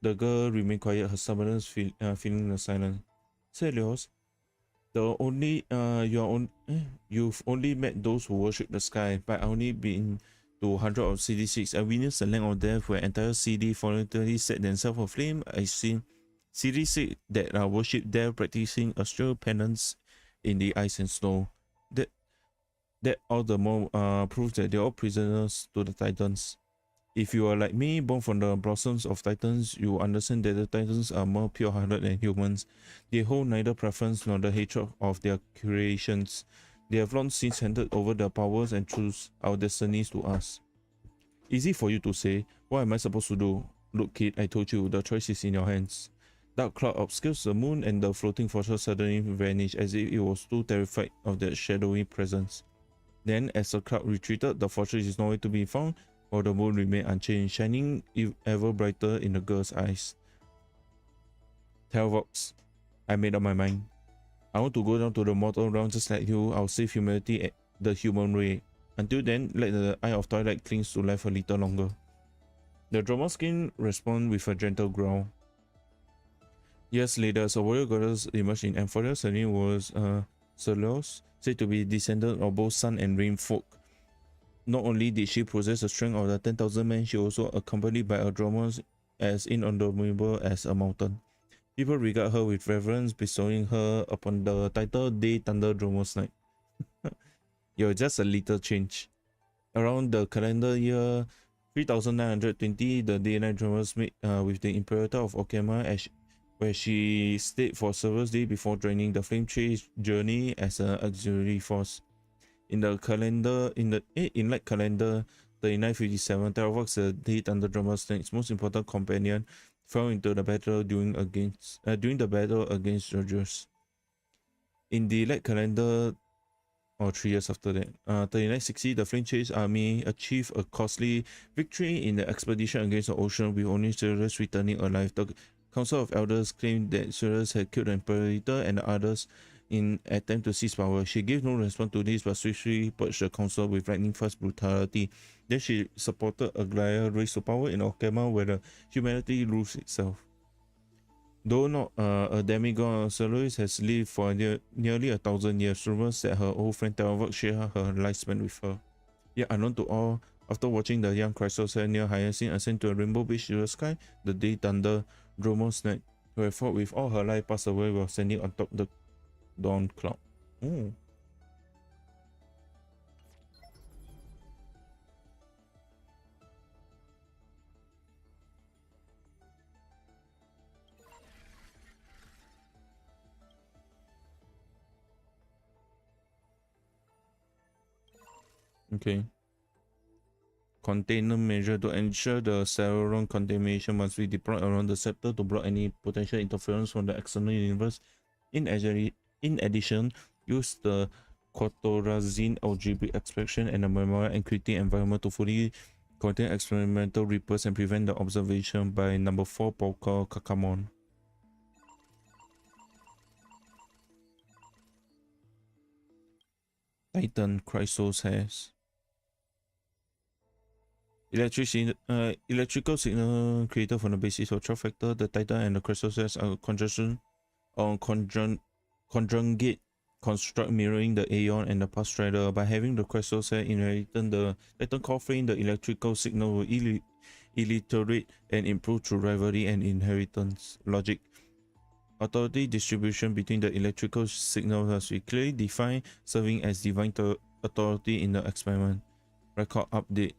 [SPEAKER 1] The girl remained quiet, her stubbornness filling the silence. Celos, you've only met those who worship the sky, but I only been to 100 of CD6. I witnessed the length of death where entire CD voluntarily set themselves aflame. I seen CD6 that worship death practicing astral penance in the ice and snow. That all the more proves that they're all prisoners to the Titans. If you are like me, born from the blossoms of Titans, you understand that the Titans are more pure-hearted than humans. They hold neither preference nor the hatred of their creations. They have long since handed over their powers and truths, our destinies, to us. Easy for you to say. What am I supposed to do? Look, kid, I told you, the choice is in your hands. Dark cloud obscures the moon, and the floating fortress suddenly vanished, as if it was too terrified of that shadowy presence. Then, as the cloud retreated, the fortress is nowhere to be found, while the moon remained unchanged, shining ever brighter in the girl's eyes. Telvox, I made up my mind. I want to go down to the mortal realm just like you. I'll save humanity the human way. Until then, let the Eye of Twilight cling to life a little longer. The Droma skin responded with a gentle growl. Years later, a warrior goddess emerged in Amphoria. Her name was Celos, said to be descendant of both sun and rain folk. Not only did she possess the strength of the 10,000 men, she also accompanied by a Droma as indomitable as a mountain. People regard her with reverence, bestowing her upon the title Day Thunder Dromos Night. You're just a little change. Around the calendar year 3920, the Day-Night Dromos met with the Imperator of Okema, where she stayed for several days before joining the Flame Chase journey as an auxiliary force. In light calendar 3957, Telvox, the Day Thunder Dromos Night's most important companion, fell into the battle during the battle against Georgios. In the light calendar, or 3 years after that, 3960, the Flame Chase army achieved a costly victory in the expedition against the ocean, with only Ceres returning alive. The Council of Elders claimed that Ceres had killed the Imperator and the others in attempt to seize power. She gave no response to this, but swiftly purged the council with lightning-fast brutality. Then she supported a Gaia raised to power in Okema, where the humanity rules itself. Though not a demigod, Celois has lived for nearly 1,000 years. Rumors that her old friend Telvox shared her lifespan with her. Yet unknown to all, after watching the young Chrysos near Hyacinth ascend to a rainbow beach to the sky, the Day Thunder Dromos Night, who had fought with all her life, passed away while standing on top the dawn cloud. Oh. Okay. Container measure to ensure the Sauron contamination must be deployed around the scepter to block any potential interference from the external universe. In addition, use the Quaterazine algebraic extraction and the memorial encrypting environment to fully contain experimental reapers and prevent the observation by number 4 Polka Kakamon. Titan Chrysos has electrical signal created from the basis of 12 factor. The Titan and the Chrysos has a conjugate construct mirroring the Aeon and the Past Strider. By having the Chrysos inherit the Titan core frame, the electrical signal will illiterate and improve through rivalry and inheritance logic. Authority distribution between the electrical signals must be clearly defined, serving as divine authority in the experiment. Record update.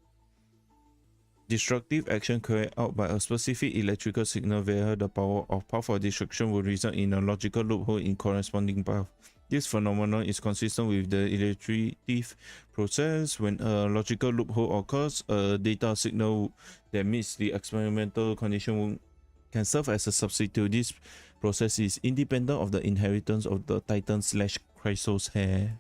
[SPEAKER 1] Destructive action carried out by a specific electrical signal via the power of path of destruction will result in a logical loophole in corresponding path. This phenomenon is consistent with the iterative process. When a logical loophole occurs, a data signal that meets the experimental condition can serve as a substitute. This process is independent of the inheritance of the Titan/Chrysos hair.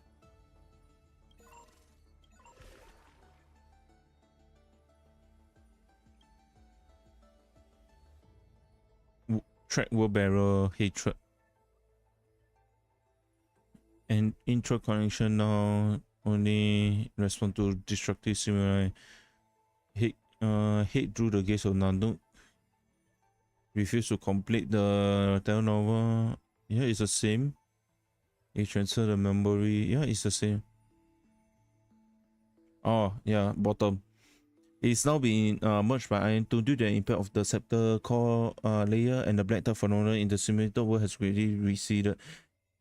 [SPEAKER 1] Track wheelbarrow hatred and intra-connection now only respond to destructive stimuli. Hate through the gates of Nanook. Refuse to complete the telenovela. Yeah, it's the same. You transfer the memory. Yeah, it's the same. Oh, yeah, bottom. It's now being merged by Iron 2 due to the impact of the scepter core layer, and the black tap phenomenon in the simulated world has really receded.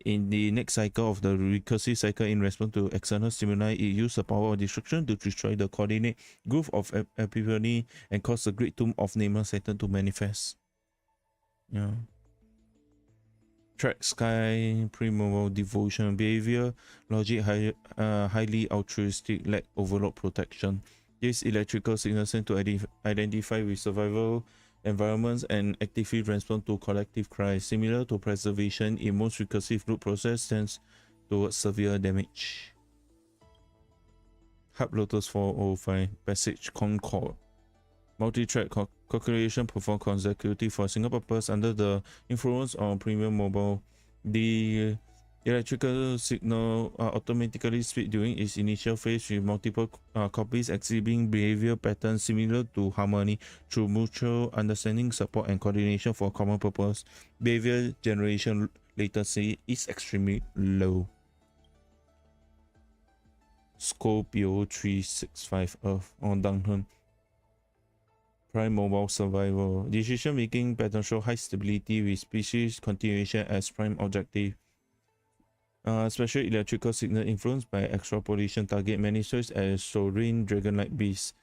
[SPEAKER 1] In the next cycle of the recursive cycle, in response to external stimuli, it used the power of destruction to destroy the coordinate groove of Epiphany and cause the Great Tomb of Nameless Titan to manifest. Yeah. Track Sky, Primeval Devotion, Behavior, Logic, highly altruistic, lack overload protection. This electrical signals tend to identify with survival environments and actively respond to collective cries. Similar to preservation, in most recursive loop process tends towards severe damage. Hub Lotus 405, Passage Concord. Multi-track calculation performed consecutively for a single purpose under the influence of premium mobile. The electrical signal automatically split during its initial phase with multiple copies exhibiting behavior patterns similar to harmony through mutual understanding, support, and coordination for a common purpose. Behavior generation latency is extremely low. Scorpio 365 Earth on Dunham. Prime Mobile Survival. Decision making pattern show high stability with species continuation as prime objective. Special electrical signal influenced by extrapolation target manifests as sovereign dragon-like beasts.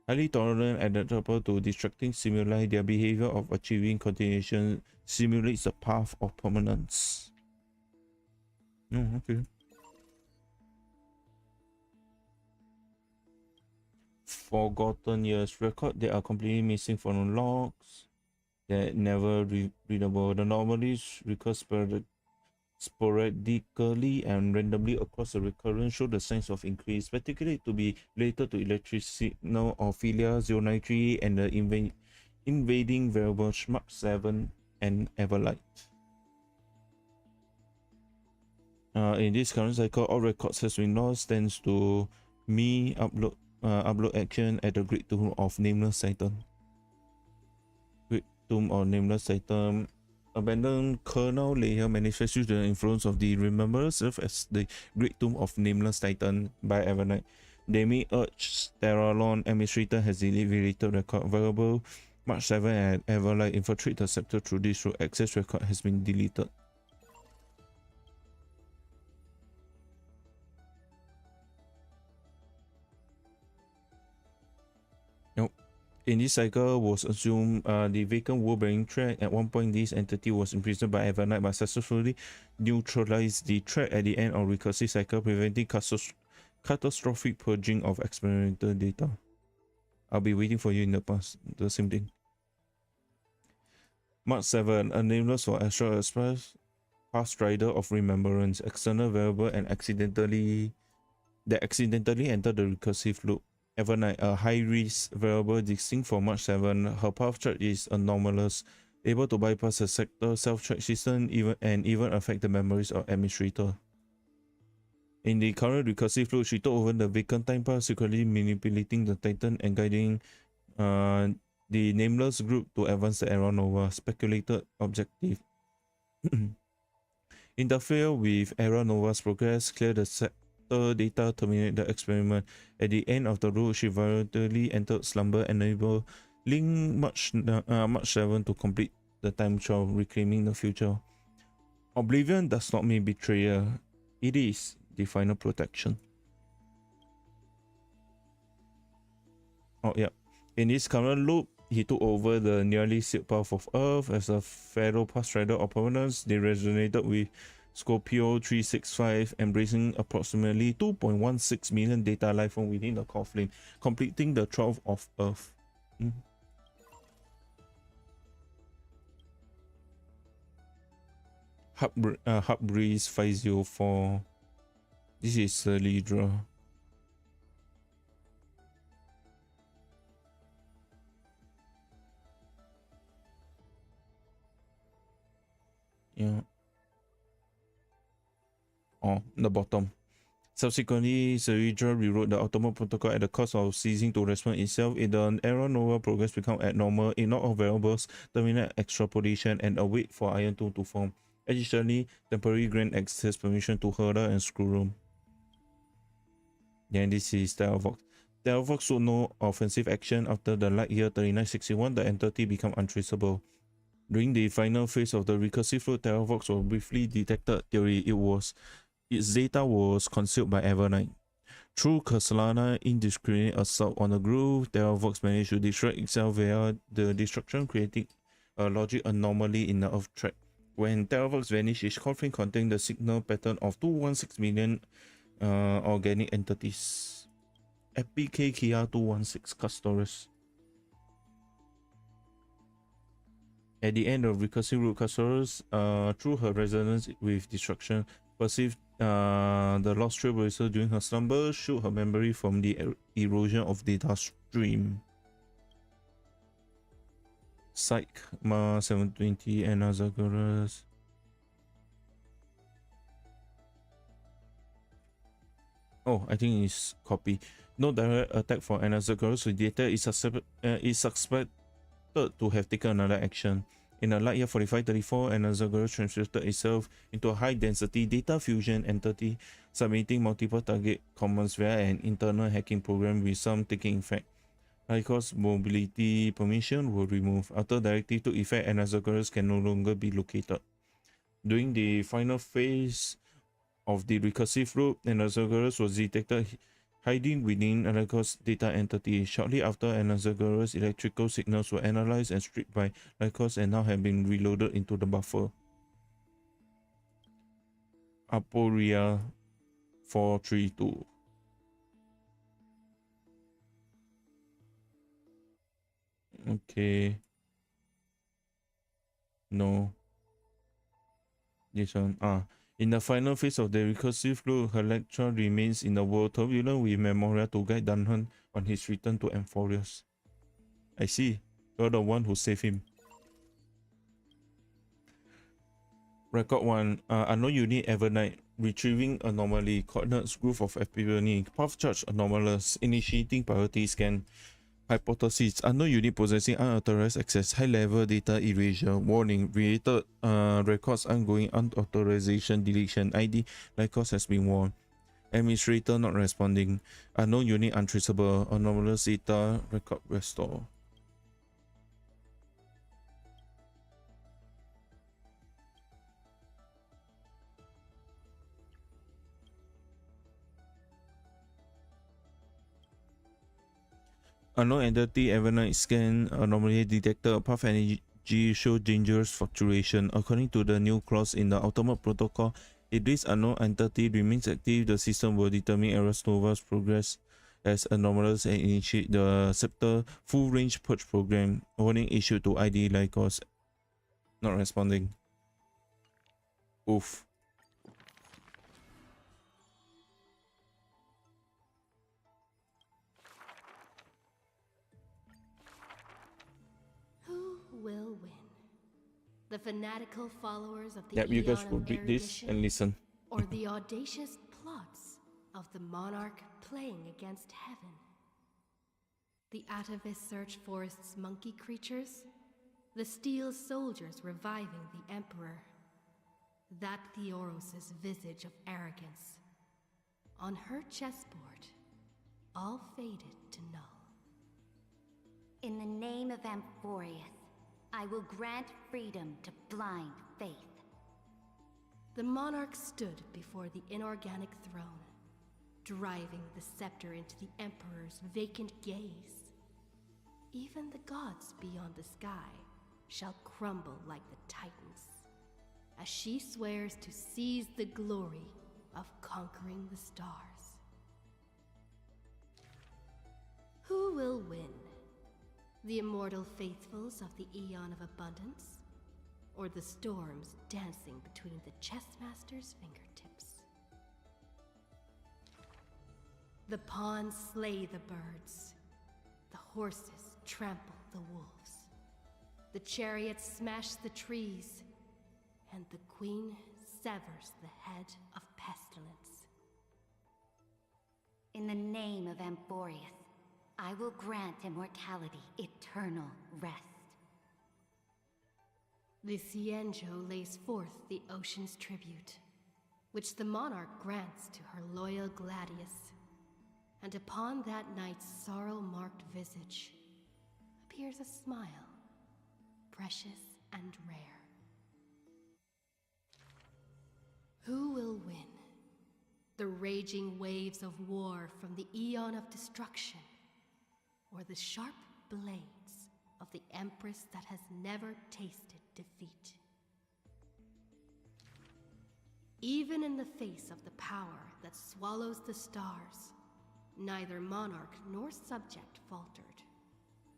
[SPEAKER 1] Highly tolerant and adaptable to destructing stimuli, their behavior of achieving continuation simulates the path of permanence. Oh, okay. Forgotten years. Record that are completely missing from logs that never readable. The anomalies recur sporadically and randomly across the recurrence show the signs of increase, particularly to be related to electric signal Ophelia 093 and the invading variable Mark 7 and Everlight. In this current cycle, all records has been lost thanks to me upload action at the Great Tomb of Nameless Titan. Great Tomb of Nameless Titan. Abandoned kernel layer manifests due to the influence of the Rememberer serve as the Great Tomb of Nameless Titan by Evernight. Demi Urge Terralon Administrator has deleted record. Variable March 7 and Everlight infiltrate the scepter through this route. Access record has been deleted. In this cycle was assumed the vacant world-bearing track. At one point, this entity was imprisoned by Evernight but successfully neutralized the track at the end of recursive cycle, preventing catastrophic purging of experimental data. I'll be waiting for you in the past. The same thing. Mark 7. A nameless or Astral Express Past Rider of Remembrance. External variable and accidentally enter the recursive loop. Evernight, a high-risk variable distinct from March 7. Her path chart is anomalous, able to bypass a sector self-check system and even affect the memories of administrator. In the current recursive loop, she took over the vacant time path, secretly manipulating the Titan and guiding the nameless group to advance the Era Nova. Speculated objective. Interfere with Era Nova's progress, clear the sector data, terminate the experiment. At the end of the route, she voluntarily entered slumber, enabling March 7 to complete the time trial, reclaiming the future. Oblivion does not mean betrayal. It is the final protection. Oh, yeah. In this current loop, he took over the nearly sealed path of Earth as a fellow past rider opponents. They resonated with Scorpio 365, embracing approximately 2.16 million data life from within the coffin, completing the 12th of Earth. Hub Breeze 504. This is Lidra. Yeah. Oh, the bottom. Subsequently, Ceridra rewrote the Ultimate Protocol at the cost of ceasing to respond itself. In the Era Nova progress become abnormal, ignore all variables, terminate extrapolation, and await for Iron 2 to form. Additionally, temporary grant access permission to Herda and Screwroom. Then this is Terravox. Terravox showed no offensive action. After the light year 3961, the entity became untraceable. During the final phase of the recursive loop, Terravox was briefly detected. Theory its data was concealed by Evernight. Through Castellana indiscriminate assault on the group, Terravox managed to destroy itself via the destruction, creating a logic anomaly in the Earth track. When Terravox vanished, its coffin contained the signal pattern of 216 million organic entities. Epic Kia 216 Castores. At the end of recursive root, Castores, through her resonance with destruction, perceived the lost trailblazer during her slumber, shook her memory from the erosion of data stream. Psych, Ma 720, and Azagorus. Oh, I think it's copy. No direct attack for Anazagorus. The data is suspected to have taken another action. In a light year 4534, Anazagorus transmuted itself into a high-density data fusion entity, submitting multiple target commands via an internal hacking program, with some taking effect. High-cost mobility permission were removed. After directive took effect, Anazagorus can no longer be located. During the final phase of the recursive loop, Anazagorus was detected hiding within Lycos data entity. Shortly after, Anazagorus electrical signals were analyzed and stripped by Lycos and now have been reloaded into the buffer. Aporia 432. Okay. No. This one. In the final phase of the recursive loop, her lecture remains in the world turbulent with Memoria to guide Dunhan on his return to Amphorius. I see. You're the one who saved him. Record 1. Unknown unit Evernight. Retrieving anomaly. Coordinates group of epiphany. Path charge anomalous. Initiating priority scan. Hypothesis. Unknown unit possessing unauthorized access. High-level data erasure. Warning. Related records ongoing unauthorization deletion. ID. Records has been warned. Administrator not responding. Unknown unit untraceable. Anomalous data. Record restore. Unknown entity Evernight scan anomaly detected. Path energy show dangerous fluctuation. According to the new clause in the Ultimate Protocol, If this unknown entity remains active, the system will determine Arasnova's progress as anomalous and initiate the Scepter full range purge program. Warning issued to ID Lycos. Not responding. Oof.
[SPEAKER 9] Who will win? The fanatical followers of the
[SPEAKER 1] Yep, you guys
[SPEAKER 9] Aeon
[SPEAKER 1] will
[SPEAKER 9] of
[SPEAKER 1] read this
[SPEAKER 9] Erudition,
[SPEAKER 1] and listen.
[SPEAKER 9] or the audacious plots of the monarch playing against heaven? The atavis search forest's monkey creatures? The steel soldiers reviving the emperor? That Theoros' visage of arrogance? On her chessboard, all faded to null.
[SPEAKER 10] In the name of Amphorius, I will grant freedom to blind faith.
[SPEAKER 9] The monarch stood before the inorganic throne, driving the scepter into the emperor's vacant gaze. Even the gods beyond the sky shall crumble like the titans, as she swears to seize the glory of conquering the stars. Who will win? The immortal faithfuls of the Aeon of Abundance? Or the storms dancing between the chessmaster's fingertips? The pawns slay the birds. The horses trample the wolves. The chariots smash the trees. And the queen severs the head of pestilence.
[SPEAKER 10] In the name of Amphorius, I will grant immortality eternal rest.
[SPEAKER 9] The Cienjo lays forth the ocean's tribute, which the monarch grants to her loyal Gladius. And upon that night's sorrow-marked visage appears a smile, precious and rare. Who will win? The raging waves of war from the Aeon of Destruction, or the sharp blades of the Empress that has never tasted defeat? Even in the face of the power that swallows the stars, neither monarch nor subject faltered.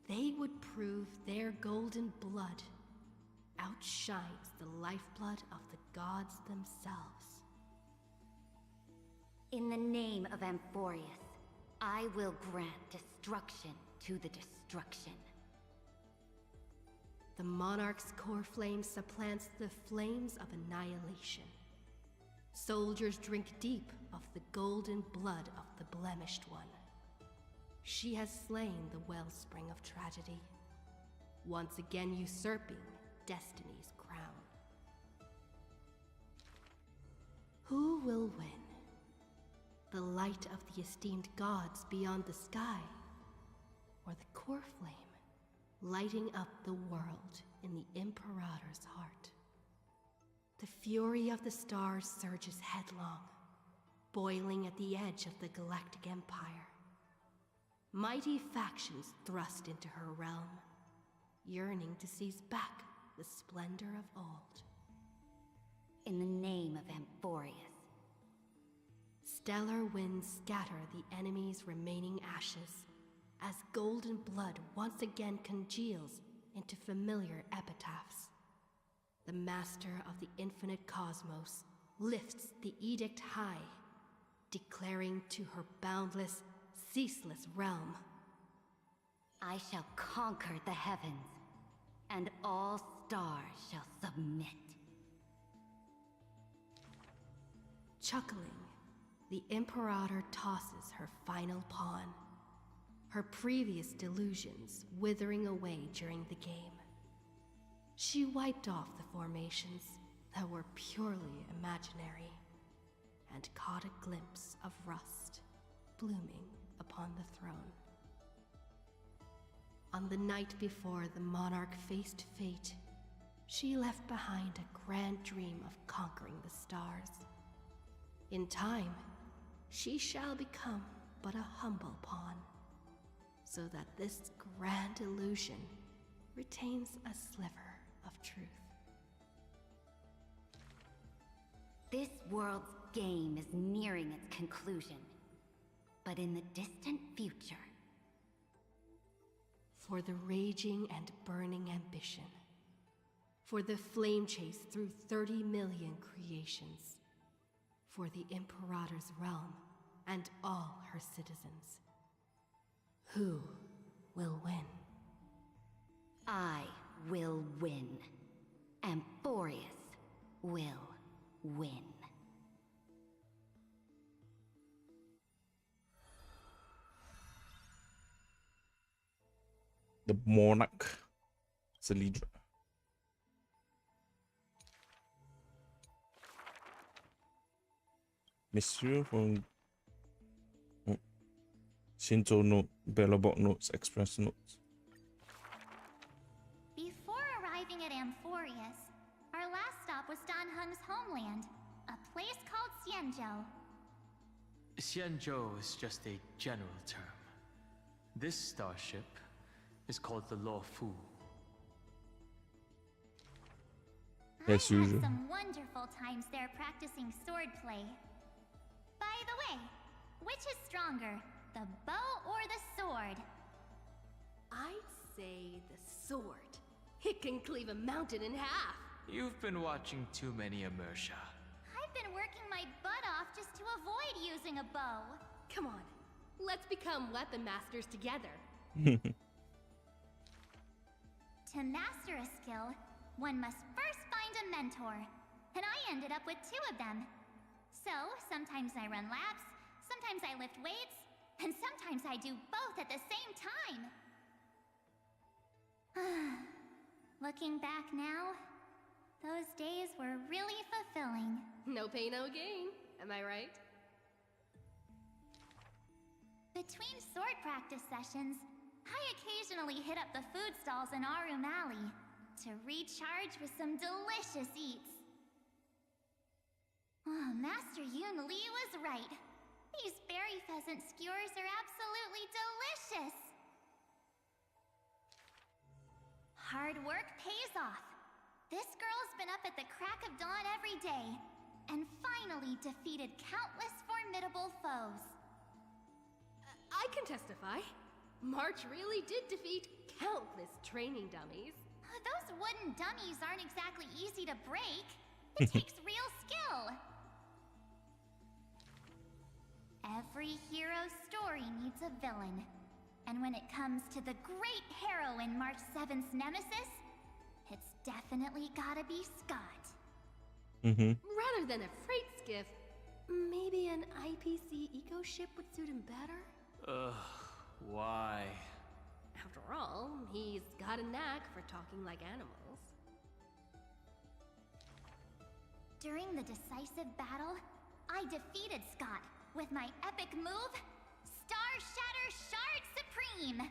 [SPEAKER 9] They would prove their golden blood outshines the lifeblood of the gods themselves.
[SPEAKER 10] In the name of Amphorius, I will grant destruction to the destruction.
[SPEAKER 9] The monarch's core flame supplants the flames of annihilation. Soldiers drink deep of the golden blood of the blemished one. She has slain the wellspring of tragedy, once again usurping destiny's crown. Who will win? The light of the esteemed gods beyond the sky, or the core flame lighting up the world in the Imperator's heart? The fury of the stars surges headlong, boiling at the edge of the galactic empire. Mighty factions thrust into her realm, yearning to seize back the splendor of old.
[SPEAKER 10] In the name of Amphorius.
[SPEAKER 9] Stellar winds scatter the enemy's remaining ashes, as golden blood once again congeals into familiar epitaphs. The master of the infinite cosmos lifts the edict high, declaring to her boundless, ceaseless realm,
[SPEAKER 10] I shall conquer the heavens, and all stars shall submit.
[SPEAKER 9] Chuckling, the Imperator tosses her final pawn, her previous delusions withering away during the game. She wiped off the formations that were purely imaginary, and caught a glimpse of rust blooming upon the throne. On the night before the monarch faced fate, she left behind a grand dream of conquering the stars. In time, she shall become but a humble pawn, so that this grand illusion retains a sliver of truth.
[SPEAKER 10] This world's game is nearing its conclusion. But in the distant future...
[SPEAKER 19] For the raging and burning ambition. For the flame chase through 30 million creations. For the Imperator's realm and all her citizens. Who will win?
[SPEAKER 10] I will win. Amphorius will win.
[SPEAKER 1] The Monarch. Celidra. Monsieur from Shinto note, Bellabot notes, Express notes.
[SPEAKER 11] Before arriving at Amphorius, our last stop was Dan Heng's homeland, a place called Xianzhou.
[SPEAKER 2] Xianzhou is just a general term. This starship is called the Law Fu.
[SPEAKER 1] As usual.
[SPEAKER 11] Had some wonderful times there practicing swordplay. By the way, which is stronger, the bow or the sword?
[SPEAKER 9] I'd say the sword. It can cleave a mountain in half.
[SPEAKER 2] You've been watching too many Immersia.
[SPEAKER 11] I've been working my butt off just to avoid using a bow.
[SPEAKER 9] Come on, let's become weapon masters together.
[SPEAKER 11] To master a skill, one must first find a mentor. And I ended up with 2 of them. So, sometimes I run laps, sometimes I lift weights, and sometimes I do both at the same time. Looking back now, those days were really fulfilling.
[SPEAKER 9] No pain, no gain. Am I right?
[SPEAKER 11] Between sword practice sessions, I occasionally hit up the food stalls in Arum Alley to recharge with some delicious eats. Oh, Master Yun Li was right. These berry pheasant skewers are absolutely delicious. Hard work pays off. This girl's been up at the crack of dawn every day, and finally defeated countless formidable foes.
[SPEAKER 9] I can testify. March really did defeat countless training dummies.
[SPEAKER 11] Those wooden dummies aren't exactly easy to break. It takes real skill. Every hero's story needs a villain. And when it comes to the great hero in March 7th's nemesis, it's definitely gotta be Scott.
[SPEAKER 9] Rather than a freight skiff, maybe an IPC eco ship would suit him better?
[SPEAKER 2] Ugh, why?
[SPEAKER 9] After all, he's got a knack for talking like animals.
[SPEAKER 11] During the decisive battle, I defeated Scott with my epic move, Star Shatter Shard Supreme!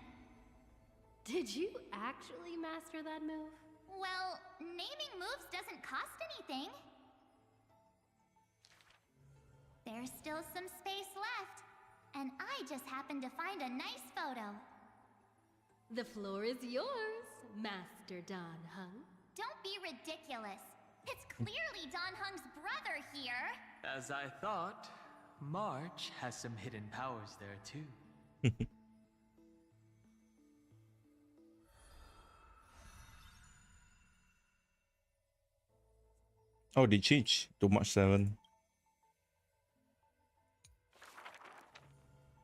[SPEAKER 9] Did you actually master that move?
[SPEAKER 11] Well, naming moves doesn't cost anything. There's still some space left, and I just happened to find a nice photo.
[SPEAKER 9] The floor is yours, Master Dan Heng.
[SPEAKER 11] Don't be ridiculous. It's clearly Dan Heng's brother here.
[SPEAKER 2] As I thought, March has some hidden powers there too.
[SPEAKER 1] Oh, they changed to March 7.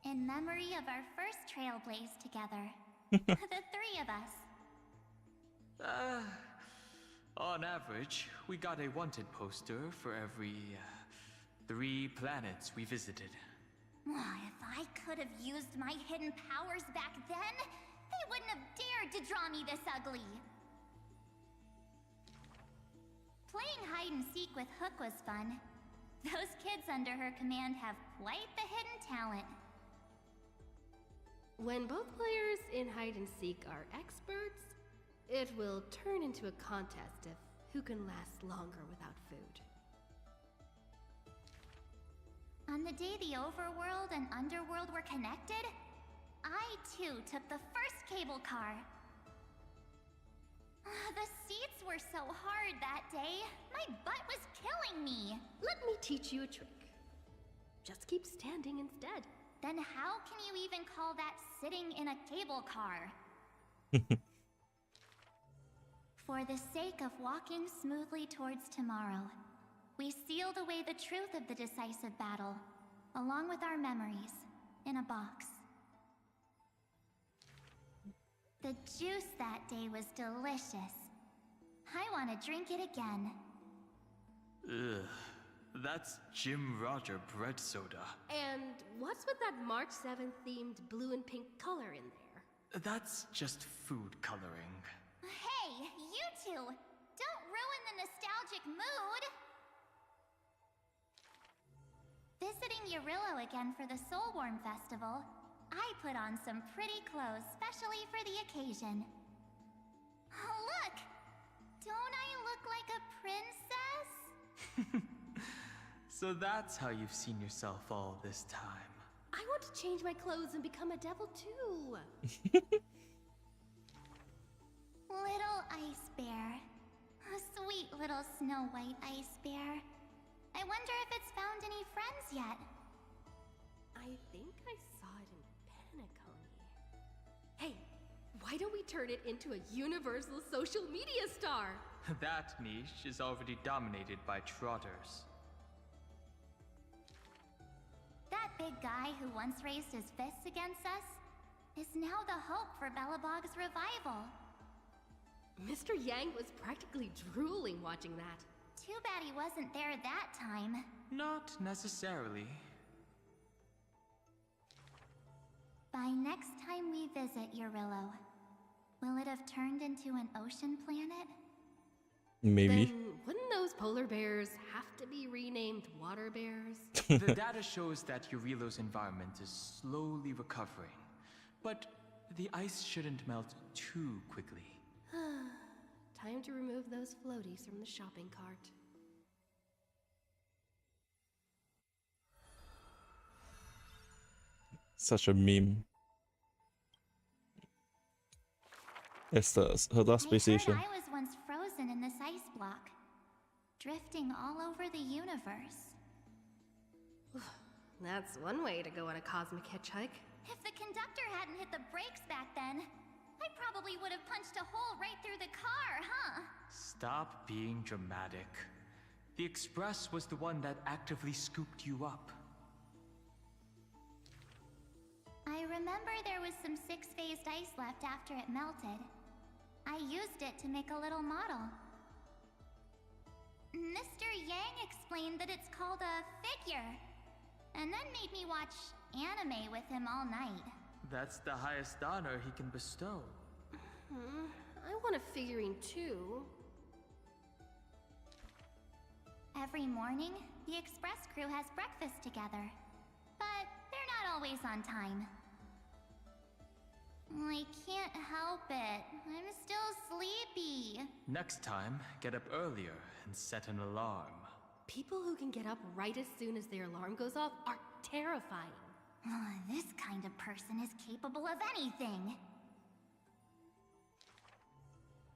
[SPEAKER 11] In memory of our first trailblaze together. The 3 of us.
[SPEAKER 2] On average, we got a wanted poster for every 3 planets we visited.
[SPEAKER 11] If I could have used my hidden powers back then, they wouldn't have dared to draw me this ugly. Playing hide and seek with Hook was fun. Those kids under her command have quite the hidden talent.
[SPEAKER 9] When both players in hide and seek are experts, it will turn into a contest of who can last longer without food.
[SPEAKER 11] On the day the overworld and underworld were connected, I too took the first cable car. The seats were so hard that day. My butt was killing me.
[SPEAKER 19] Let me teach you a trick. Just keep standing instead.
[SPEAKER 11] Then how can you even call that sitting in a cable car? For the sake of walking smoothly towards tomorrow, we sealed away the truth of the decisive battle, along with our memories, in a box. The juice that day was delicious. I want to drink it again.
[SPEAKER 2] Ugh, that's Jim Roger bread soda.
[SPEAKER 19] And what's with that March 7th themed blue and pink color in there?
[SPEAKER 2] That's just food coloring.
[SPEAKER 11] Hey, you two! Don't ruin the nostalgic mood! Visiting Yurillo again for the Soulworm Festival, I put on some pretty clothes specially for the occasion. Look! Don't I look like a princess?
[SPEAKER 2] So that's how you've seen yourself all this time.
[SPEAKER 19] I want to change my clothes and become a devil too.
[SPEAKER 11] Little ice bear. A sweet little Snow White ice bear. I wonder if it's found any friends yet.
[SPEAKER 19] I think I saw it in Penacony. Hey, why don't we turn it into a universal social media star?
[SPEAKER 2] That niche is already dominated by trotters.
[SPEAKER 11] That big guy who once raised his fists against us is now the hope for Belobog's revival.
[SPEAKER 19] Mr. Yang was practically drooling watching that.
[SPEAKER 11] Too bad he wasn't there that time.
[SPEAKER 2] Not necessarily.
[SPEAKER 11] By next time we visit Yurillo, will it have turned into an ocean planet?
[SPEAKER 1] Maybe.
[SPEAKER 19] Then wouldn't those polar bears have to be renamed water bears?
[SPEAKER 2] The data shows that Yurillo's environment is slowly recovering, but the ice shouldn't melt too quickly.
[SPEAKER 19] Time to remove those floaties from the shopping cart.
[SPEAKER 1] Such a meme. It's her last space station.
[SPEAKER 11] I was once frozen in this ice block, drifting all over the universe.
[SPEAKER 19] That's one way to go on a cosmic hitchhike.
[SPEAKER 11] If the conductor hadn't hit the brakes back then, I probably would have punched a hole right through the car, huh?
[SPEAKER 2] Stop being dramatic. The Express was the one that actively scooped you up.
[SPEAKER 11] I remember there was some six-phased ice left after it melted. I used it to make a little model. Mr. Yang explained that it's called a figure, and then made me watch anime with him all night.
[SPEAKER 2] That's the highest honor he can bestow.
[SPEAKER 19] I want a figurine too.
[SPEAKER 11] Every morning, the Express crew has breakfast together, but they're not always on time. I can't help it. I'm still sleepy.
[SPEAKER 2] Next time, get up earlier and set an alarm.
[SPEAKER 19] People who can get up right as soon as their alarm goes off are terrifying.
[SPEAKER 11] This kind of person is capable of anything.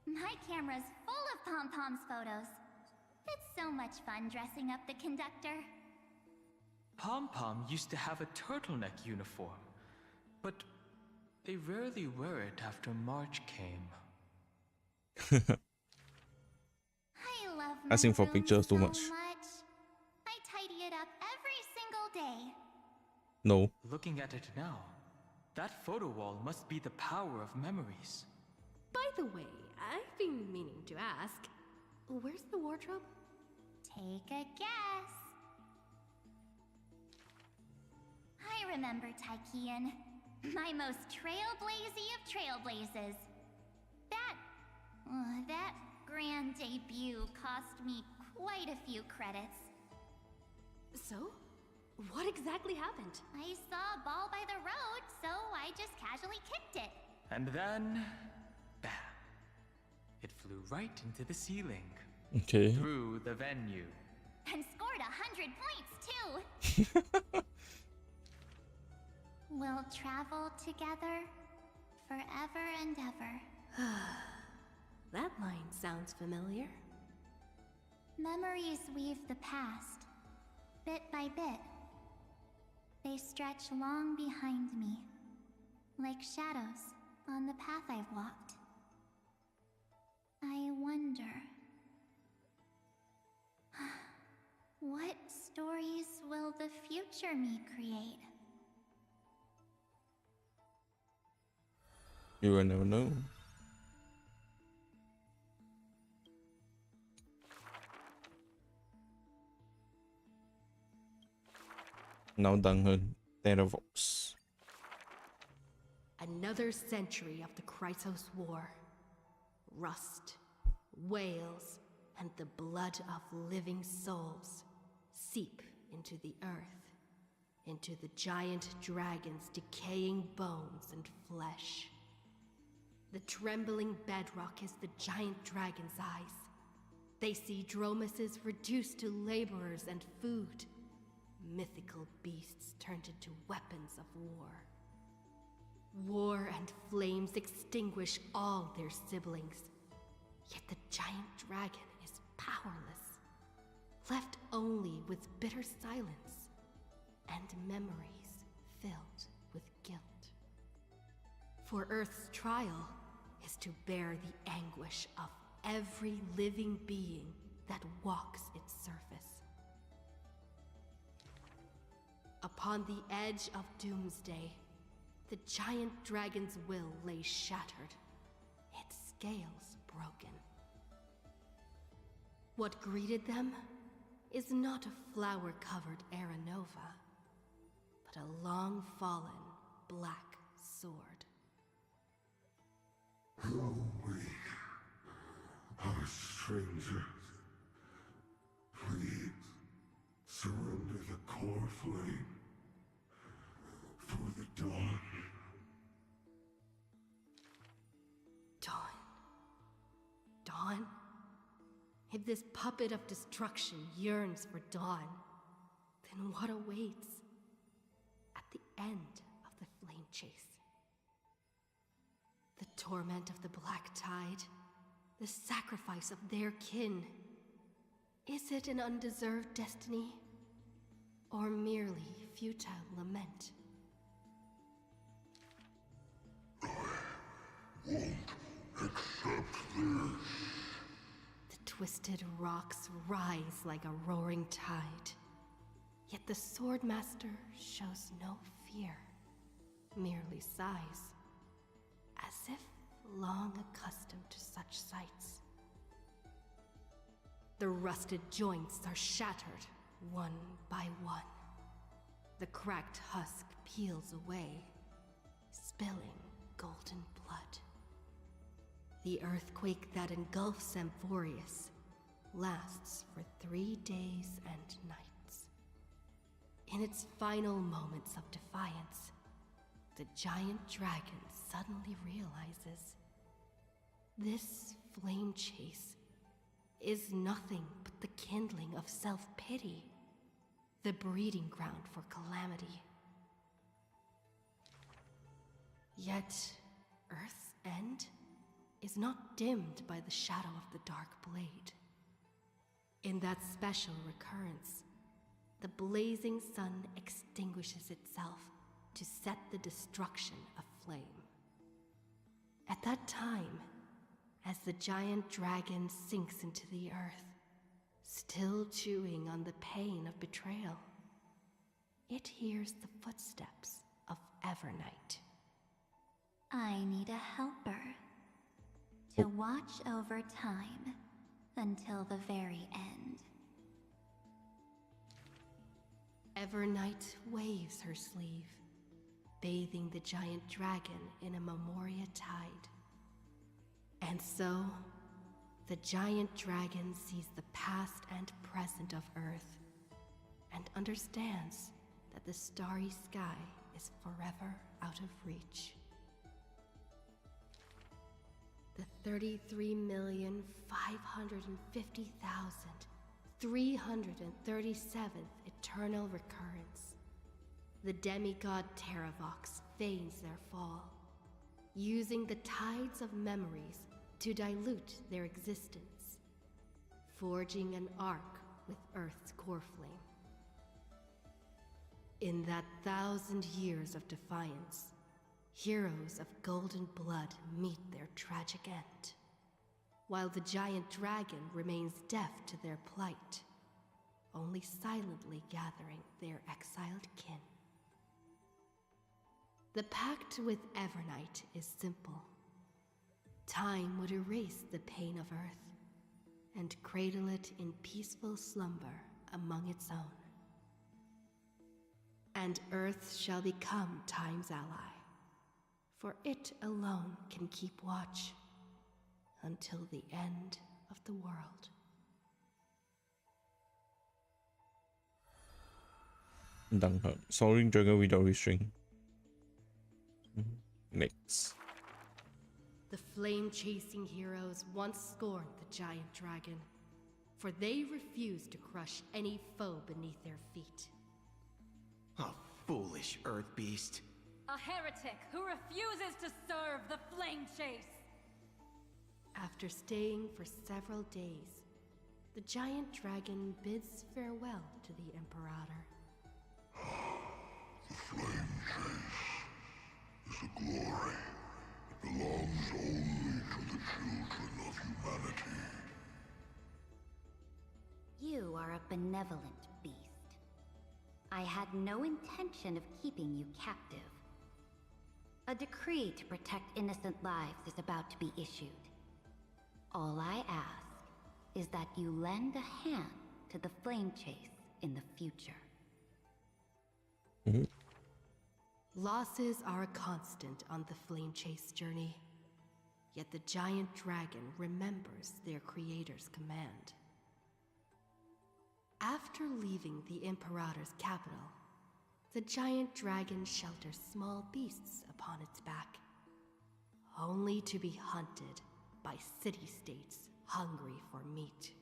[SPEAKER 11] My camera's full of Pom-Pom's photos. It's so much fun dressing up the conductor.
[SPEAKER 2] Pom-Pom used to have a turtleneck uniform, but they rarely wear it after March came.
[SPEAKER 11] I love my
[SPEAKER 1] Asking for
[SPEAKER 11] room
[SPEAKER 1] pictures too
[SPEAKER 11] so
[SPEAKER 1] much.
[SPEAKER 11] I tidy it up every single day.
[SPEAKER 1] No.
[SPEAKER 2] Looking at it now, that photo wall must be the power of memories.
[SPEAKER 19] By the way, I've been meaning to ask, where's the wardrobe?
[SPEAKER 11] Take a guess. I remember Taikian, my most trailblazy of trailblazes. That grand debut cost me quite a few credits.
[SPEAKER 19] So? What exactly happened?
[SPEAKER 11] I saw a ball by the road, so I just casually kicked it.
[SPEAKER 2] And then, bam! It flew right into the ceiling.
[SPEAKER 1] Okay.
[SPEAKER 2] Through the venue.
[SPEAKER 11] And scored 100 points, too! We'll travel together forever and ever.
[SPEAKER 19] That line sounds familiar.
[SPEAKER 11] Memories weave the past, bit by bit. They stretch long behind me, like shadows on the path I've walked. I wonder, what stories will the future me create?
[SPEAKER 1] You will never know. Nào đằng hơn Teravox.
[SPEAKER 19] Another century of the Krytos War. Rust, wails, and the blood of living souls seep into the earth, into the giant dragon's decaying bones and flesh. The trembling bedrock is the giant dragon's eyes. They see Dromuses reduced to laborers and food. Mythical beasts turned into weapons of war. War and flames extinguish all their siblings. Yet the giant dragon is powerless, left only with bitter silence and memories filled with guilt. For Earth's trial is to bear the anguish of every living being that walks its surface. Upon the edge of doomsday, the giant dragon's will lay shattered, its scales broken. What greeted them is not a flower-covered Aranova, but a long-fallen black sword.
[SPEAKER 14] How weak are strangers. Please surrender the core flame for the dawn.
[SPEAKER 19] Dawn? If this puppet of destruction yearns for dawn, then what awaits at the end of the flame chase? The torment of the Black Tide, the sacrifice of their kin. Is it an undeserved destiny, or merely futile lament?
[SPEAKER 14] Won't accept this.
[SPEAKER 19] The twisted rocks rise like a roaring tide. Yet the Swordmaster shows no fear, merely sighs, as if long accustomed to such sights. The rusted joints are shattered, one by one. The cracked husk peels away, spilling golden blood. The earthquake that engulfs Amphorius lasts for 3 days and nights. In its final moments of defiance, the giant dragon suddenly realizes this flame chase is nothing but the kindling of self-pity, the breeding ground for calamity. Yet, Earth's end is not dimmed by the shadow of the dark blade. In that special recurrence, the blazing sun extinguishes itself to set the destruction aflame. At that time, as the giant dragon sinks into the earth, still chewing on the pain of betrayal, it hears the footsteps of Evernight.
[SPEAKER 11] I need a helper to watch over time until the very end.
[SPEAKER 19] Evernight waves her sleeve, bathing the giant dragon in a Memoria tide. And so, the giant dragon sees the past and present of Earth, and understands that the starry sky is forever out of reach. The 33,550,337th eternal recurrence. The demigod Teravox feigns their fall, using the tides of memories to dilute their existence, forging an arc with Earth's core flame. In that 1,000 years of defiance, heroes of golden blood meet their tragic end, while the giant dragon remains deaf to their plight, only silently gathering their exiled kin. The pact with Evernight is simple. Time would erase the pain of Earth and cradle it in peaceful slumber among its own. And Earth shall become Time's ally, for it alone can keep watch until the end of the world.
[SPEAKER 1] Dunkirk. Soaring Dragon without restraint. Next.
[SPEAKER 19] The flame-chasing heroes once scorned the giant dragon, for they refused to crush any foe beneath their feet.
[SPEAKER 20] A foolish earth beast.
[SPEAKER 12] A heretic who refuses to serve the flame chase!
[SPEAKER 19] After staying for several days, the giant dragon bids farewell to the Imperator.
[SPEAKER 21] The flame chase is a glory that belongs only to the children of humanity.
[SPEAKER 10] You are a benevolent beast. I had no intention of keeping you captive. A decree to protect innocent lives is about to be issued. All I ask is that you lend a hand to the flame chase in the future.
[SPEAKER 19] Losses are a constant on the flame chase journey, yet the giant dragon remembers their creator's command. After leaving the Imperator's capital, the giant dragon shelters small beasts upon its back, only to be hunted by city-states hungry for meat.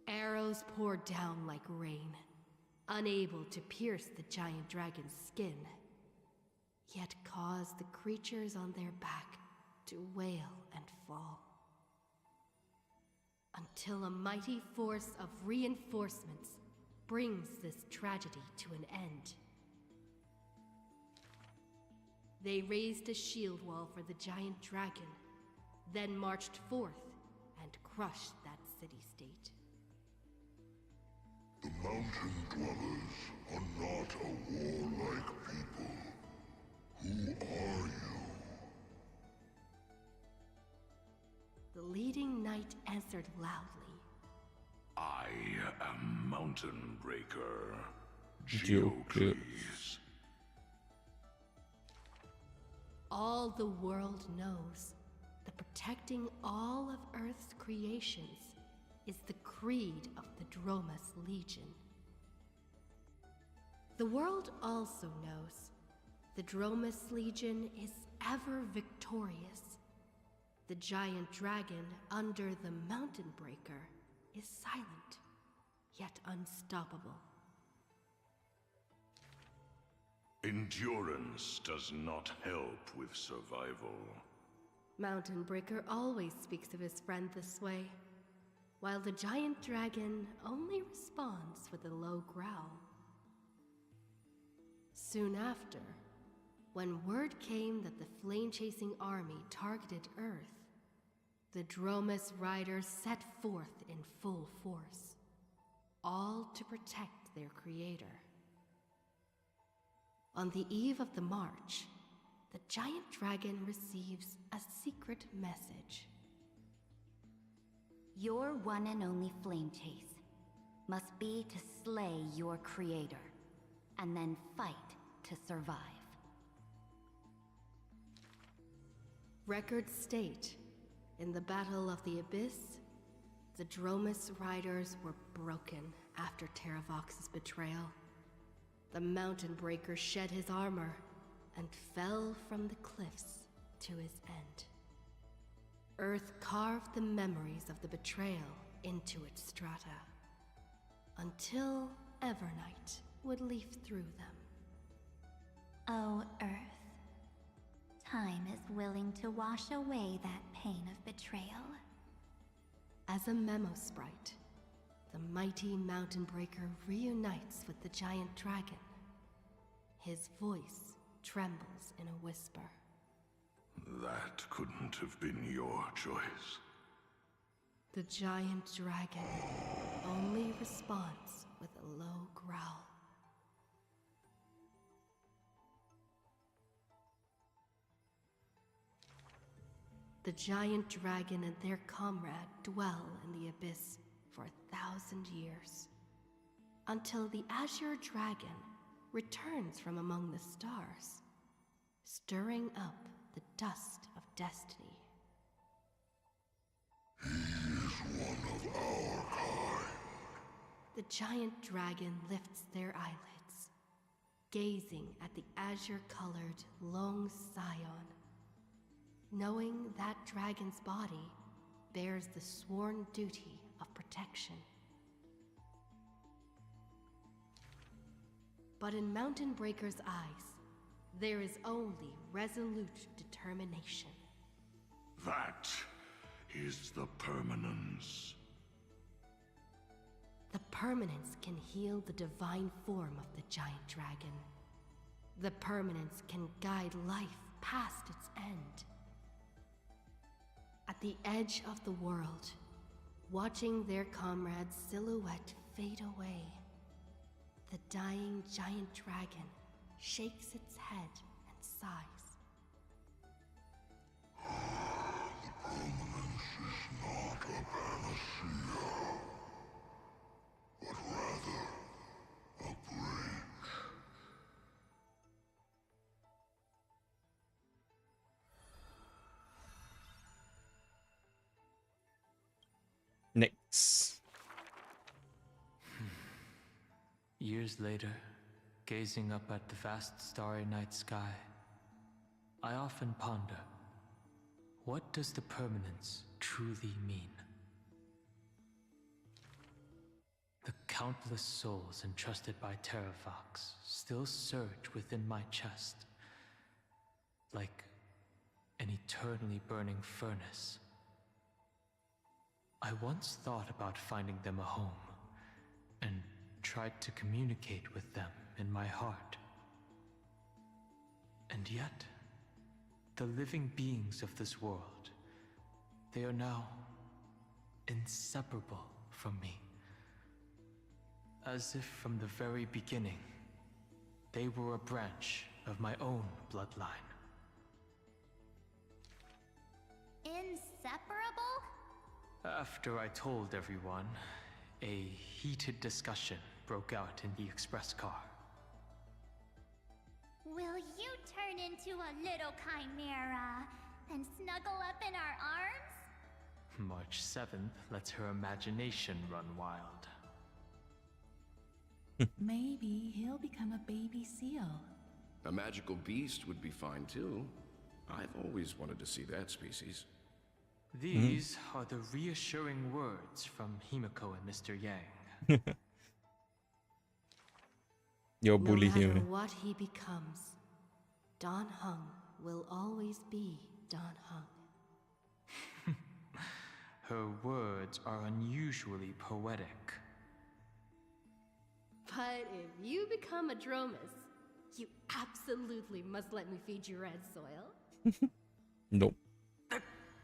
[SPEAKER 19] Arrows pour down like rain, unable to pierce the giant dragon's skin, yet cause the creatures on their back to wail and fall. Until a mighty force of reinforcements brings this tragedy to an end. They raised a shield wall for the giant dragon, then marched forth and crushed that city-state.
[SPEAKER 21] The mountain dwellers are not a warlike people. Who are you?
[SPEAKER 19] The leading knight answered loudly.
[SPEAKER 14] I am Mountain Breaker,
[SPEAKER 1] Geocles.
[SPEAKER 19] All the world knows that protecting all of Earth's creations is the creed of the Dromas Legion. The world also knows the Dromas Legion is ever victorious. The giant dragon under the Mountain Breaker is silent, yet unstoppable.
[SPEAKER 14] Endurance does not help with survival.
[SPEAKER 19] Mountain Breaker always speaks of his friend this way, while the giant dragon only responds with a low growl. Soon after, when word came that the flame-chasing army targeted Earth, the Dromas riders set forth in full force, all to protect their creator. On the eve of the march, the giant dragon receives a secret message.
[SPEAKER 10] Your one and only flame chase must be to slay your creator, and then fight to survive.
[SPEAKER 19] Records state, in the Battle of the Abyss, the Dromas riders were broken after Terravox's betrayal. The Mountain Breaker shed his armor and fell from the cliffs to his end. Earth carved the memories of the betrayal into its strata, until Evernight would leaf through them.
[SPEAKER 8] Oh, Earth. Time is willing to wash away that pain of betrayal.
[SPEAKER 19] As a memo sprite, the mighty Mountain Breaker reunites with the giant dragon. His voice trembles in a whisper.
[SPEAKER 21] That couldn't have been your choice.
[SPEAKER 19] The giant dragon only responds with a low growl. The giant dragon and their comrade dwell in the abyss for 1,000 years, until the Azure Dragon returns from among the stars, stirring up the dust of destiny.
[SPEAKER 21] He is one of our kind.
[SPEAKER 19] The giant dragon lifts their eyelids, gazing at the azure-colored Long Scion, knowing that dragon's body bears the sworn duty of protection. But in Mountain Breaker's eyes, there is only resolute determination.
[SPEAKER 21] That is the permanence.
[SPEAKER 19] The permanence can heal the divine form of the giant dragon. The permanence can guide life past its end. At the edge of the world, watching their comrade's silhouette fade away, the dying giant dragon shakes its head and sighs.
[SPEAKER 21] The permanence is not a panacea, but rather a bridge.
[SPEAKER 1] Next.
[SPEAKER 2] Years later, gazing up at the vast starry night sky, I often ponder, what does the permanence truly mean? The countless souls entrusted by Terravox still surge within my chest, like an eternally burning furnace. I once thought about finding them a home, and tried to communicate with them in my heart. And yet, the living beings of this world, they are now inseparable from me. As if from the very beginning, they were a branch of my own bloodline.
[SPEAKER 11] Inseparable?
[SPEAKER 2] After I told everyone, a heated discussion broke out in the express car.
[SPEAKER 11] Will you turn into a little chimera and snuggle up in our arms?
[SPEAKER 2] March 7th lets her imagination run wild.
[SPEAKER 4] Maybe he'll become a baby seal.
[SPEAKER 5] A magical beast would be fine too. I've always wanted to see that species.
[SPEAKER 2] These are the reassuring words from Himiko and Mr. Yang.
[SPEAKER 1] You'll bully
[SPEAKER 19] no matter
[SPEAKER 1] him.
[SPEAKER 19] what he becomes, Dan Heng will always be Dan Heng.
[SPEAKER 2] Her words are unusually poetic.
[SPEAKER 19] But if you become a Dromus, you absolutely must let me feed you red soil.
[SPEAKER 1] Nope.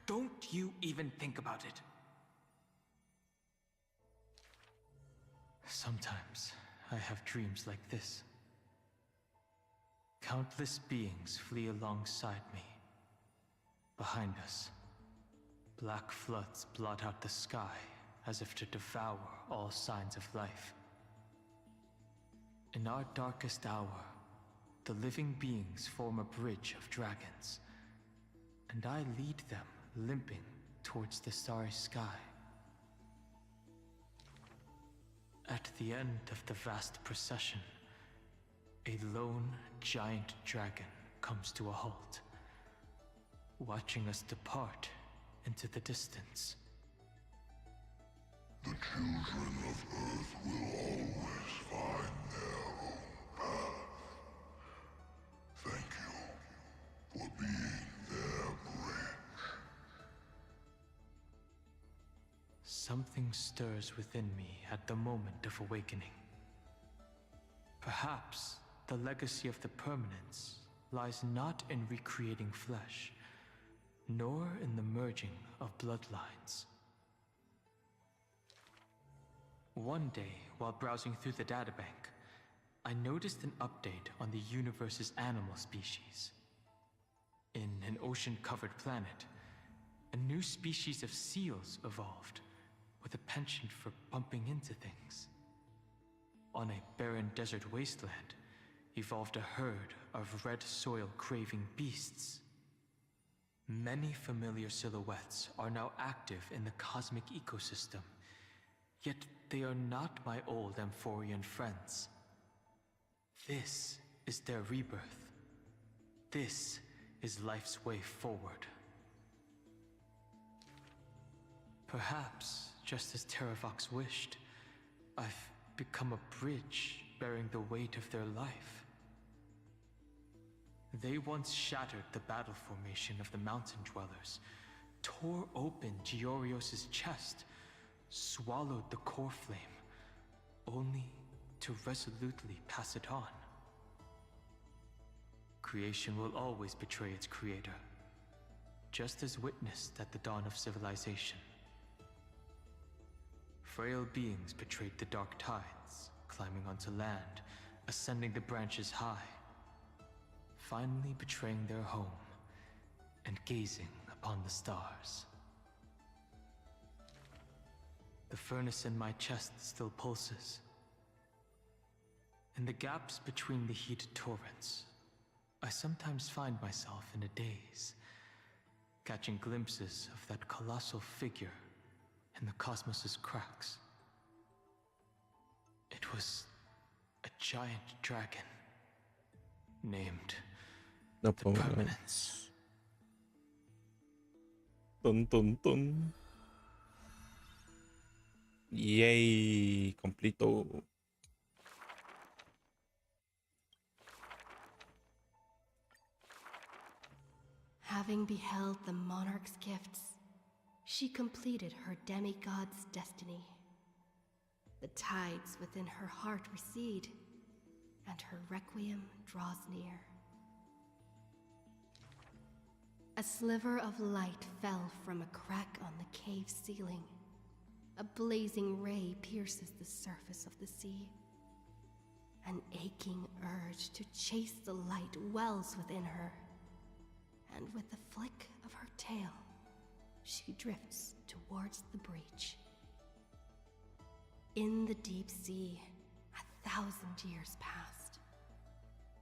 [SPEAKER 2] Don't you even think about it. Sometimes I have dreams like this. Countless beings flee alongside me. Behind us, black floods blot out the sky as if to devour all signs of life. In our darkest hour, the living beings form a bridge of dragons, and I lead them limping towards the starry sky. At the end of the vast procession, a lone giant dragon comes to a halt, watching us depart into the distance.
[SPEAKER 21] The children of Earth will always find their own path. Thank you for being their bridge.
[SPEAKER 2] Something stirs within me at the moment of awakening. Perhaps the legacy of the permanence lies not in recreating flesh, nor in the merging of bloodlines. One day, while browsing through the databank, I noticed an update on the universe's animal species. In an ocean-covered planet, a new species of seals evolved, with a penchant for bumping into things. On a barren desert wasteland, evolved a herd of red soil-craving beasts. Many familiar silhouettes are now active in the cosmic ecosystem, yet they are not my old Amphorian friends. This is their rebirth. This is life's way forward. Perhaps, just as Terravox wished, I've become a bridge bearing the weight of their life. They once shattered the battle formation of the mountain dwellers, tore open Giorios' chest, swallowed the core flame, only to resolutely pass it on. Creation will always betray its creator, just as witnessed at the dawn of civilization. Frail beings betrayed the dark tides, climbing onto land, ascending the branches high, finally betraying their home and gazing upon the stars. The furnace in my chest still pulses. In the gaps between the heated torrents, I sometimes find myself in a daze, catching glimpses of that colossal figure in the cosmos's cracks. It was a giant dragon named
[SPEAKER 1] The
[SPEAKER 2] Permanence.
[SPEAKER 1] Dun dun dun. Yay, completo.
[SPEAKER 19] Having beheld the monarch's gifts, she completed her demigod's destiny. The tides within her heart recede, and her requiem draws near. A sliver of light fell from a crack on the cave ceiling. A blazing ray pierces the surface of the sea. An aching urge to chase the light wells within her. And with the flick of her tail, she drifts towards the breach. In the deep sea, 1,000 years passed.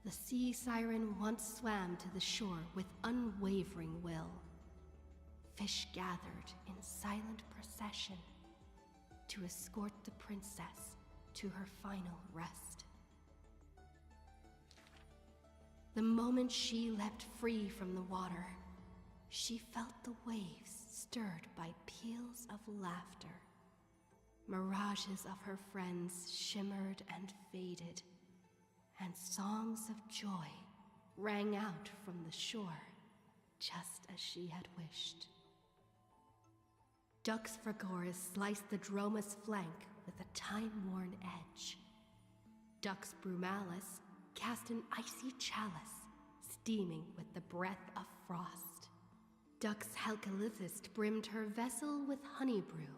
[SPEAKER 19] The sea siren once swam to the shore with unwavering will. Fish gathered in silent procession to escort the princess to her final rest. The moment she leapt free from the water, she felt the waves stirred by peals of laughter. Mirages of her friends shimmered and faded, and songs of joy rang out from the shore, just as she had wished. Dux Fragoris sliced the Droma's flank with a time-worn edge. Dux Brumalis cast an icy chalice, steaming with the breath of frost. Dux Halkalithist brimmed her vessel with honey brew,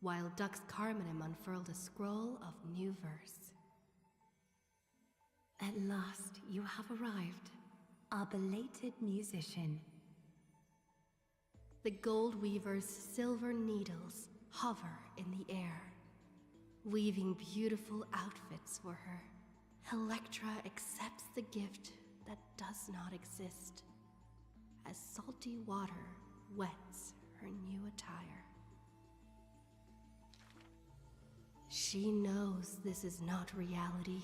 [SPEAKER 19] while Dux Carminum unfurled a scroll of new verse.
[SPEAKER 4] At last, you have arrived, our belated musician.
[SPEAKER 19] The Gold Weaver's silver needles hover in the air, weaving beautiful outfits for her. Electra accepts the gift that does not exist, as salty water wets her new attire. She knows this is not reality,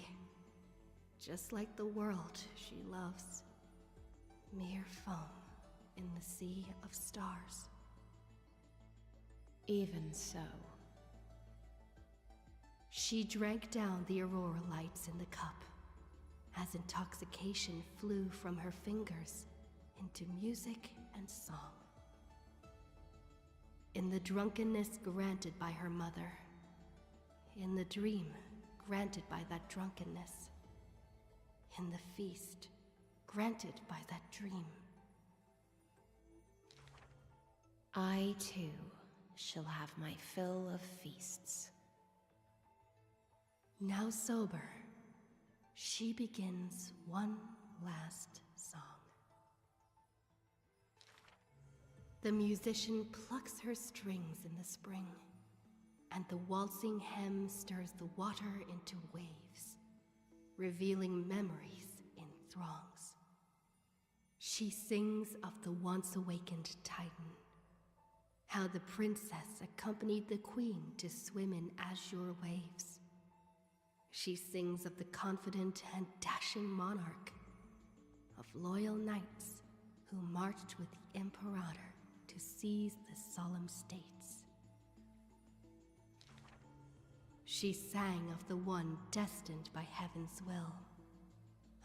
[SPEAKER 19] just like the world she loves. Mere foam in the sea of stars.
[SPEAKER 4] Even so.
[SPEAKER 19] She drank down the aurora lights in the cup, as intoxication flew from her fingers into music and song. In the drunkenness granted by her mother, in the dream granted by that drunkenness, in the feast granted by that dream.
[SPEAKER 16] I too shall have my fill of feasts.
[SPEAKER 19] Now sober, she begins one last song. The musician plucks her strings in the spring, and the waltzing hem stirs the water into waves, revealing memories in throngs. She sings of the once awakened Titan, how the princess accompanied the queen to swim in azure waves. She sings of the confident and dashing monarch, of loyal knights who marched with the Imperator to seize the solemn states. She sang of the one destined by heaven's will,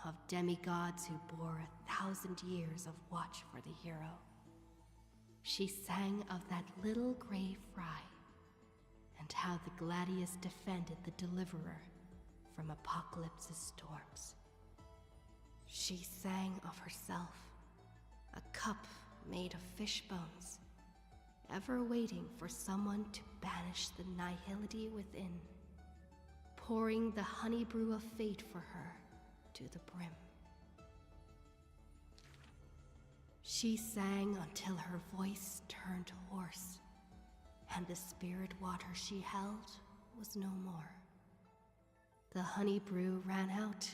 [SPEAKER 19] of demigods who bore 1,000 years of watch for the hero. She sang of that little gray fry, and how the Gladius defended the Deliverer from Apocalypse's storms. She sang of herself, a cup made of fish bones, ever waiting for someone to banish the nihility within, pouring the honey brew of fate for her to the brim. She sang until her voice turned hoarse, and the spirit water she held was no more. The honey brew ran out,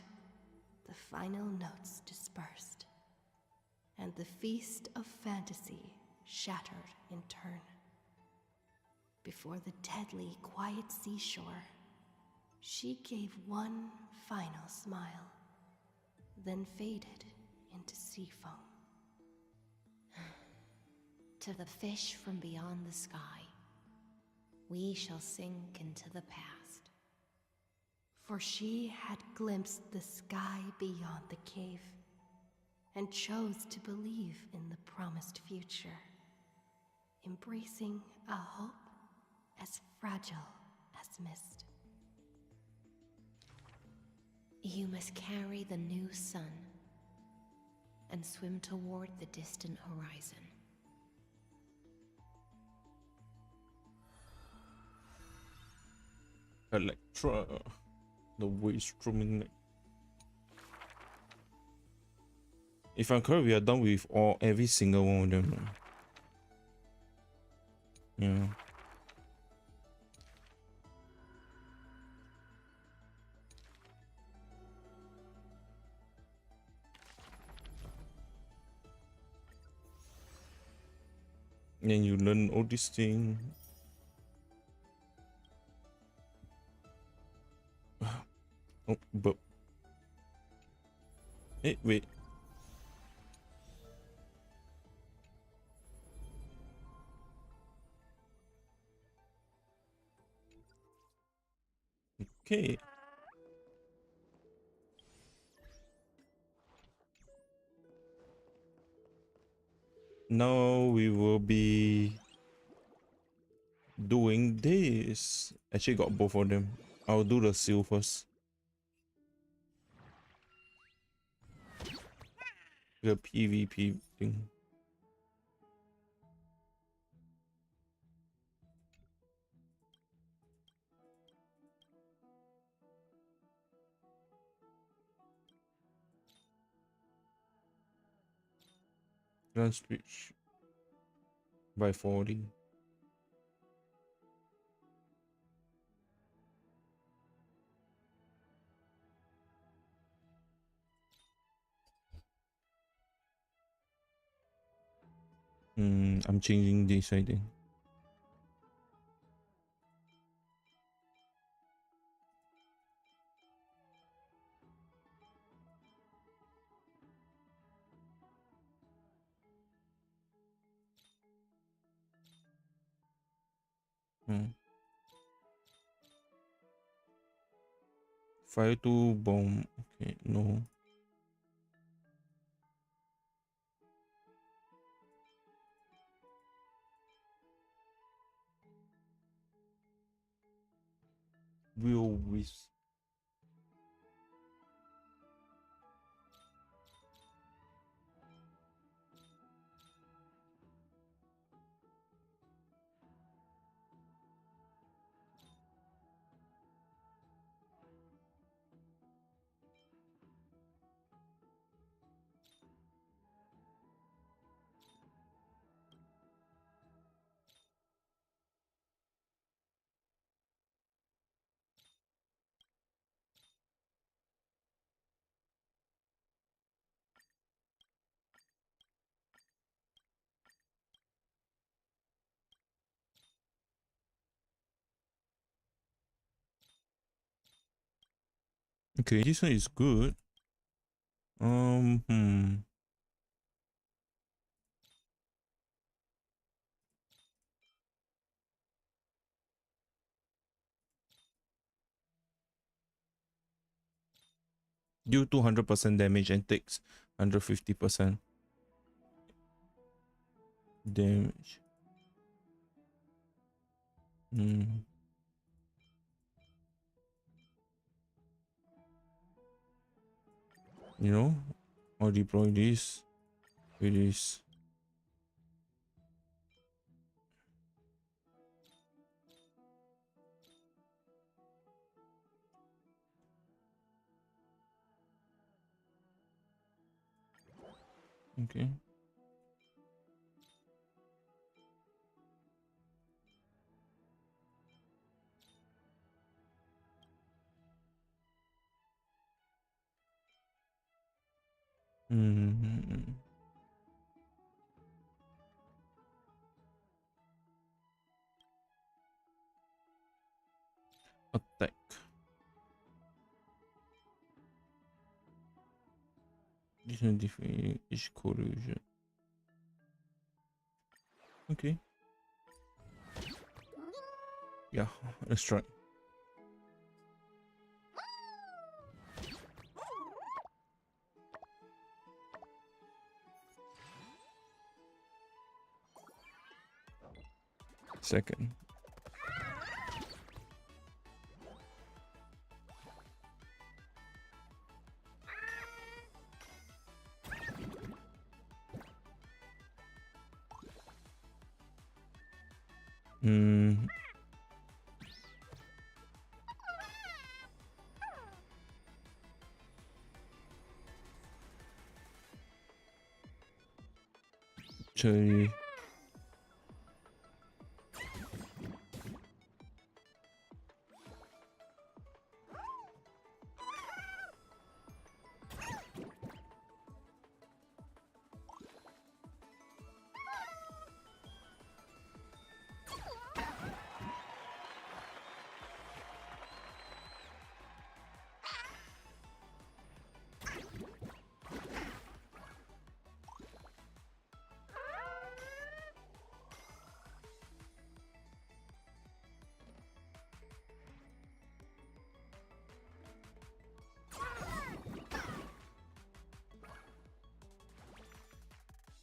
[SPEAKER 19] the final notes dispersed, and the feast of fantasy shattered in turn. Before the deadly, quiet seashore, she gave one final smile, then faded into sea foam.
[SPEAKER 16] To the fish from beyond the sky, we shall sink into the past.
[SPEAKER 19] For she had glimpsed the sky beyond the cave, and chose to believe in the promised future, embracing a hope as fragile as mist.
[SPEAKER 16] You must carry the new sun and swim toward the distant horizon.
[SPEAKER 1] Electra, the waste-strumming neck. If I'm correct, we are done with every single one of them. Yeah. And you learn all these things. Oh, but hey, wait. Okay. Now we will be doing this. Actually got both of them. I'll do the seal first. The PvP thing. Gun speech by 40. I'm changing this, I think. Fire to bomb. Okay, no. Will Wisp. Okay, this one is good. Do 200% damage and takes 150% damage. You know, I'll deploy this with this. Okay. Attack. This one defeat each corrosion. Okay. Yeah, let's try. Second. Actually,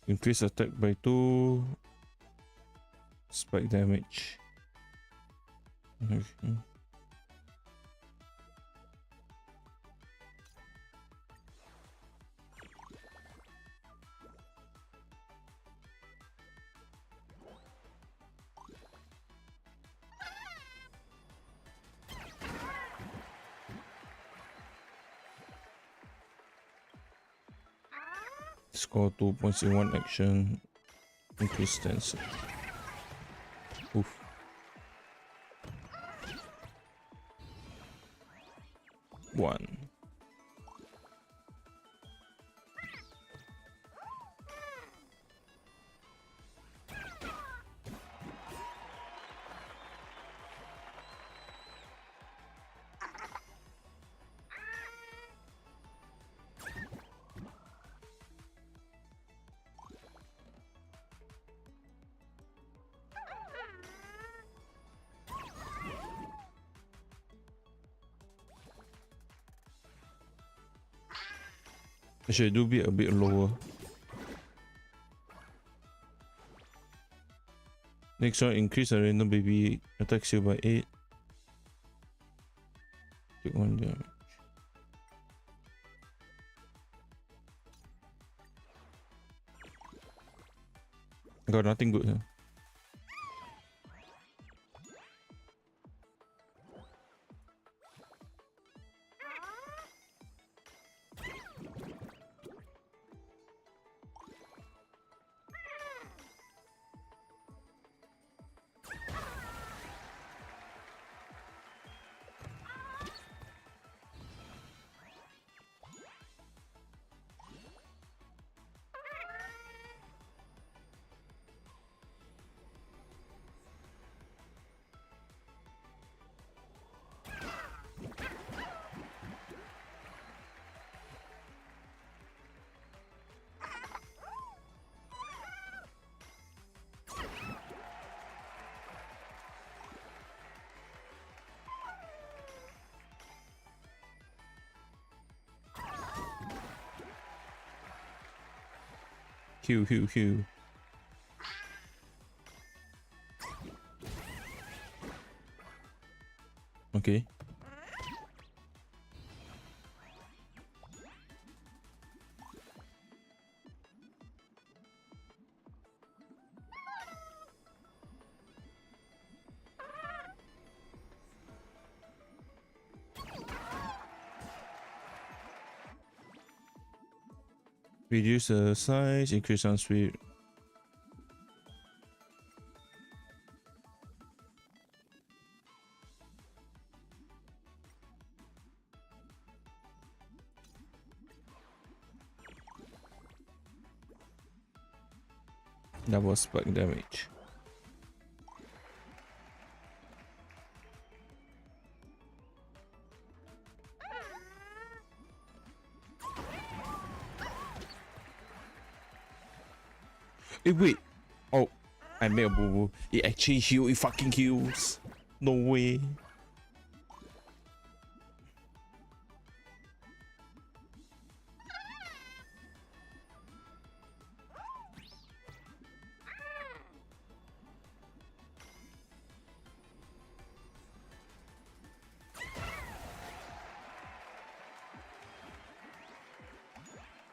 [SPEAKER 1] increase attack by 2, spike damage. Okay. Score 2 points in one action. Increase stance. Oof. One. Actually, do be a bit lower. Next one, increase a random baby attack shield by 8. Take 1 damage. Got nothing good here. Heal, heal, heal. Okay. Reduce the size, increase on speed. That was spike damage. Hey, wait. Oh, I made a boo boo. It actually heals. It fucking heals. No way.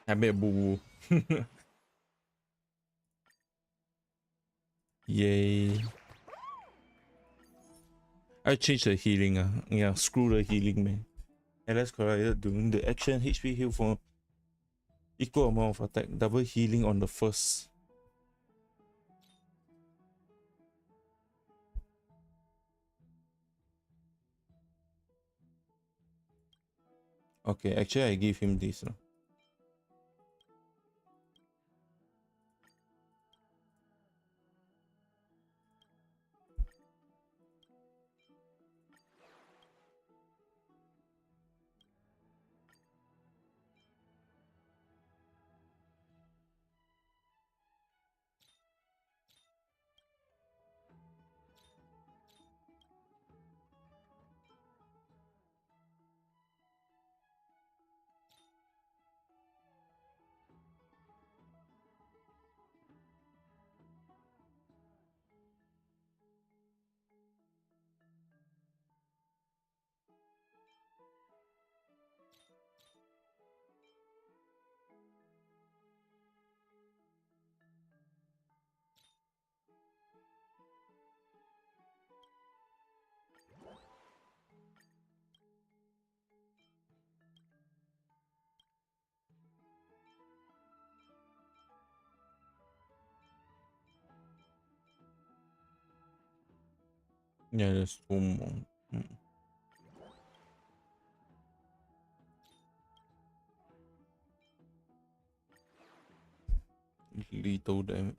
[SPEAKER 1] I made a boo boo. Yay. I changed the healing. Yeah, screw the healing, man. LS collided during the action. HP heal for equal amount of attack. Double healing on the first. Okay, actually I give him this. Yeah, there's 2 more. Lethal damage.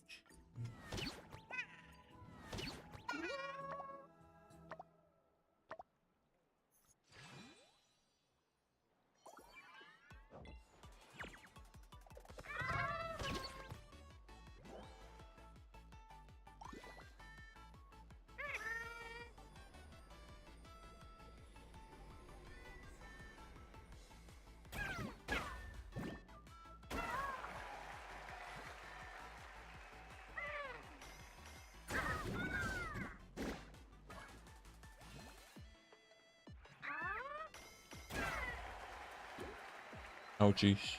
[SPEAKER 1] Ouchies.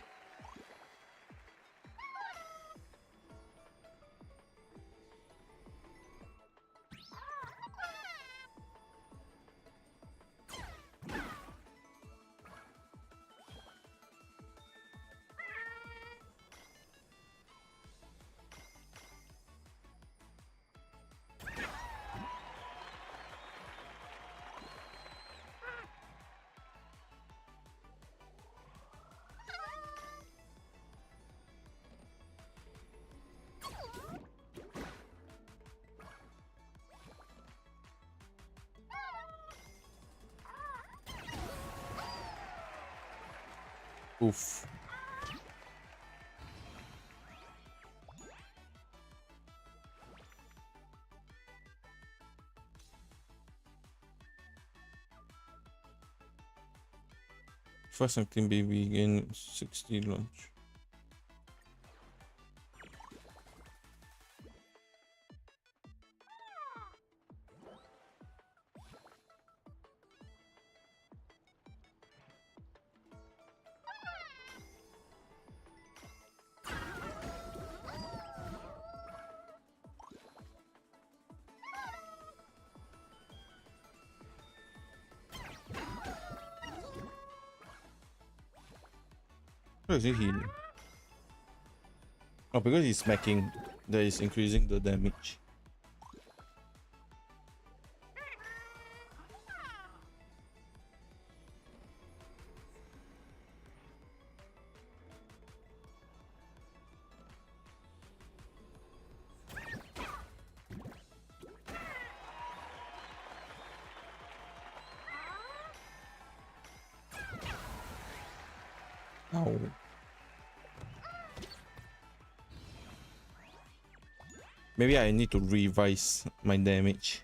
[SPEAKER 1] Oof. First acting baby gain 60 launch. How is he healing? Oh, because he's smacking, that is increasing the damage. Ow. Maybe I need to revise my damage.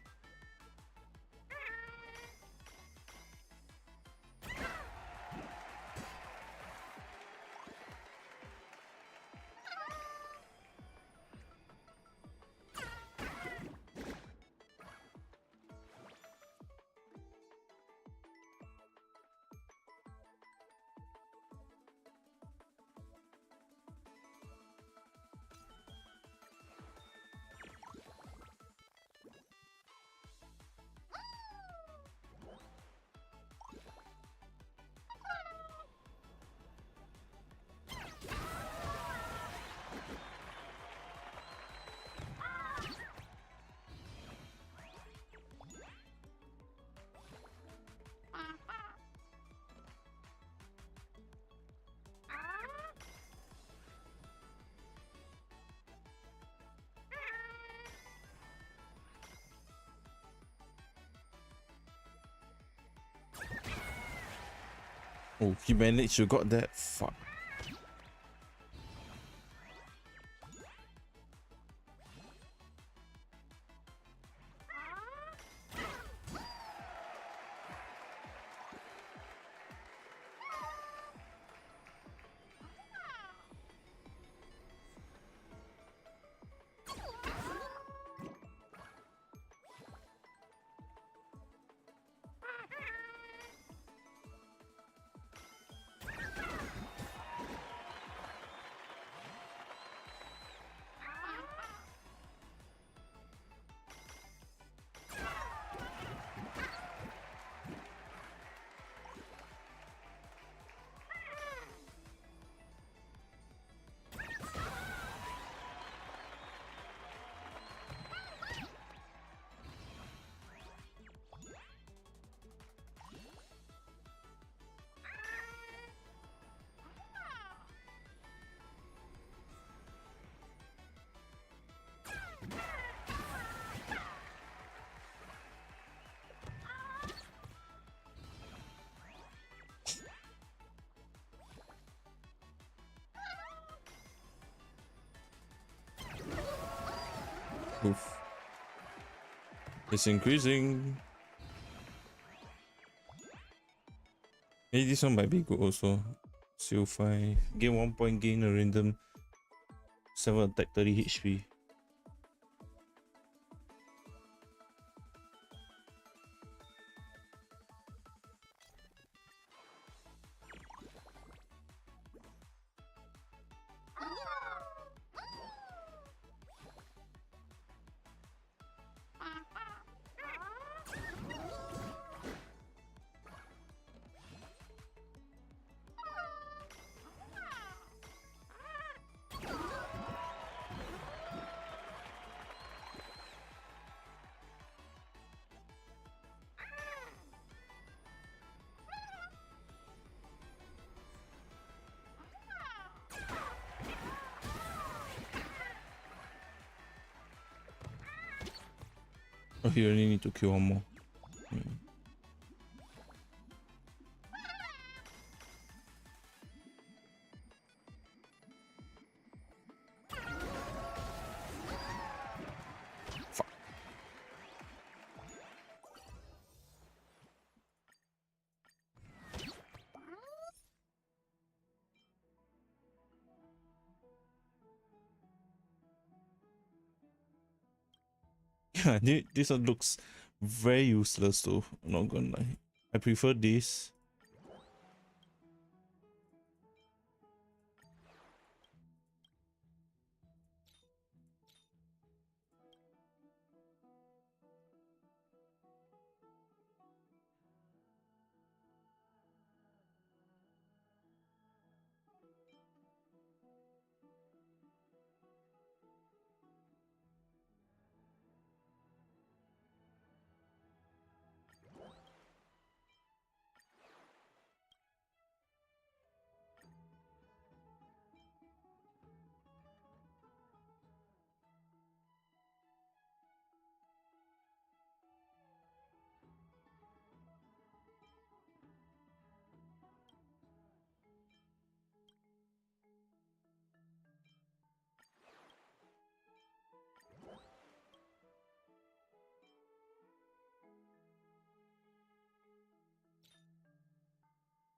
[SPEAKER 1] Oh, he managed to got that. Fuck. Oof. It's increasing. Hey, this one might be good also. Seal 5. Gain 1 point, gain a random 7 attack, 30 HP. Oh, you only need to kill one more. Hmm. Fuck. Yeah, this one looks very useless though. I'm not gonna lie. I prefer this.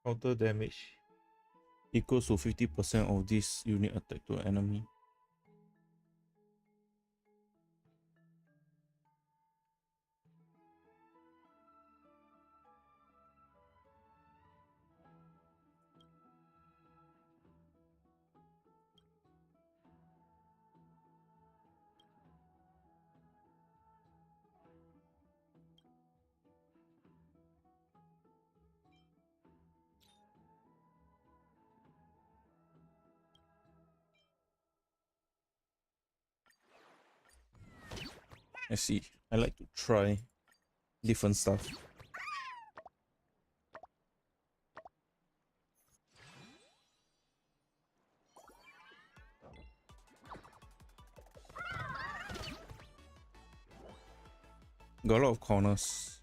[SPEAKER 1] Counter damage equals to 50% of this unit attack to an enemy. I see. I like to try different stuff. Got a lot of corners.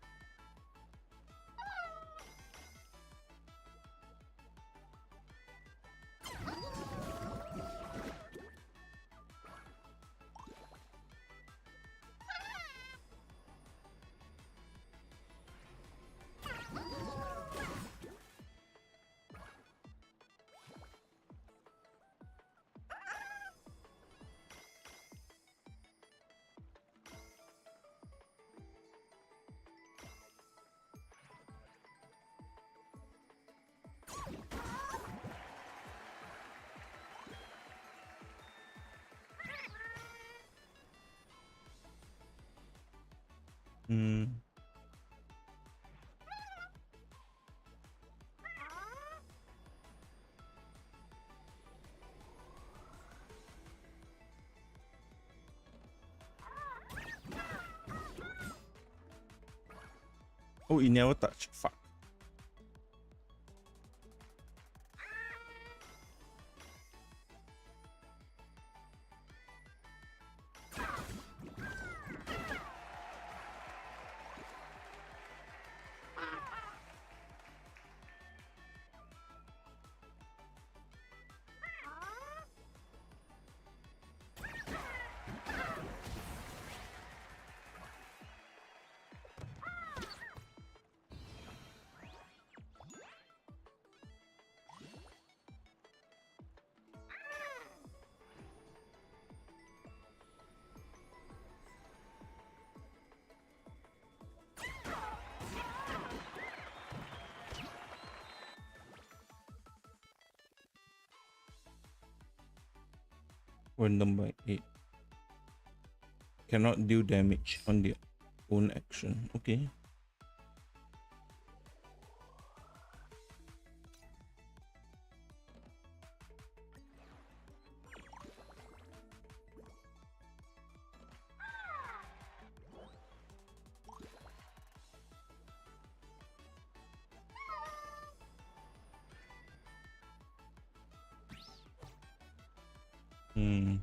[SPEAKER 1] Hmm. Oh, it never touched. Fuck. Random by 8. Cannot deal damage on their own action. Okay. Hmm.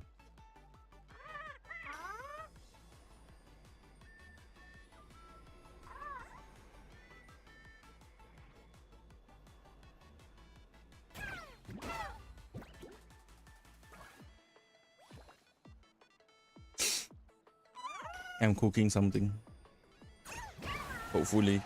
[SPEAKER 1] I'm cooking something. Hopefully.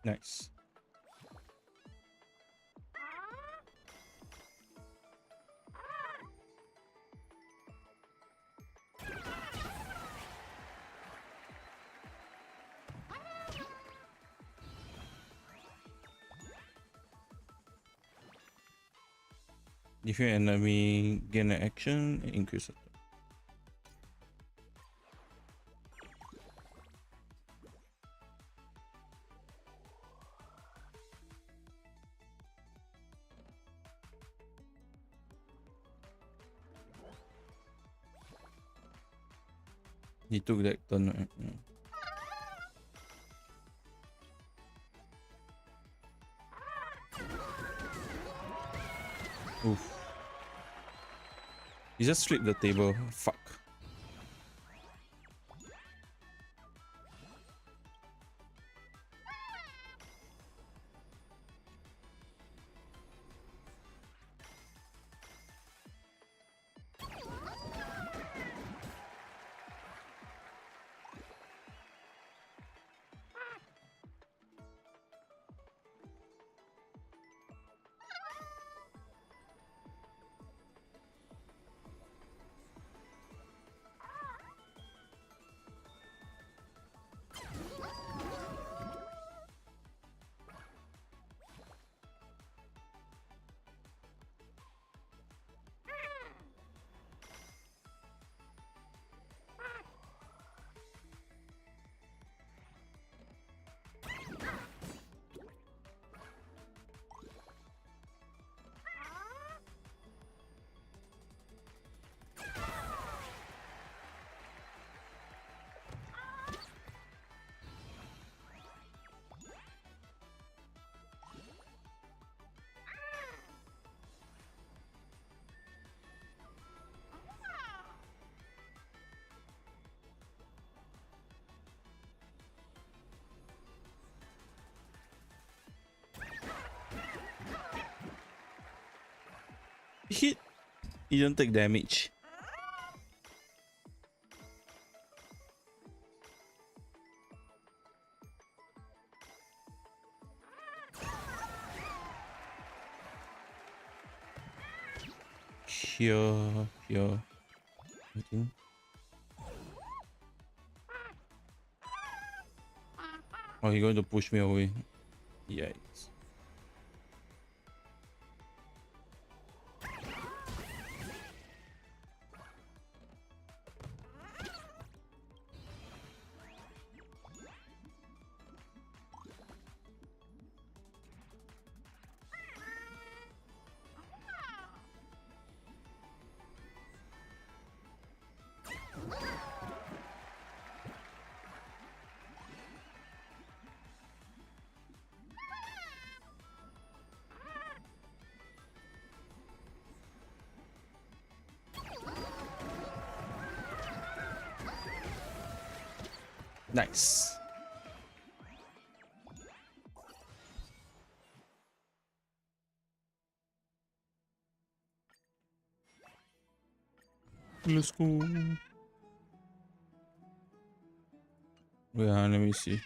[SPEAKER 1] Nice. If your enemy gain an action, increase it. He took that turn, right? Yeah. Oof. He just flipped the table. Fuck. Hit. You don't take damage. Here. I think. Oh, he's going to push me away. Yikes. Nice. Let's go. Yeah, let me see.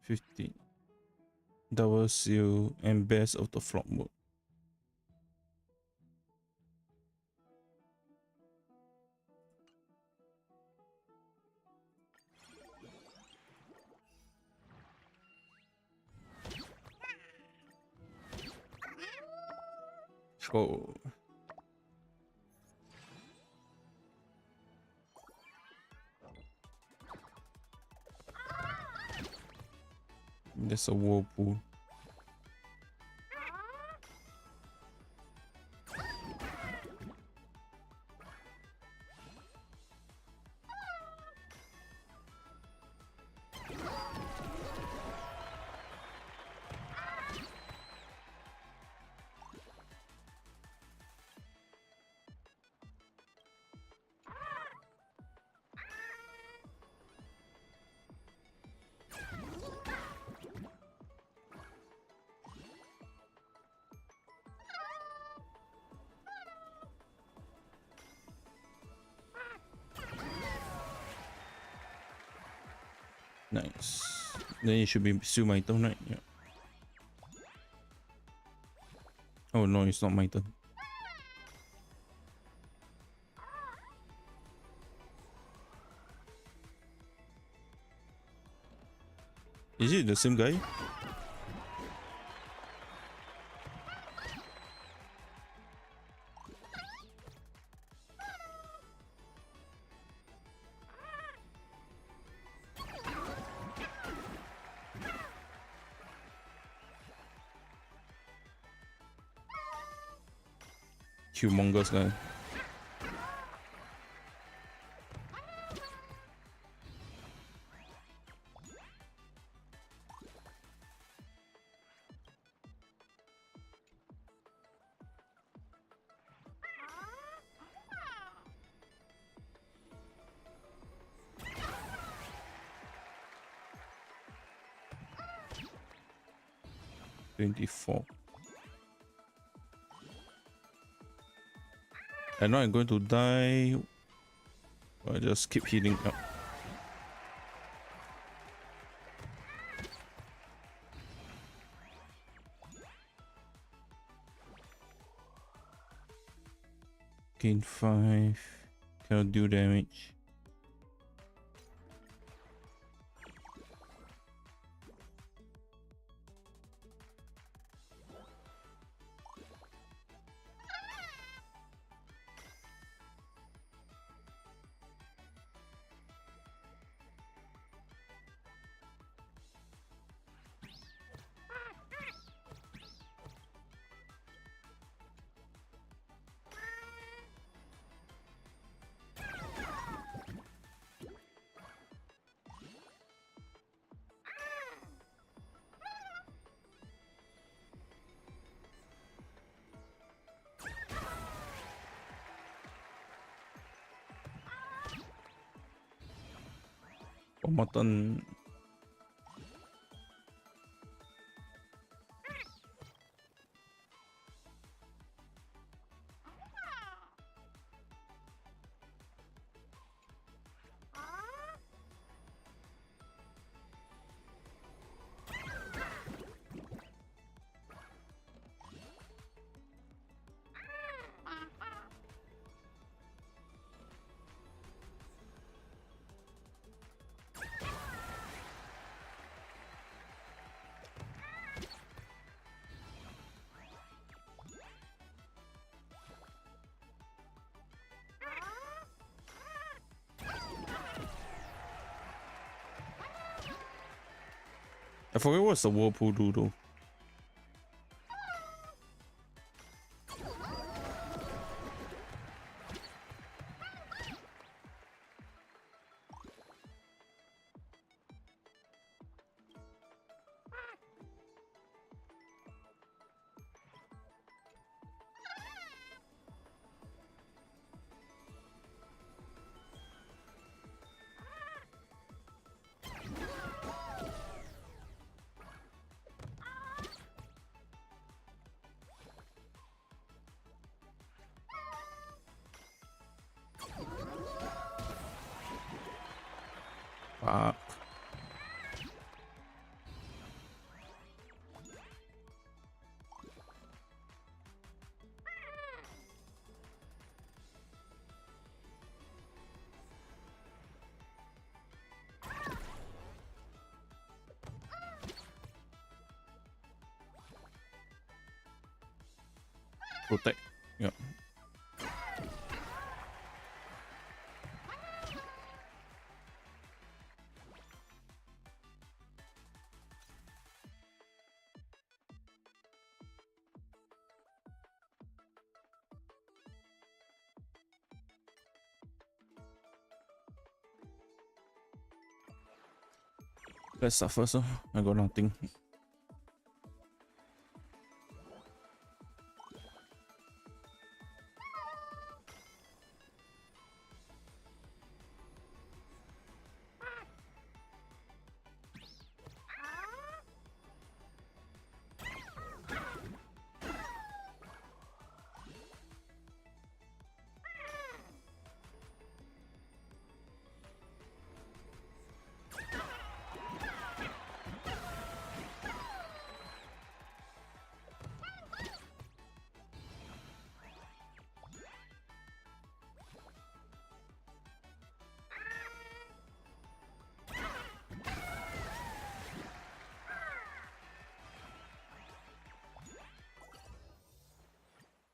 [SPEAKER 1] 15. Double seal and best of the flop mode. Oh. There's a whirlpool. Nice. Then it should be still my turn, right? Yeah. Oh no, it's not my turn. Is it the same guy? Humongous guy. $24. I know I'm going to die. I just keep healing up. Gain 5. Cannot do damage. Mutton. I forget what's the whirlpool do though. protect. Yeah. Let's start first. I got nothing.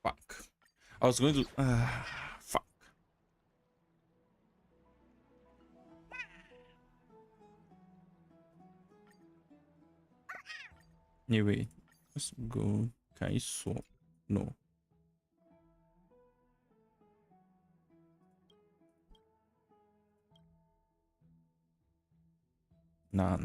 [SPEAKER 1] Fuck. I was going to. Fuck. Anyway, let's go. Kaiso. No. Nah.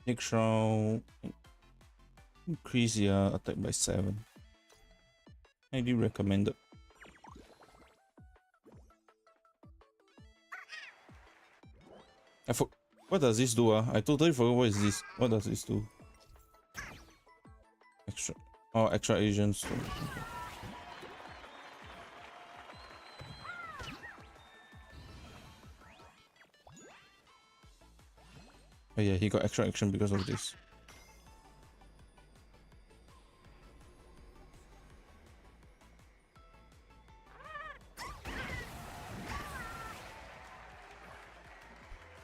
[SPEAKER 1] Next round, increase your attack by 7. Highly recommended. What does this do? I totally forgot what is this. What does this do? Extra. Oh, extra agents. Okay. Oh yeah, he got extra action because of this.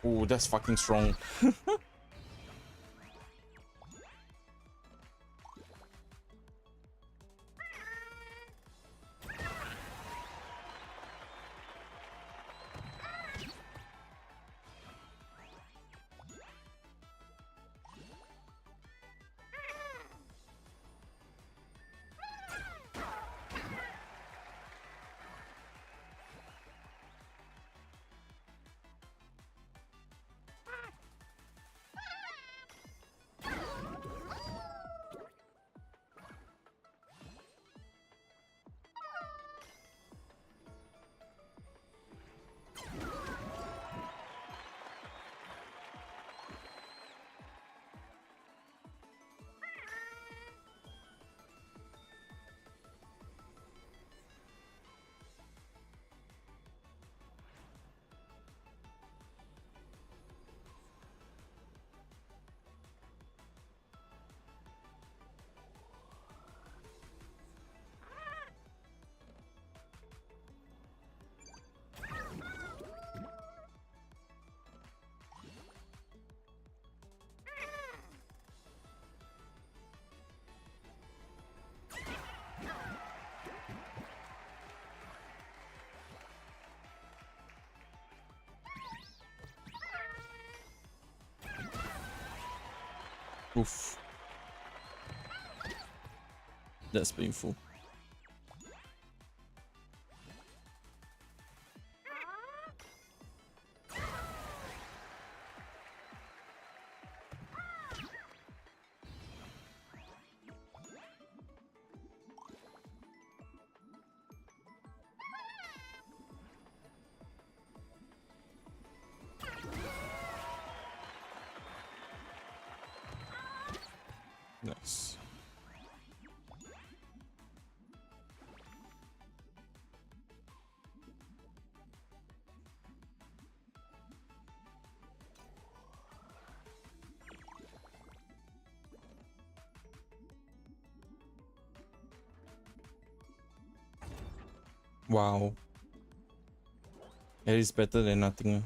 [SPEAKER 1] Oh, that's fucking strong. Oof. That's painful. Nice. Wow. It is better than nothing.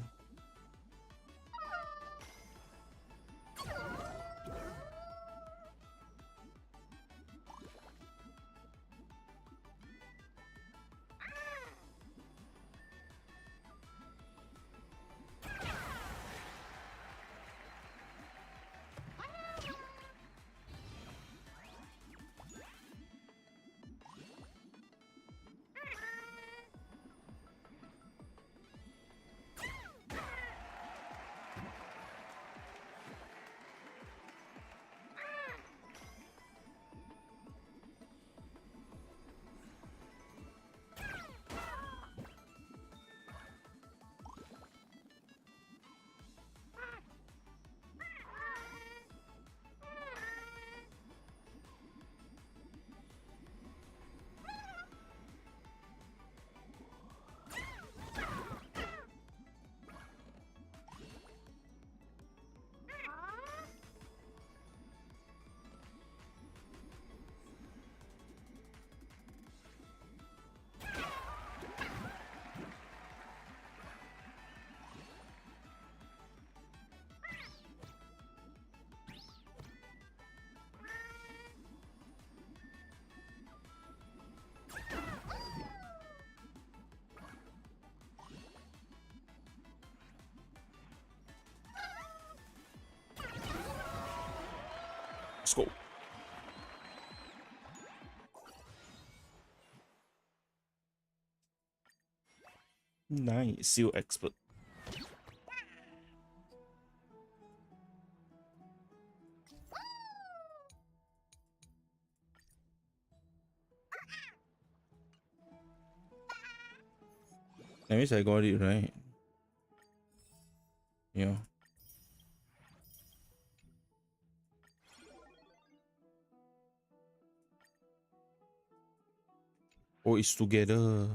[SPEAKER 1] Let's go. Nice, seal expert. That means I got it right. Yeah. Oh, it's together.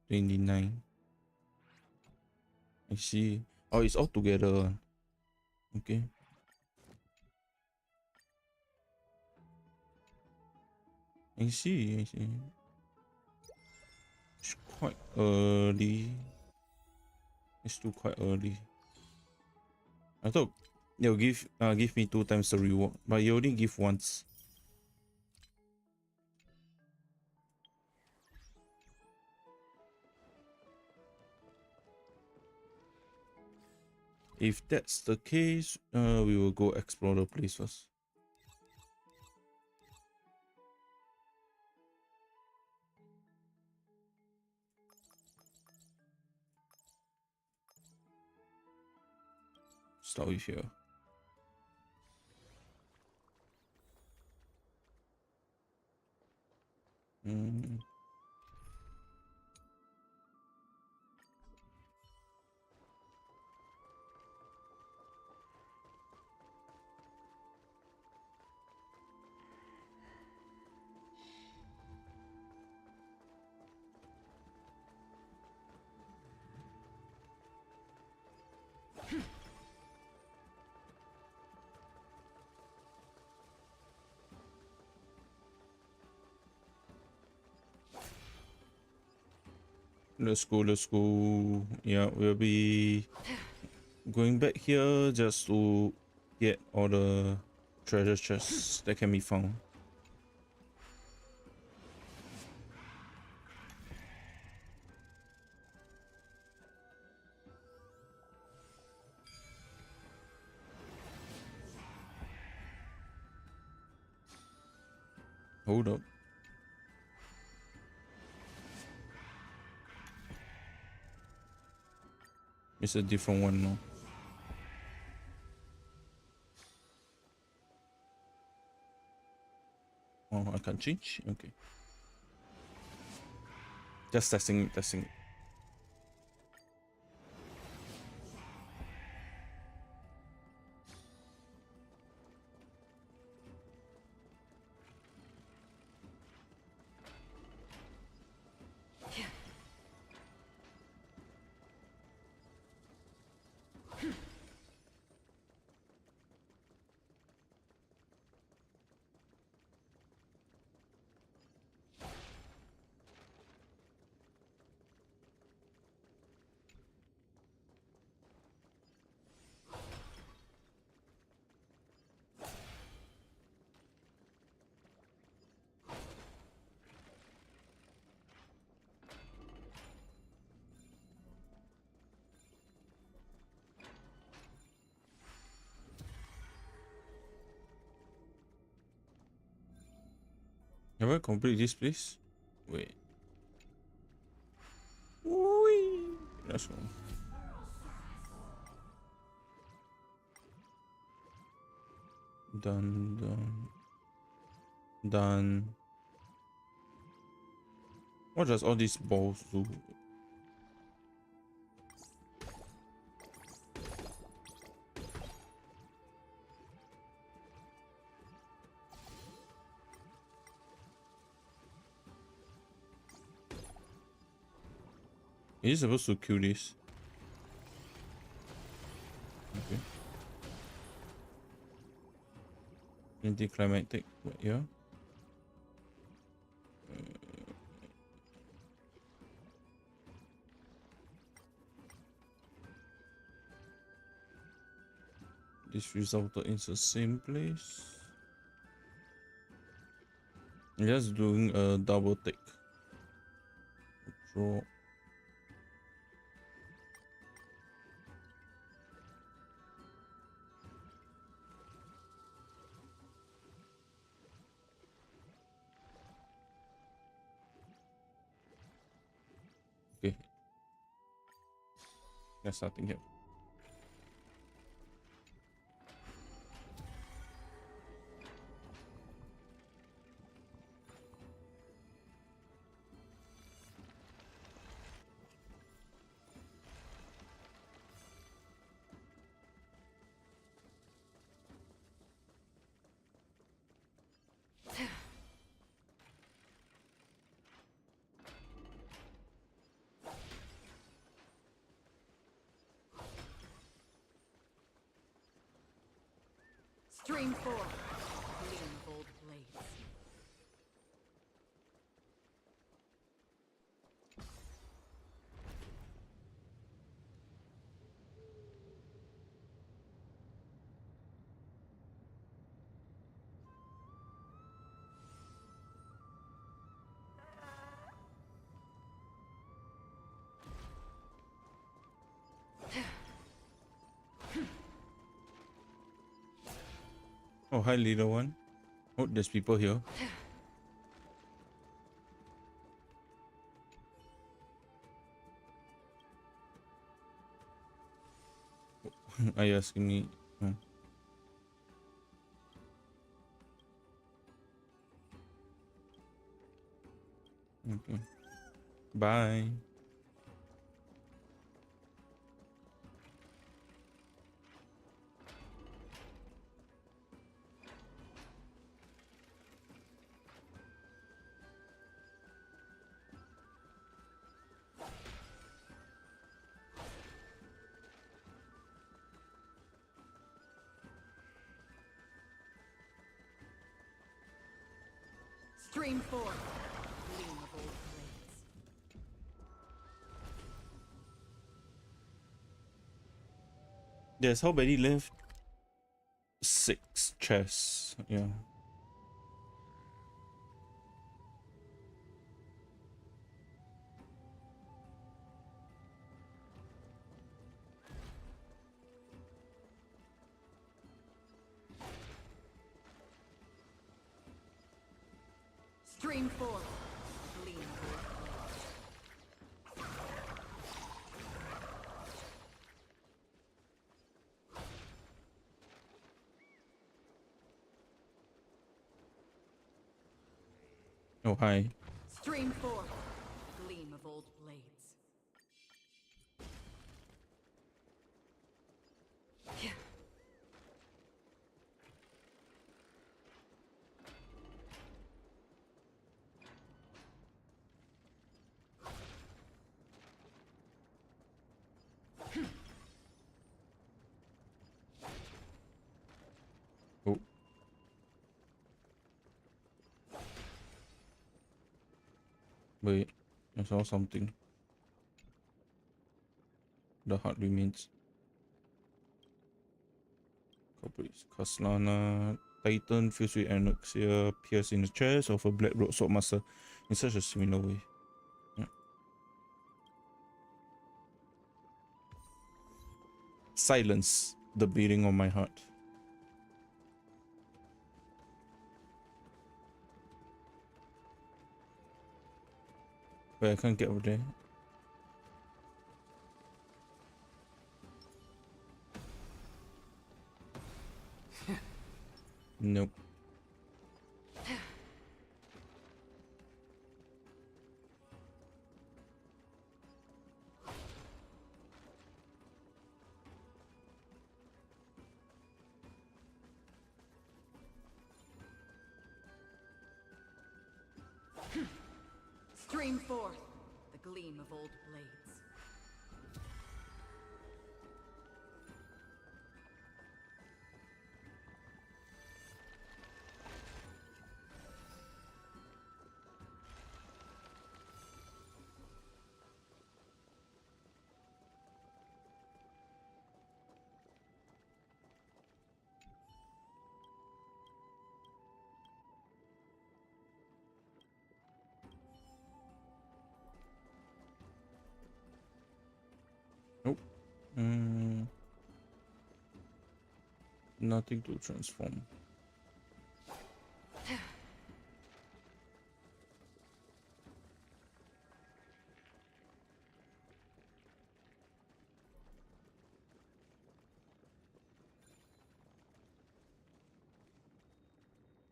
[SPEAKER 1] 29. I see. Oh, it's all together. Okay. I see. It's quite early. It's still quite early. I thought they'll give me 2 times the reward, but you only give once. If that's the case, we will go explore the place first. Start with here. Let's go. Yeah, we'll be going back here just to get all the treasure chests that can be found. Hold up. It's a different one now. Oh, I can't change? Okay. Just testing it, testing it. Have I complete this place? Wait. Whee! That's one. Done, done. Done. What does all these balls do? Is he supposed to kill this? Okay. Anticlimactic, yeah. This resulted in the same place. Just doing a double take. Draw. Okay. There's nothing here.
[SPEAKER 13] Stream 4. Bleeding gold blades.
[SPEAKER 1] Oh, hi, little one. Oh, there's people here. Are you asking me? Oh. Okay. Bye.
[SPEAKER 13] Stream 4. Gleam of old blades.
[SPEAKER 1] There's how many left? 6 chests. Yeah.
[SPEAKER 13] Stream forth. Gleam of old blades.
[SPEAKER 1] Oh, hi.
[SPEAKER 13] Stream forth. Gleam of old blades.
[SPEAKER 1] Oh. Wait, I saw something. The heart remains. Corporates. Kaslana. Titan fused with anorexia. Pierce in the chest of a black road sword master in such a similar way. Yeah. Silence the beating of my heart. Wait, I can't get over there. Nope.
[SPEAKER 13] Stream forth. The gleam of old blades.
[SPEAKER 1] Nope. Nothing to transform.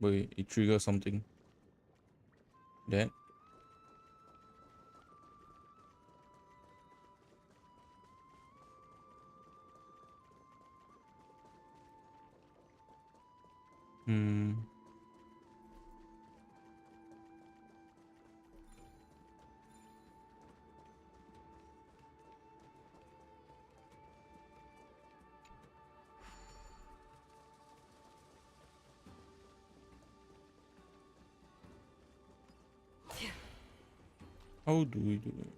[SPEAKER 1] Wait, it triggers something. That? How do we do it?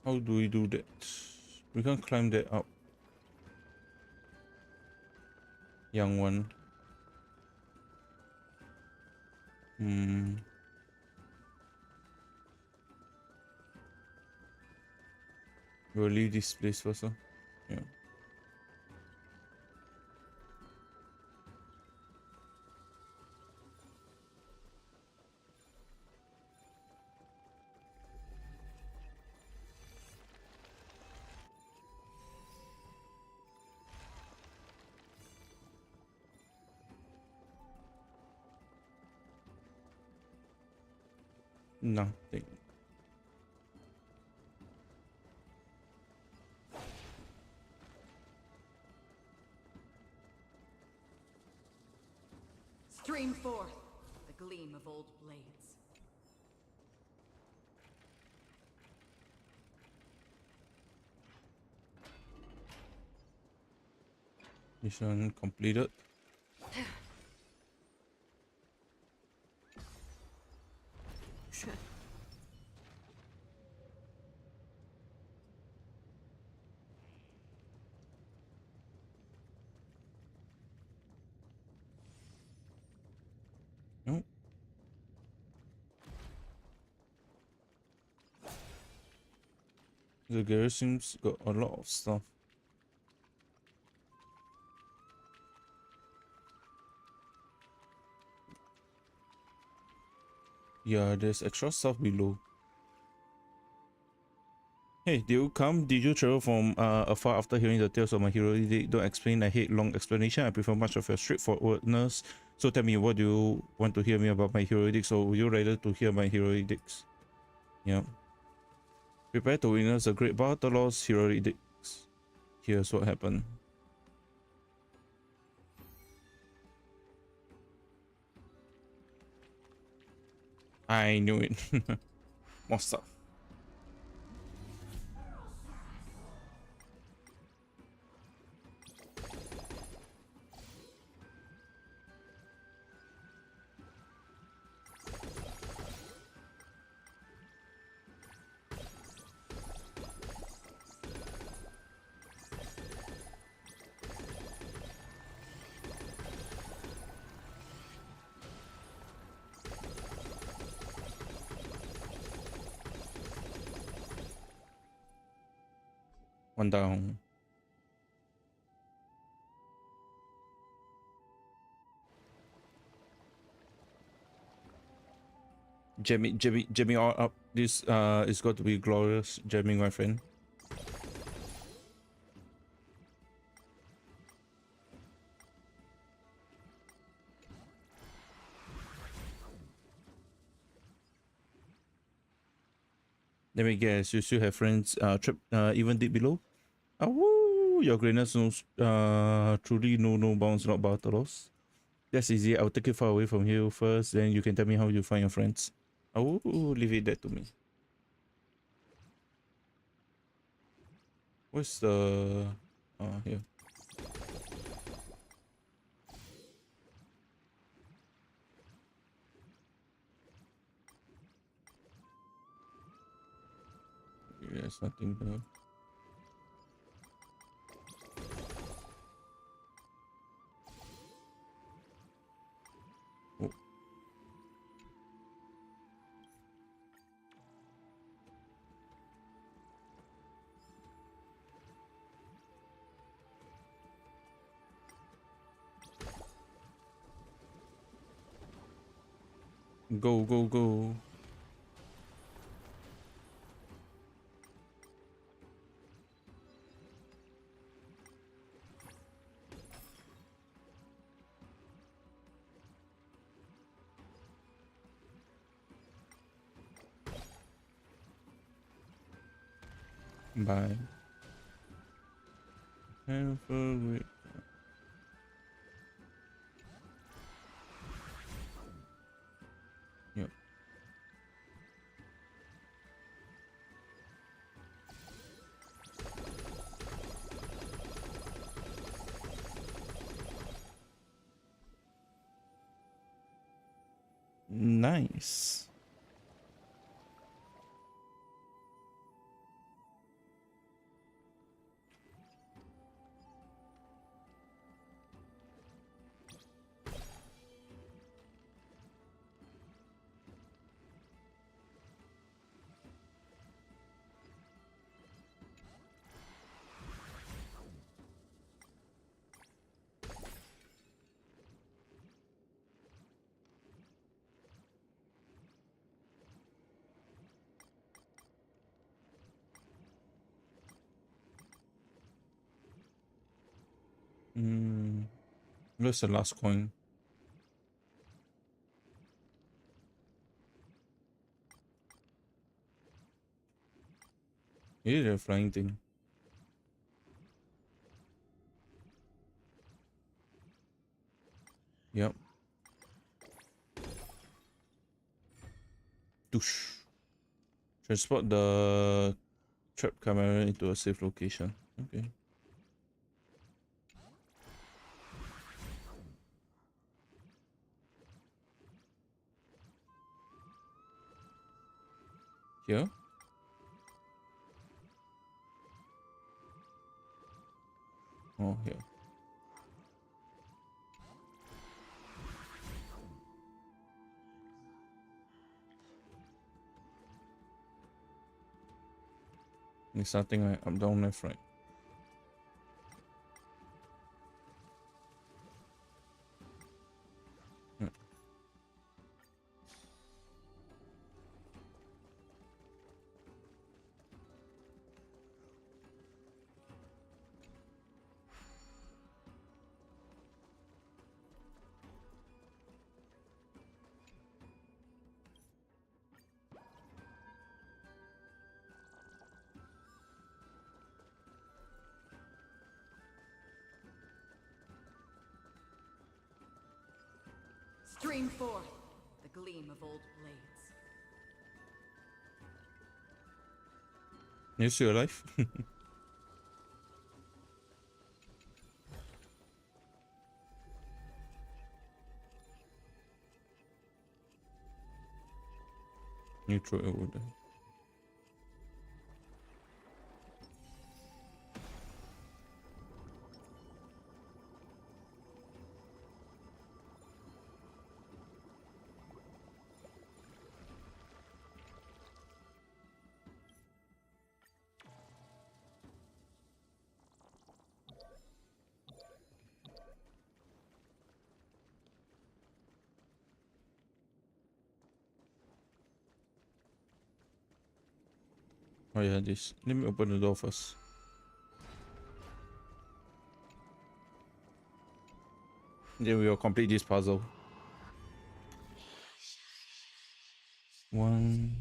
[SPEAKER 1] How do we do that? We can't climb that up. Young one. We'll leave this place first, huh? Yeah. Nothing.
[SPEAKER 13] Stream forth. The gleam of old blades.
[SPEAKER 1] Mission completed. No. The garage seems got a lot of stuff. Yeah, there's extra stuff below. Hey, did you come? Did you travel from afar after hearing the tales of my heroic deed? Don't explain, I hate long explanation. I prefer much of your straightforwardness. So tell me, what do you want to hear me about my heroic deeds, or would you rather to hear my heroic deeds? Yeah. Prepare to witness a great Bartolomew's heroic deeds. Here's what happened. I knew it. More stuff. One down. Jamming all up. This is going to be glorious jamming, my friend. Let me guess, you still have friends trapped even deep below? Ah, woo! Your greatness knows truly no bounds, not battles. That's easy. I'll take you far away from here first, then you can tell me how you find your friends. Oh, leave it that to me. Where's the here? There's nothing there. Oh. Go, go, go. Bye. Have a great. Yep. Nice. Where's the last coin? Is it a flying thing? Yep. Doosh. Transport the trap camera into a safe location. Okay. Here? Oh, here. It's something like up, down, left, right.
[SPEAKER 13] Stream forth the gleam of old blades.
[SPEAKER 1] You still alive? You throw it over there. Oh yeah, this. Let me open the door first. Then we will complete this puzzle. One.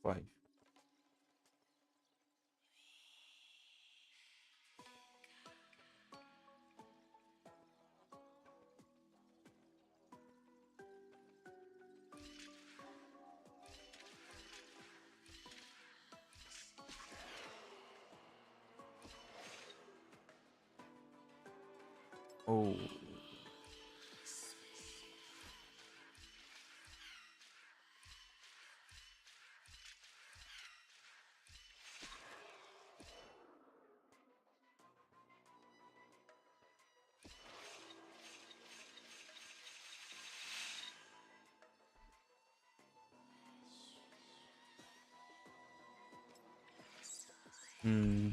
[SPEAKER 1] Five. Oh. Hmm.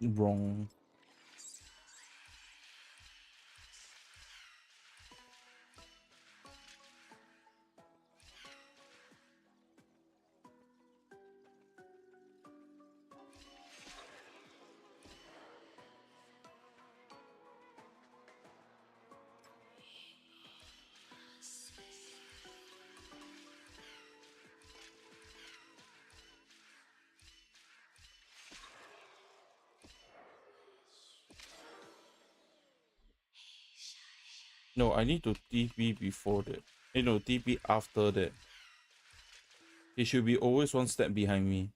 [SPEAKER 1] Wrong. No, I need to TP before that. No, TP after that. He should be always one step behind me.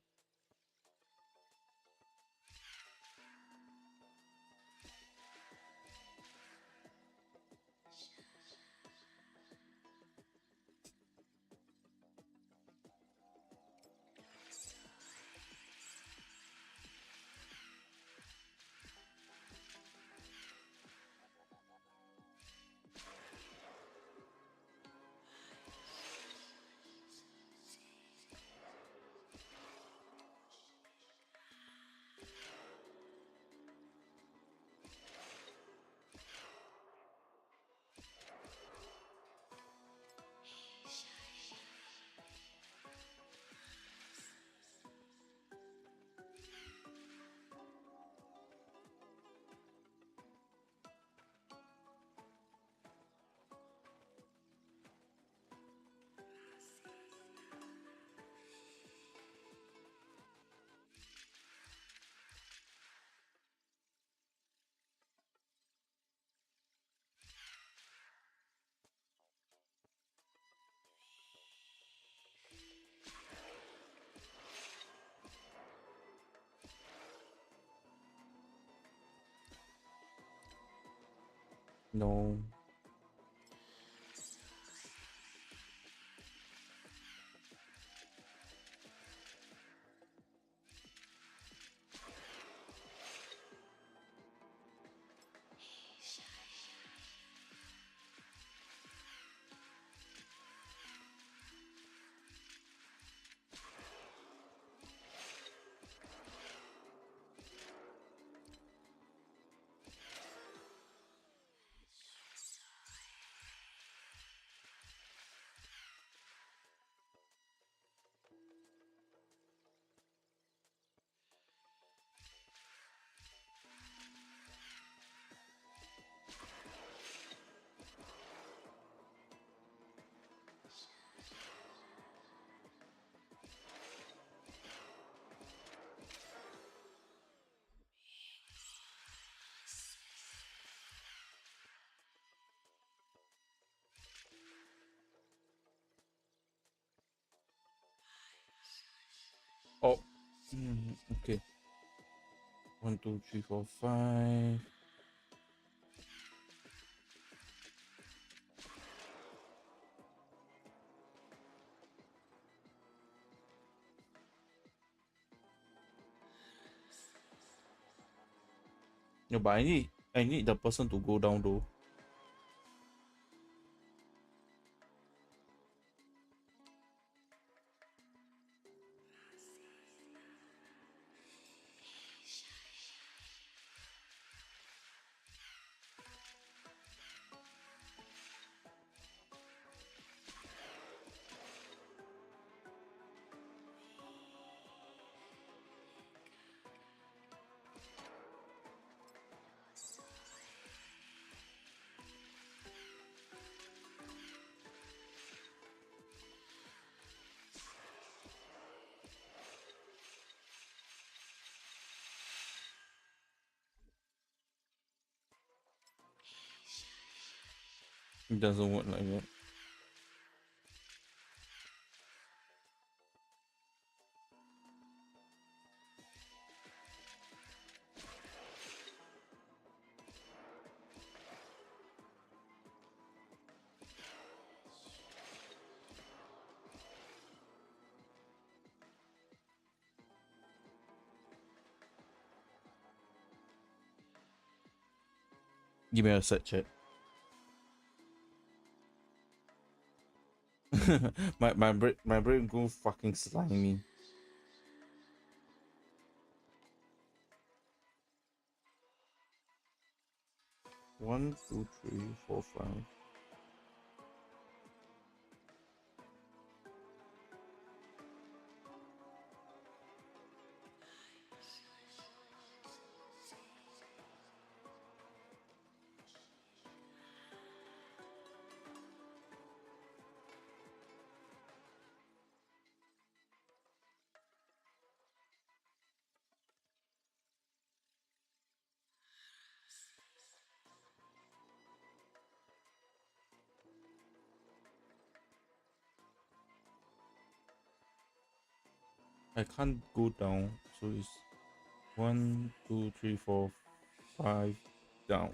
[SPEAKER 1] No. Oh. Okay. 1, 2, 3, 4, 5. No, but I need the person to go down though. It doesn't work like that. Give me a sec, chat. my brain go fucking slimy. One, two, three, four, 5. I can't go down, so it's 1, 2, 3, 4, 5 down.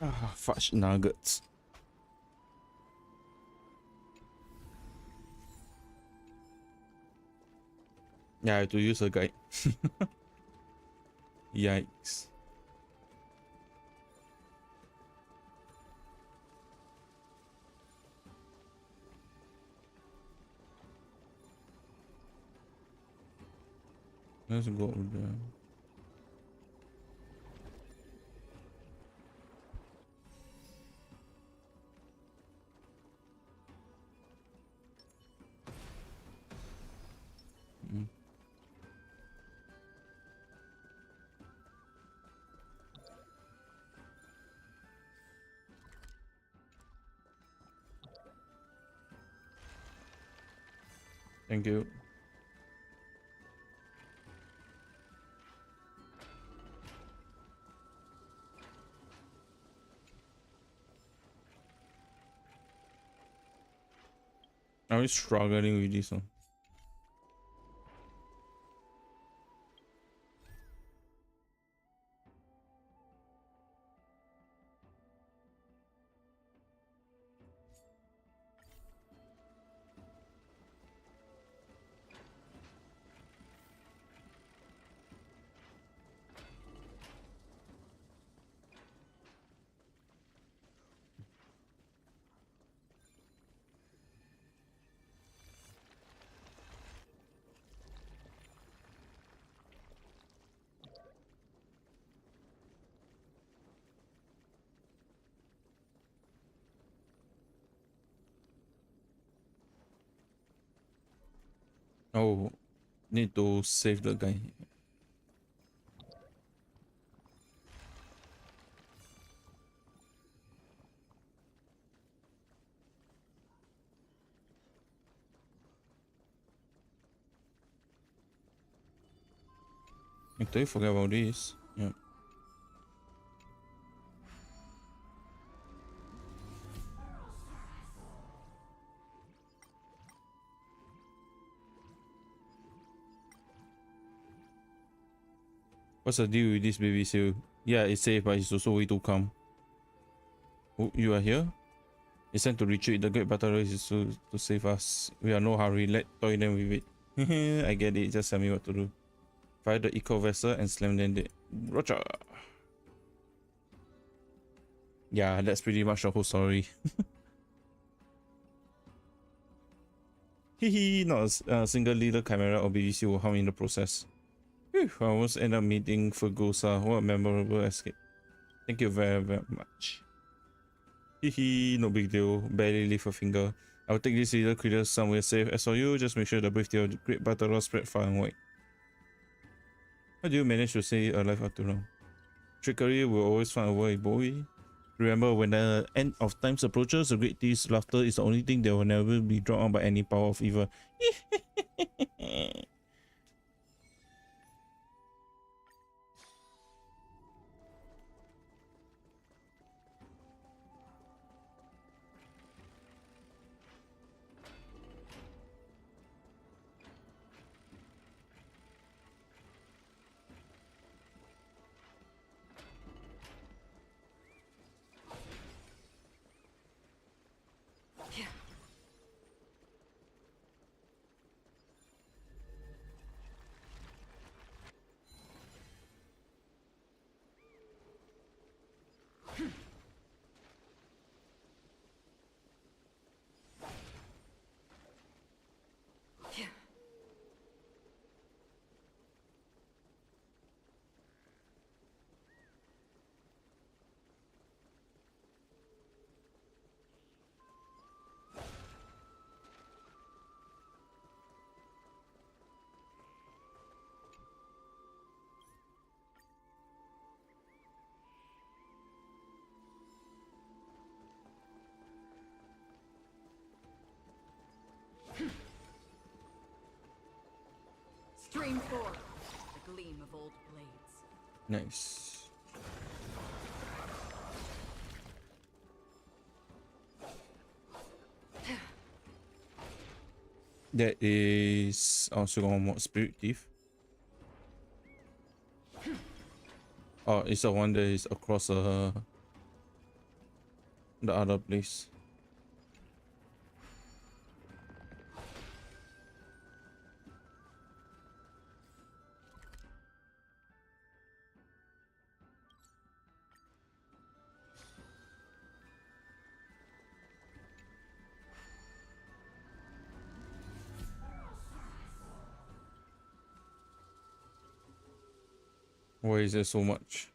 [SPEAKER 1] Ah, fudge nuggets. Yeah, I have to use a guide. Yikes. Let's go over there. Mm. Thank you. I'm struggling with this one. Oh, need to save the guy. I totally forget about this. Yeah. What's the deal with this baby seal? Yeah, it's safe, but it's also way too calm. Oh, you are here? It's time to retreat. The great battle race is to save us. We are no hurry. Let toy them with it. I get it. Just tell me what to do. Fire the eco vessel and slam them dead. Roger. Yeah, that's pretty much the whole story. Hehe, not a single little chimera or BBC will harm in the process. Whew, I almost end up meeting Fergosa. What a memorable escape. Thank you very, very much. Hehe, no big deal. Barely lift a finger. I'll take these little critters somewhere safe. As for you, just make sure the brave tail great battle spread far and wide. How do you manage to stay alive after long? Trickery will always find a way, boy. Remember, when the end of times approaches, the great thief's laughter is the only thing that will never be drawn out by any power of evil.
[SPEAKER 13] Stream forth, the gleam of old blades.
[SPEAKER 1] Nice. That is also one more spirit thief. Oh, it's the one that is across the other place. Why is there so much?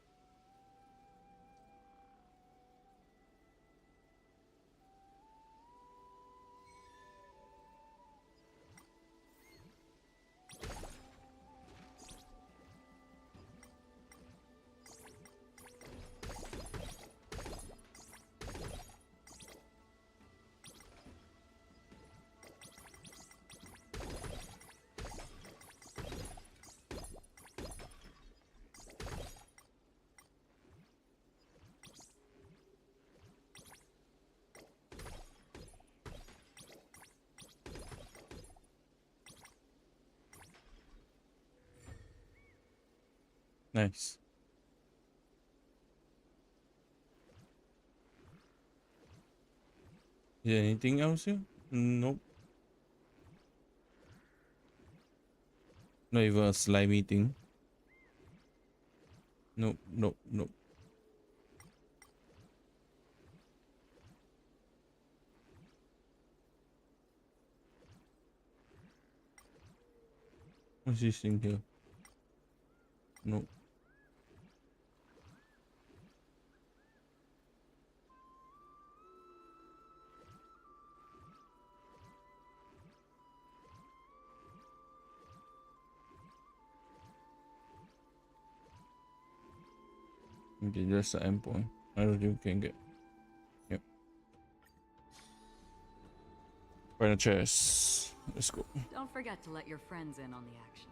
[SPEAKER 1] Nice. Is there anything else here? Nope. Not even a slimy thing. Nope, nope, nope. What's this thing here? Nope. Okay, that's the end point. I don't think we can get. Yep. Final chest. Let's go.
[SPEAKER 13] Don't forget to let your friends in on the action.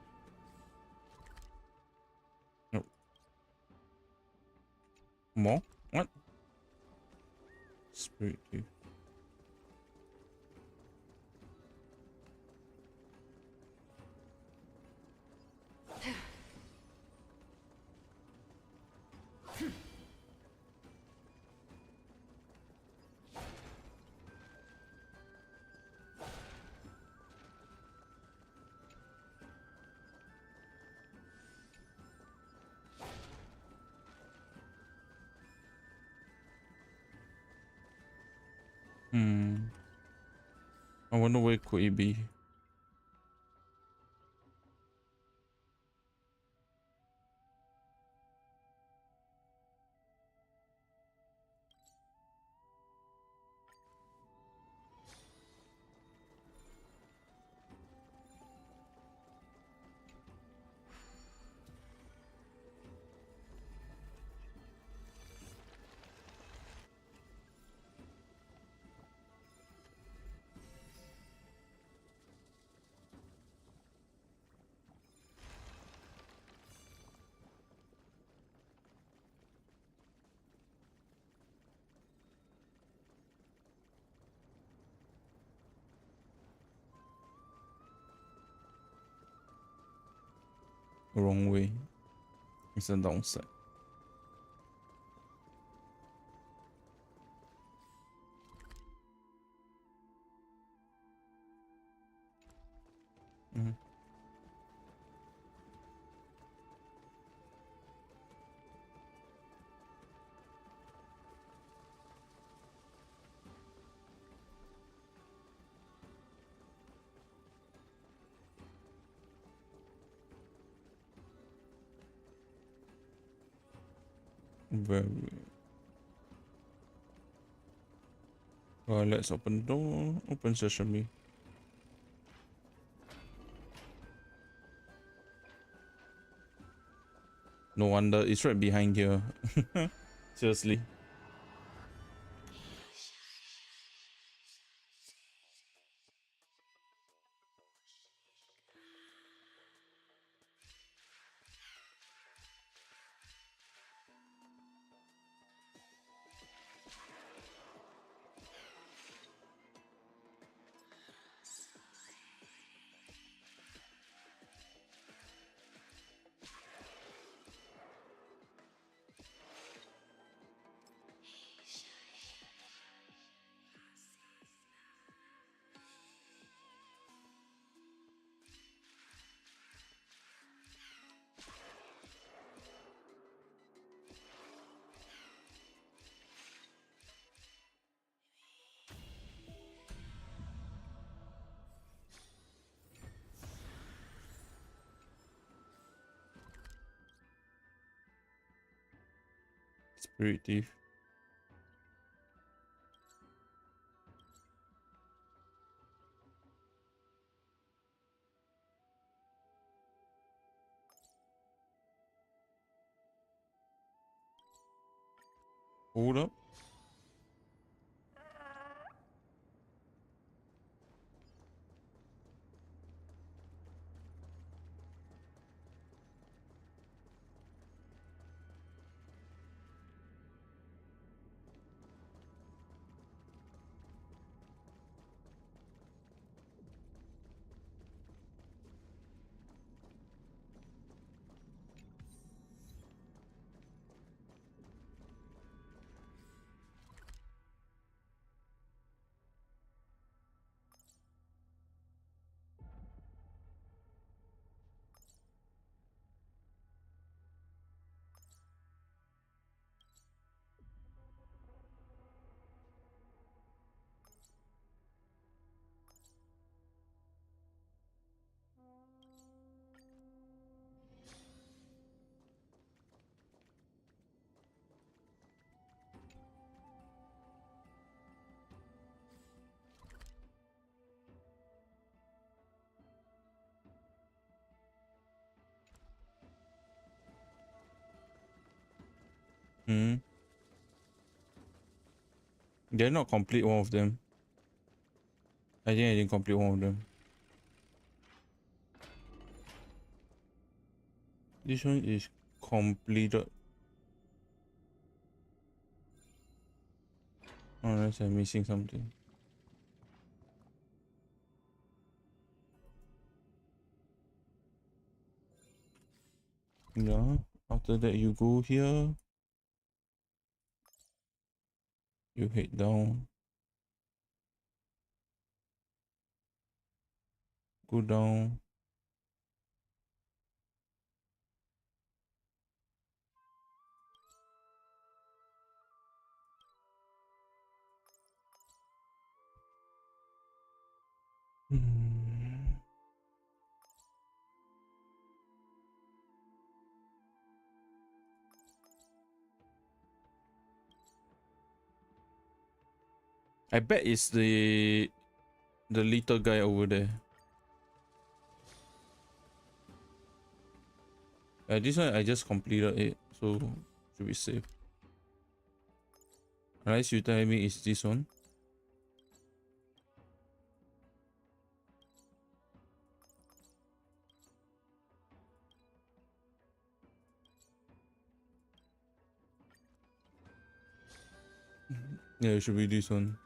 [SPEAKER 1] Nope. More? What? Spirit thief. I wonder where could it be. Wrong way. It's a downside. Very. Let's open the door. Open sesame. No wonder it's right behind here. Seriously. Spirit thief. Hold up. Did I not complete one of them? I think I didn't complete one of them. This one is completed. Unless I'm missing something. Yeah, after that you go here. You head down. Go down. I bet it's the little guy over there. This one I just completed it, so should be safe. Unless you tell me it's this one. Yeah, it should be this one.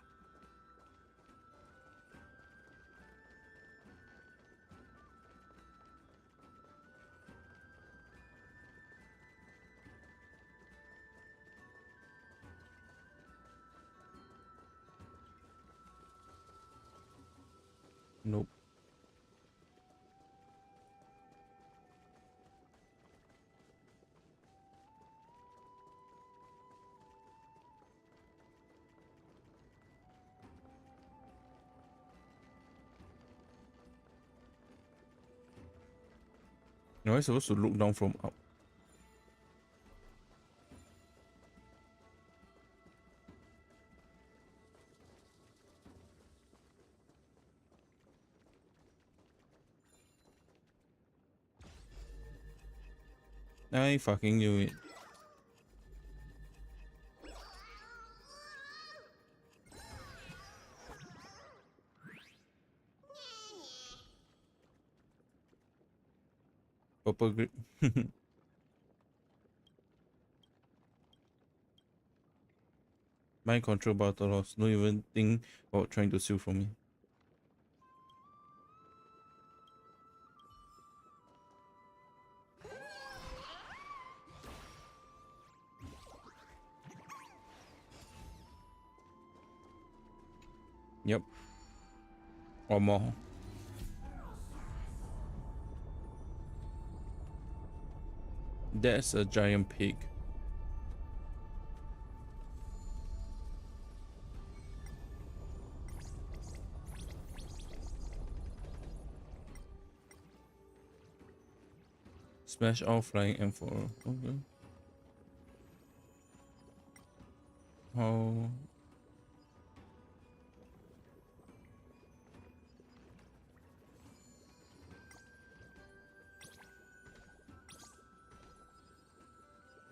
[SPEAKER 1] Nope. No, I'm supposed to look down from up. I fucking knew it. Purple grip. Mind control battle loss. Don't even think about trying to steal from me. Yep. Or more. That's a giant pig. Smash all flying M4. Okay. How?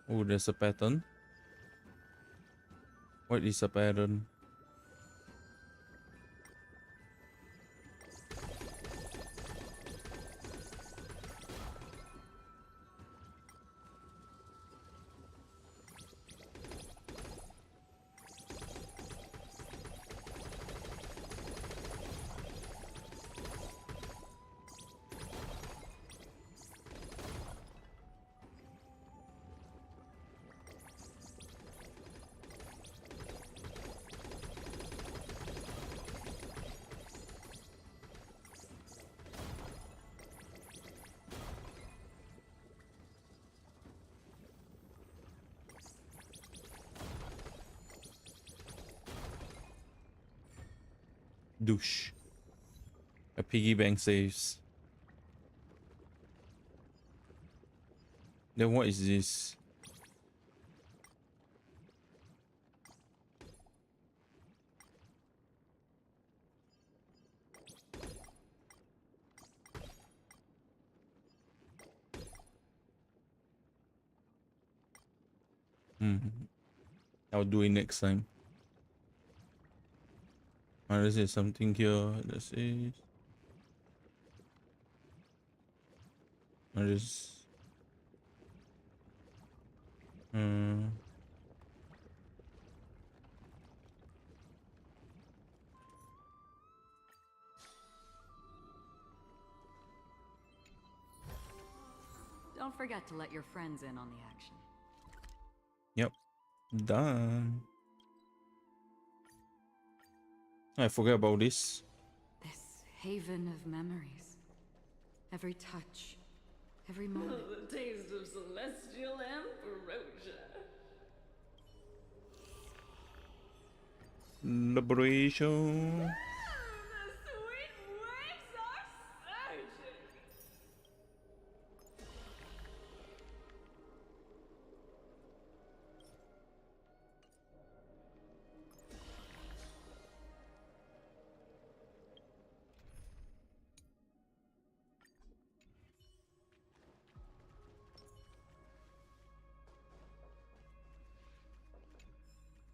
[SPEAKER 1] Oh, there's a pattern. What is a pattern? Douche. A piggy bank saves. Then what is this? I'll do it next time. There's something here that says. There's.
[SPEAKER 13] Don't forget to let your friends in on the action.
[SPEAKER 1] Yep. Done. I forgot about this.
[SPEAKER 13] This haven of memories. Every touch, every moment.
[SPEAKER 6] The taste of celestial ambrosia.
[SPEAKER 1] Liberation.
[SPEAKER 6] The sweet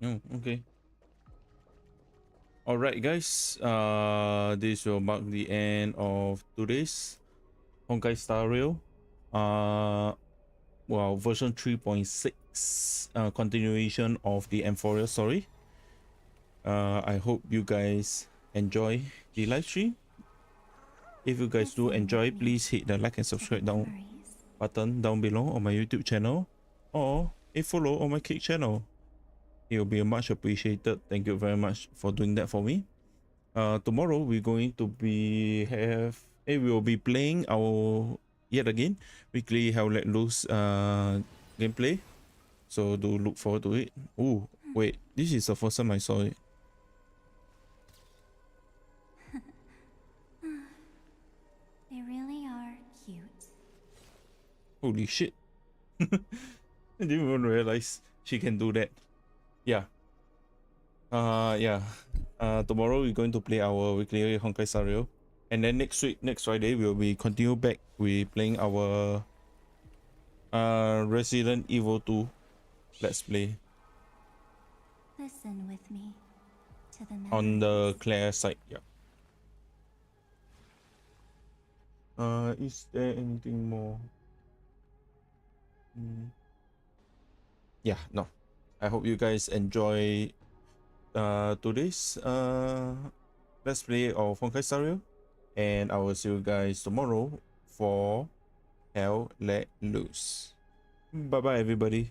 [SPEAKER 1] Oh, okay. Alright guys, this will mark the end of today's Honkai Star Rail. Well, version 3.6, continuation of the Amphoria story. I hope you guys enjoy the live stream. If you guys do enjoy, please hit the like and subscribe button down below on my YouTube channel, or a follow on my Kick channel. It will be much appreciated. Thank you very much for doing that for me. Tomorrow we're going to we will be playing our yet again weekly Hell Let Loose gameplay. So do look forward to it. Oh wait, this is the first time I saw it.
[SPEAKER 8] They really are cute.
[SPEAKER 1] Holy shit. I didn't even realize she can do that. Yeah. Tomorrow we're going to play our weekly Honkai Star Rail. And then next week, next Friday, we'll be continue back with playing our Resident Evil 2 Let's Play.
[SPEAKER 8] Listen with me to the
[SPEAKER 1] On the Claire side, yeah. Is there anything more? Yeah, no. I hope you guys enjoy today's Let's Play of Honkai Star Rail. And I will see you guys tomorrow for Hell Let Loose. Bye bye everybody.